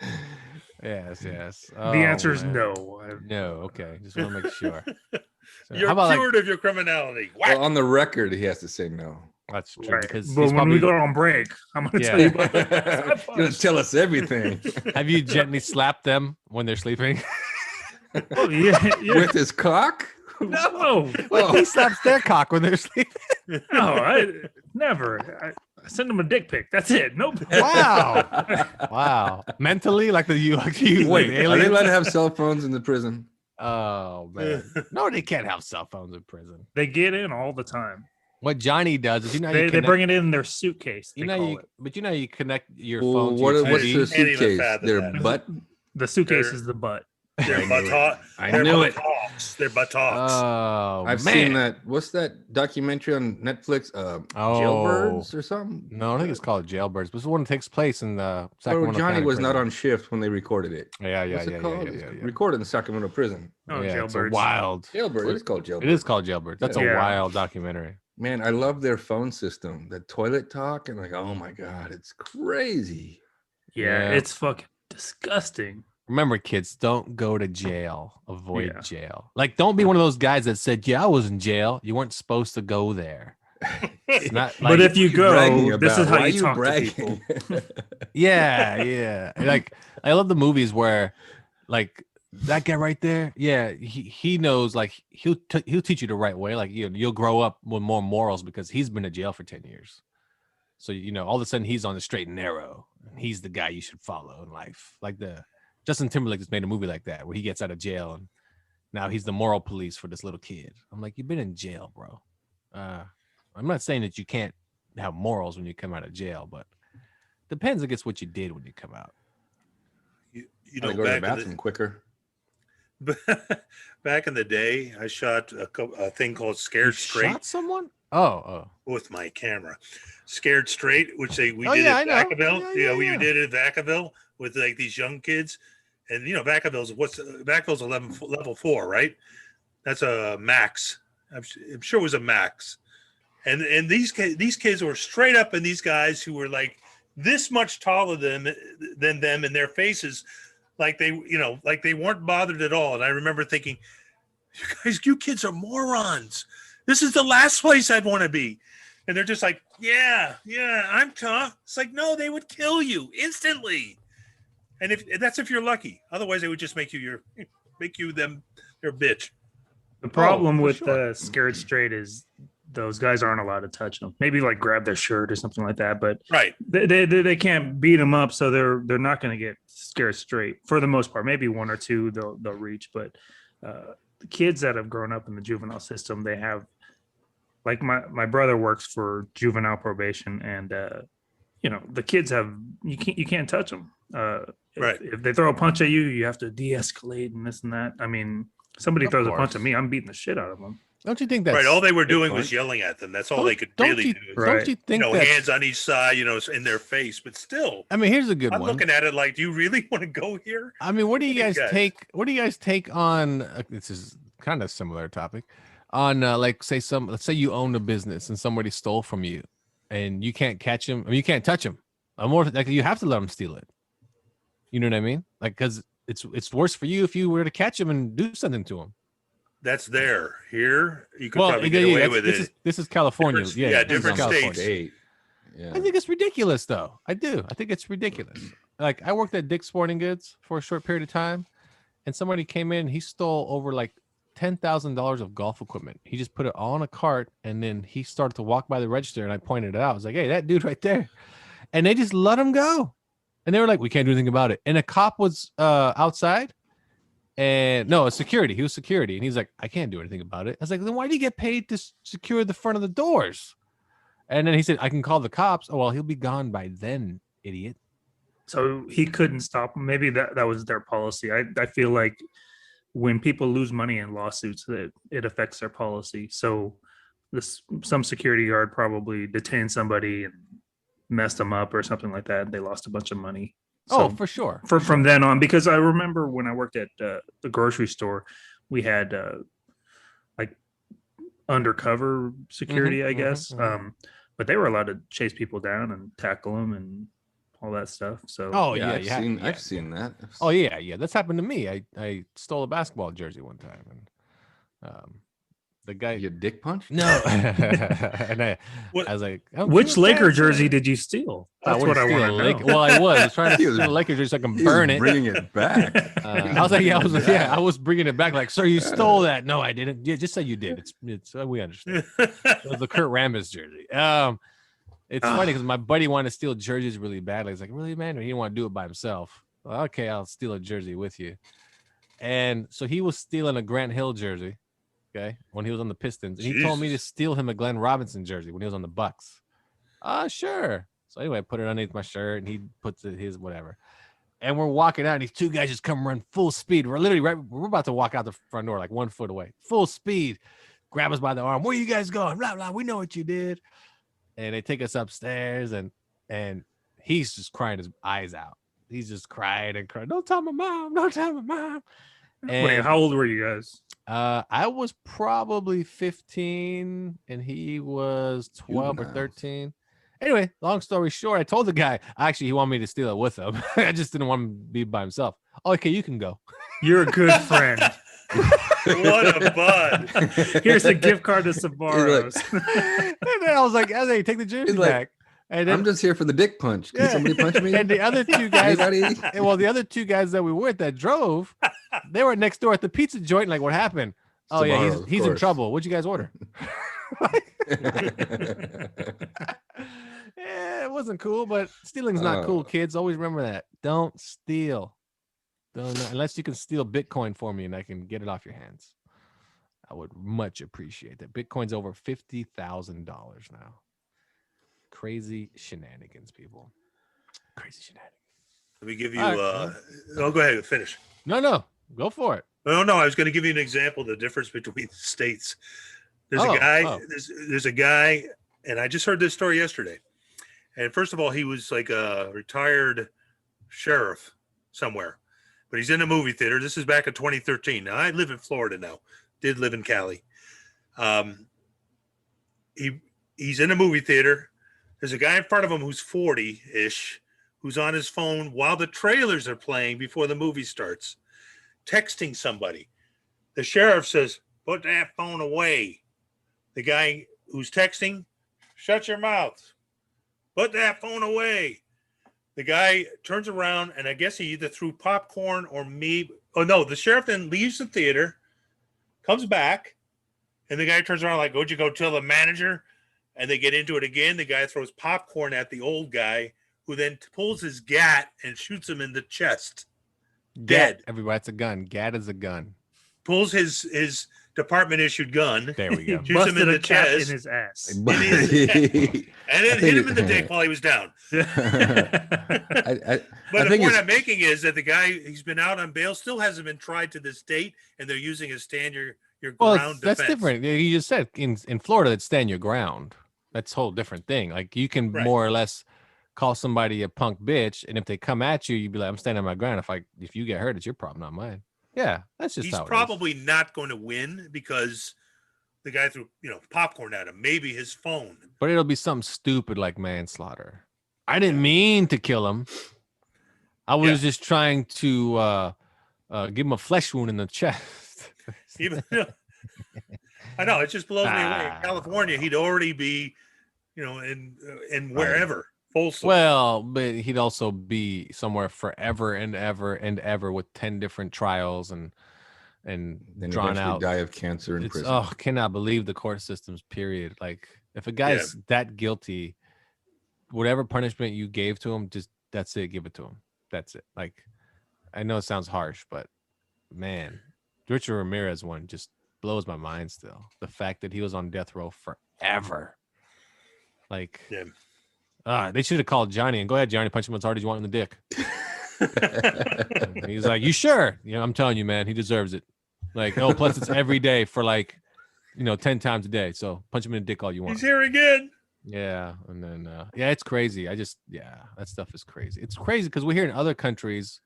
[SPEAKER 3] Yes.
[SPEAKER 4] The
[SPEAKER 3] Oh,
[SPEAKER 4] answer is
[SPEAKER 3] man.
[SPEAKER 4] no.
[SPEAKER 3] No. Okay. Just want to make sure. So
[SPEAKER 6] You're
[SPEAKER 3] how about
[SPEAKER 6] cured of your criminality. Whack.
[SPEAKER 5] Well, on the record, he has to say no.
[SPEAKER 3] that's true
[SPEAKER 4] Right.
[SPEAKER 3] because
[SPEAKER 4] But
[SPEAKER 3] he's
[SPEAKER 4] when we
[SPEAKER 3] probably.
[SPEAKER 4] go on break, I'm going to
[SPEAKER 3] Yeah.
[SPEAKER 4] tell you about
[SPEAKER 5] He's gonna tell us everything
[SPEAKER 3] Have you gently slapped them when they're sleeping?
[SPEAKER 4] Oh, yeah.
[SPEAKER 5] with his cock.
[SPEAKER 4] No,
[SPEAKER 3] Well, he slaps their cock when they're sleeping.
[SPEAKER 4] no, I never. I send them a dick pic. That's it. Nope.
[SPEAKER 3] Wow. Wow. Mentally, like you
[SPEAKER 5] Wait,
[SPEAKER 3] like
[SPEAKER 5] are they
[SPEAKER 3] aliens?
[SPEAKER 5] allowed to have cell phones in the prison?
[SPEAKER 3] Oh man. No, they can't have cell phones in prison.
[SPEAKER 4] They get in all the time.
[SPEAKER 3] What Johnny does is
[SPEAKER 4] They bring it in their suitcase. They call it.
[SPEAKER 3] but you connect your
[SPEAKER 5] Well,
[SPEAKER 3] phone to
[SPEAKER 5] what,
[SPEAKER 3] your
[SPEAKER 5] what's
[SPEAKER 3] TV.
[SPEAKER 5] their
[SPEAKER 6] Can't even
[SPEAKER 5] suitcase?
[SPEAKER 6] fathom
[SPEAKER 5] Their
[SPEAKER 6] that.
[SPEAKER 5] butt.
[SPEAKER 4] The suitcase
[SPEAKER 6] They're-
[SPEAKER 4] is the butt.
[SPEAKER 6] They're buttocks.
[SPEAKER 5] I
[SPEAKER 6] They're
[SPEAKER 5] knew it.
[SPEAKER 6] buttocks. They're buttocks.
[SPEAKER 3] Oh,
[SPEAKER 5] I've
[SPEAKER 3] man.
[SPEAKER 5] seen that. What's that documentary on Netflix? Jailbirds or something?
[SPEAKER 3] No, I think it's called Jailbirds. But this one takes place in the
[SPEAKER 5] Oh,
[SPEAKER 3] Sacramento
[SPEAKER 5] Johnny
[SPEAKER 3] County
[SPEAKER 5] was not
[SPEAKER 3] prison.
[SPEAKER 5] on shift when they recorded it.
[SPEAKER 3] Yeah,
[SPEAKER 5] What's it called?
[SPEAKER 3] yeah.
[SPEAKER 5] It's recorded in Sacramento prison.
[SPEAKER 4] Oh,
[SPEAKER 3] Yeah, it's a
[SPEAKER 4] jailbirds.
[SPEAKER 3] wild.
[SPEAKER 5] Jailbird. It is called Jailbird.
[SPEAKER 3] It is called Jailbirds. That's a
[SPEAKER 4] Yeah.
[SPEAKER 3] wild documentary.
[SPEAKER 5] Man, I love their phone system. The toilet talk and like, oh my god, it's crazy.
[SPEAKER 4] Yeah,
[SPEAKER 3] Yeah.
[SPEAKER 4] it's fucking disgusting.
[SPEAKER 3] Remember, kids, don't go to jail. Avoid
[SPEAKER 4] Yeah.
[SPEAKER 3] jail. Like, don't be one of those guys that said, "Yeah, I was in jail." You weren't supposed to go there. It's not like,
[SPEAKER 4] But if you
[SPEAKER 5] Bragging
[SPEAKER 4] go, this
[SPEAKER 5] about-
[SPEAKER 4] is how
[SPEAKER 5] why
[SPEAKER 4] you
[SPEAKER 5] are
[SPEAKER 4] talk
[SPEAKER 5] bragging?
[SPEAKER 4] to people.
[SPEAKER 3] yeah. Like, I love the movies where, like, that guy right there, yeah, he knows, like, he'll teach you the right way. Like, you'll grow up with more morals because he's been in jail for 10 years. So, all of a sudden he's on the straight and narrow. And he's the guy you should follow in life. Like Justin Timberlake has made a movie like that where he gets out of jail and now he's the moral police for this little kid. I'm like, you've been in jail, bro. I'm not saying that you can't have morals when you come out of jail, but depends, I guess, what you did when you come out.
[SPEAKER 6] You
[SPEAKER 5] Gotta
[SPEAKER 6] know,
[SPEAKER 5] go to the
[SPEAKER 6] back in
[SPEAKER 5] bathroom quicker.
[SPEAKER 6] back in the day, I shot a thing called Scared Straight
[SPEAKER 3] Shot someone? Oh.
[SPEAKER 6] with my camera. Scared Straight, which we
[SPEAKER 3] Oh,
[SPEAKER 6] did
[SPEAKER 3] yeah,
[SPEAKER 6] at
[SPEAKER 3] I know.
[SPEAKER 6] Vacaville.
[SPEAKER 3] Yeah,
[SPEAKER 6] we
[SPEAKER 3] yeah.
[SPEAKER 6] did it at Vacaville with like these young kids. And Vacaville's level 4, right? That's a max. I'm sure it was a max. And these kids were straight up, and these guys who were like this much taller than them, and their faces like they weren't bothered at all. And I remember thinking, you kids are morons. This is the last place I'd want to be. And they're just like, yeah, I'm tough. It's like, no, they would kill you instantly. And if you're lucky, otherwise they would just make you their bitch.
[SPEAKER 4] The problem
[SPEAKER 3] for
[SPEAKER 4] with
[SPEAKER 3] sure.
[SPEAKER 4] Scared Straight is those guys aren't allowed to touch them. Maybe like grab their shirt or something like that, but
[SPEAKER 6] Right.
[SPEAKER 4] they can't beat them up, so they're not going to get scared straight for the most part. Maybe one or two they'll reach, but the kids that have grown up in the juvenile system, they have, like my brother works for juvenile probation, and the kids have you can't touch them.
[SPEAKER 6] Right.
[SPEAKER 4] If they throw a punch at you, you have to de-escalate and this and that. I mean, somebody
[SPEAKER 3] Of
[SPEAKER 4] throws a
[SPEAKER 3] course.
[SPEAKER 4] punch at me, I'm beating the shit out of them.
[SPEAKER 3] Don't you think that's
[SPEAKER 6] Right. All they were doing
[SPEAKER 5] fun.
[SPEAKER 6] was yelling at them. That's all
[SPEAKER 3] Don't-
[SPEAKER 6] they could
[SPEAKER 3] don't
[SPEAKER 6] really
[SPEAKER 3] you-
[SPEAKER 6] do.
[SPEAKER 4] Right.
[SPEAKER 3] Don't you think that?
[SPEAKER 6] Hands on each side, in their face. But still,
[SPEAKER 3] I mean, here's a good
[SPEAKER 6] I'm
[SPEAKER 3] one.
[SPEAKER 6] looking at it like, do you really want to go here?
[SPEAKER 3] I mean, what do you
[SPEAKER 6] Hey,
[SPEAKER 3] guys
[SPEAKER 6] guys.
[SPEAKER 3] take? What do you guys take on? This is kind of similar topic. On like, let's say you own a business and somebody stole from you, and you can't catch him. I mean, you can't touch him. More like you have to let them steal it. You know what I mean? Like, because it's worse for you if you were to catch him and do something to him.
[SPEAKER 6] That's there. Here, you could
[SPEAKER 3] Well,
[SPEAKER 6] probably
[SPEAKER 3] yeah,
[SPEAKER 6] get away
[SPEAKER 3] yeah,
[SPEAKER 6] with
[SPEAKER 3] this
[SPEAKER 6] it.
[SPEAKER 3] is this is California.
[SPEAKER 6] Different-
[SPEAKER 3] Yeah,
[SPEAKER 6] yeah,
[SPEAKER 3] this is
[SPEAKER 6] different
[SPEAKER 3] California.
[SPEAKER 6] states.
[SPEAKER 5] Date. Yeah.
[SPEAKER 3] I think it's ridiculous, though. I do. I think it's ridiculous. Like, I worked at Dick's Sporting Goods for a short period of time, and somebody came in. He stole over like $10,000 of golf equipment. He just put it all in a cart, and then he started to walk by the register, and I pointed it out. I was like, "Hey, that dude right there," and they just let him go. And they were like, "We can't do anything about it." And a cop was outside, and no, it's security. He was security, and he's like, "I can't do anything about it." I was like, "Then why do you get paid to secure the front of the doors?" And then he said, "I can call the cops." Oh well, he'll be gone by then, idiot.
[SPEAKER 4] So he couldn't stop them. Maybe that was their policy. I feel like when people lose money in lawsuits, it affects their policy. So some security guard probably detained somebody and messed them up or something like that. They lost a bunch of money.
[SPEAKER 3] Oh,
[SPEAKER 4] So
[SPEAKER 3] for sure.
[SPEAKER 4] from then on, because I remember when I worked at the grocery store, we had like undercover security, I guess. But they were allowed to chase people down and tackle them and all that stuff. So
[SPEAKER 3] Oh
[SPEAKER 5] Yeah,
[SPEAKER 3] yeah,
[SPEAKER 5] I've seen that.
[SPEAKER 3] Oh yeah. That's happened to me. I stole a basketball jersey one time, and the guy.
[SPEAKER 5] You dick punch?
[SPEAKER 3] No, and I was like, "Oh,
[SPEAKER 4] which
[SPEAKER 3] give a
[SPEAKER 4] Laker
[SPEAKER 3] chance,
[SPEAKER 4] jersey
[SPEAKER 3] man."
[SPEAKER 4] did you steal?
[SPEAKER 3] I
[SPEAKER 4] That's
[SPEAKER 3] wouldn't
[SPEAKER 4] what I
[SPEAKER 3] steal
[SPEAKER 4] want
[SPEAKER 3] a
[SPEAKER 4] to
[SPEAKER 3] Laker-
[SPEAKER 4] know.
[SPEAKER 3] Well, I was trying to
[SPEAKER 5] He was-
[SPEAKER 3] steal a Laker jersey so I can
[SPEAKER 5] He was
[SPEAKER 3] burn it.
[SPEAKER 5] bringing it back.
[SPEAKER 3] I was like, I was bringing it back. Like, sir, you stole that. No, I didn't. Yeah, just say you did. It's we understand. It was the Kurt Rambis jersey. It's funny because my buddy wanted to steal jerseys really badly. He's like, really, man? Or he didn't want to do it by himself. Well, okay, I'll steal a jersey with you. And so he was stealing a Grant Hill jersey, okay, when he was on the Pistons. And he told me to steal him a Glenn Robinson jersey when he was on the Bucks. Sure. So anyway, I put it underneath my shirt, and he puts it his whatever. And we're walking out, and these two guys just come run full speed. We're literally we're about to walk out the front door, like 1 foot away, full speed. Grab us by the arm. Where you guys going? Blah blah. We know what you did. And they take us upstairs, and he's just crying his eyes out. He's just crying and crying. Don't tell my mom. Don't tell my mom. And
[SPEAKER 4] Wait, how old were you guys?
[SPEAKER 3] I was probably 15, and he was 12 or 13. Anyway, long story short, I told the guy, actually, he wanted me to steal it with him. I just didn't want him to be by himself. Oh, okay, you can go.
[SPEAKER 4] You're a good friend.
[SPEAKER 6] What a bud.
[SPEAKER 4] Here's a gift card to Sbarro's.
[SPEAKER 3] And then I was like, hey, take the jersey
[SPEAKER 5] He's like,
[SPEAKER 3] back. And then,
[SPEAKER 5] I'm just here for the dick punch. Can
[SPEAKER 3] Yeah.
[SPEAKER 5] somebody punch me?
[SPEAKER 3] and the other two guys,
[SPEAKER 5] Anybody?
[SPEAKER 3] well, the other two guys that we were with that drove, they were next door at the pizza joint. Like, what happened? Oh, yeah,
[SPEAKER 5] Sbarro's, of
[SPEAKER 3] he's in
[SPEAKER 5] course.
[SPEAKER 3] trouble. What'd you guys order? Yeah, it wasn't cool, but stealing's not cool, kids. Always remember that. Don't steal. Unless you can steal Bitcoin for me and I can get it off your hands. I would much appreciate that. Bitcoin's over $50,000 now. Crazy shenanigans, people. Crazy shenanigans.
[SPEAKER 6] Let me give you.
[SPEAKER 3] All right.
[SPEAKER 6] Go ahead. Finish.
[SPEAKER 3] No, go for it.
[SPEAKER 6] No. I was going to give you an example of the difference between the states. There's a guy. There's a guy, and I just heard this story yesterday. And first of all, he was like a retired sheriff somewhere, but he's in a movie theater. This is back in 2013. Now I live in Florida now. Did live in Cali. He's in a movie theater. There's a guy in front of him who's 40-ish, who's on his phone while the trailers are playing before the movie starts, texting somebody. The sheriff says, "Put that phone away." The guy who's texting, "Shut your mouth. Put that phone away." The guy turns around, and I guess he either threw popcorn or me. Oh, no, the sheriff then leaves the theater, comes back, and the guy turns around like, "Would you go tell the manager?" And they get into it again. The guy throws popcorn at the old guy, who then pulls his gat and shoots him in the chest. Dead.
[SPEAKER 3] Everybody, it's a gun. Gat is a gun.
[SPEAKER 6] Pulls his department issued gun.
[SPEAKER 3] There we go.
[SPEAKER 6] Shoots him
[SPEAKER 4] Busted
[SPEAKER 6] in
[SPEAKER 4] a
[SPEAKER 6] the
[SPEAKER 4] cap
[SPEAKER 6] chest.
[SPEAKER 4] in his ass.
[SPEAKER 6] And then hit him in the dick while he was down. But the point I'm making is that the guy, he's been out on bail, still hasn't been tried to this date, and they're using his stand your ground
[SPEAKER 3] that's
[SPEAKER 6] defense.
[SPEAKER 3] different. You just said in Florida, it's stand your ground. That's a whole different thing. Like you can more or less call somebody a punk bitch, and if they come at you, you'd be like, "I'm standing my ground. If you get hurt, it's your problem, not mine." Yeah, that's just
[SPEAKER 6] He's
[SPEAKER 3] how it
[SPEAKER 6] probably not going to win because the guy threw popcorn at him. Maybe his phone.
[SPEAKER 3] But it'll be something stupid like manslaughter. I didn't mean to kill him. I was just trying to give him a flesh wound in the chest.
[SPEAKER 6] Even I know it just blows me away. In California, he'd already be, in wherever. Folsom.
[SPEAKER 3] Well, but he'd also be somewhere forever and ever and ever with 10 different trials and and
[SPEAKER 5] Then
[SPEAKER 3] drawn
[SPEAKER 5] eventually
[SPEAKER 3] out.
[SPEAKER 5] die of cancer in
[SPEAKER 3] It's
[SPEAKER 5] prison.
[SPEAKER 3] oh, cannot believe the court systems. Period. Like if a guy's that guilty, whatever punishment you gave to him, just that's it. Give it to him. That's it. Like I know it sounds harsh, but man, Richard Ramirez one just blows my mind. Still, the fact that he was on death row forever. Like, they should have called Johnny and go ahead, Johnny, punch him as hard as you want in the dick. He's like, you sure? Yeah, I'm telling you, man, he deserves it. Like, oh, plus it's every day for like, 10 times a day. So punch him in the dick all you want.
[SPEAKER 6] He's here again.
[SPEAKER 3] Yeah. And then, it's crazy. That stuff is crazy. It's crazy because we hear in other countries,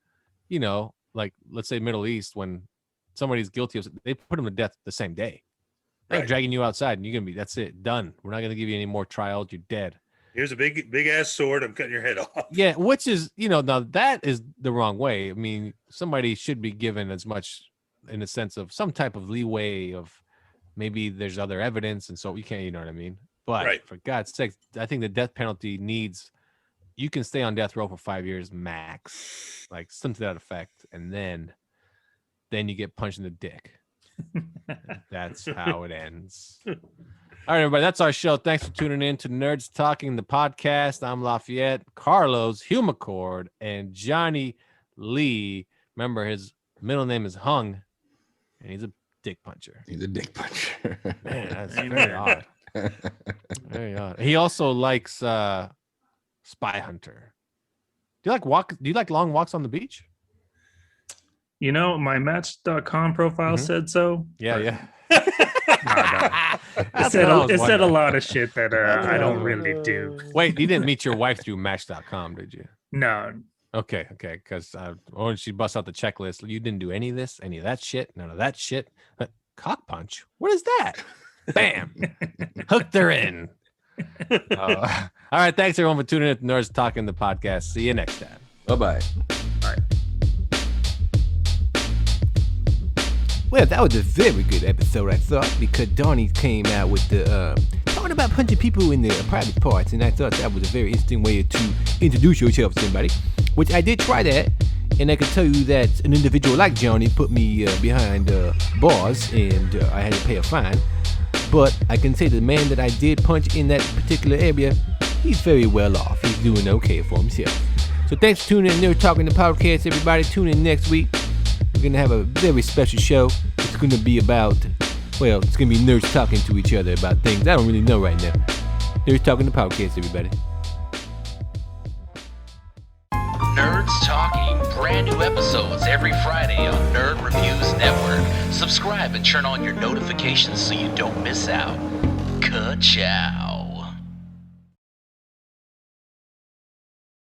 [SPEAKER 3] like let's say Middle East, when somebody's guilty of, they put them to death the same day. They're dragging you outside and you're going to be, that's it, done. We're not going to give you any more trials. You're dead.
[SPEAKER 6] Here's a big ass sword. I'm cutting your head off.
[SPEAKER 3] Yeah, which is, now that is the wrong way. I mean, somebody should be given as much in the sense of some type of leeway of maybe there's other evidence. And so you can't, you know what I mean? But for God's sake, I think the death penalty needs, you can stay on death row for 5 years max, like something to that effect. And then you get punched in the dick. That's how it ends. All right, everybody, that's our show. Thanks for tuning in to Nerds Talking, the podcast. I'm Lafayette, Carlos Humacord, and Johnny Lee. Remember, his middle name is Hung, and he's a dick puncher.
[SPEAKER 5] He's a dick puncher.
[SPEAKER 3] Man, that's very odd. Very odd. He also likes Spy Hunter. Do you like long walks on the beach?
[SPEAKER 4] My Match.com profile said so.
[SPEAKER 3] Yeah.
[SPEAKER 4] It said a lot of shit that I don't really do.
[SPEAKER 3] Wait, you didn't meet your wife through Match.com, did you?
[SPEAKER 4] No.
[SPEAKER 3] Okay. Because when she busts out the checklist, you didn't do any of this, any of that shit, none of that shit. But cock punch? What is that? Bam! Hooked her in. All right. Thanks, everyone, for tuning in to Nerds Talking, the podcast. See you next time.
[SPEAKER 5] Bye-bye.
[SPEAKER 4] Bye.
[SPEAKER 9] Well, that was a very good episode, I thought, because Donnie came out with the talking about punching people in their private parts, and I thought that was a very interesting way to introduce yourself to somebody, which I did try that, and I can tell you that an individual like Johnny put me behind bars, and I had to pay a fine, but I can say the man that I did punch in that particular area, he's very well off. He's doing okay for himself. So thanks for tuning in to Nerd Talking the podcast, everybody. Tune in next week. We're going to have a very special show. It's going to be about, it's going to be nerds talking to each other about things I don't really know right now. Nerds Talking the podcast, everybody.
[SPEAKER 7] Nerds Talking, brand new episodes every Friday on Nerd Reviews Network. Subscribe and turn on your notifications so you don't miss out. Ka-chow.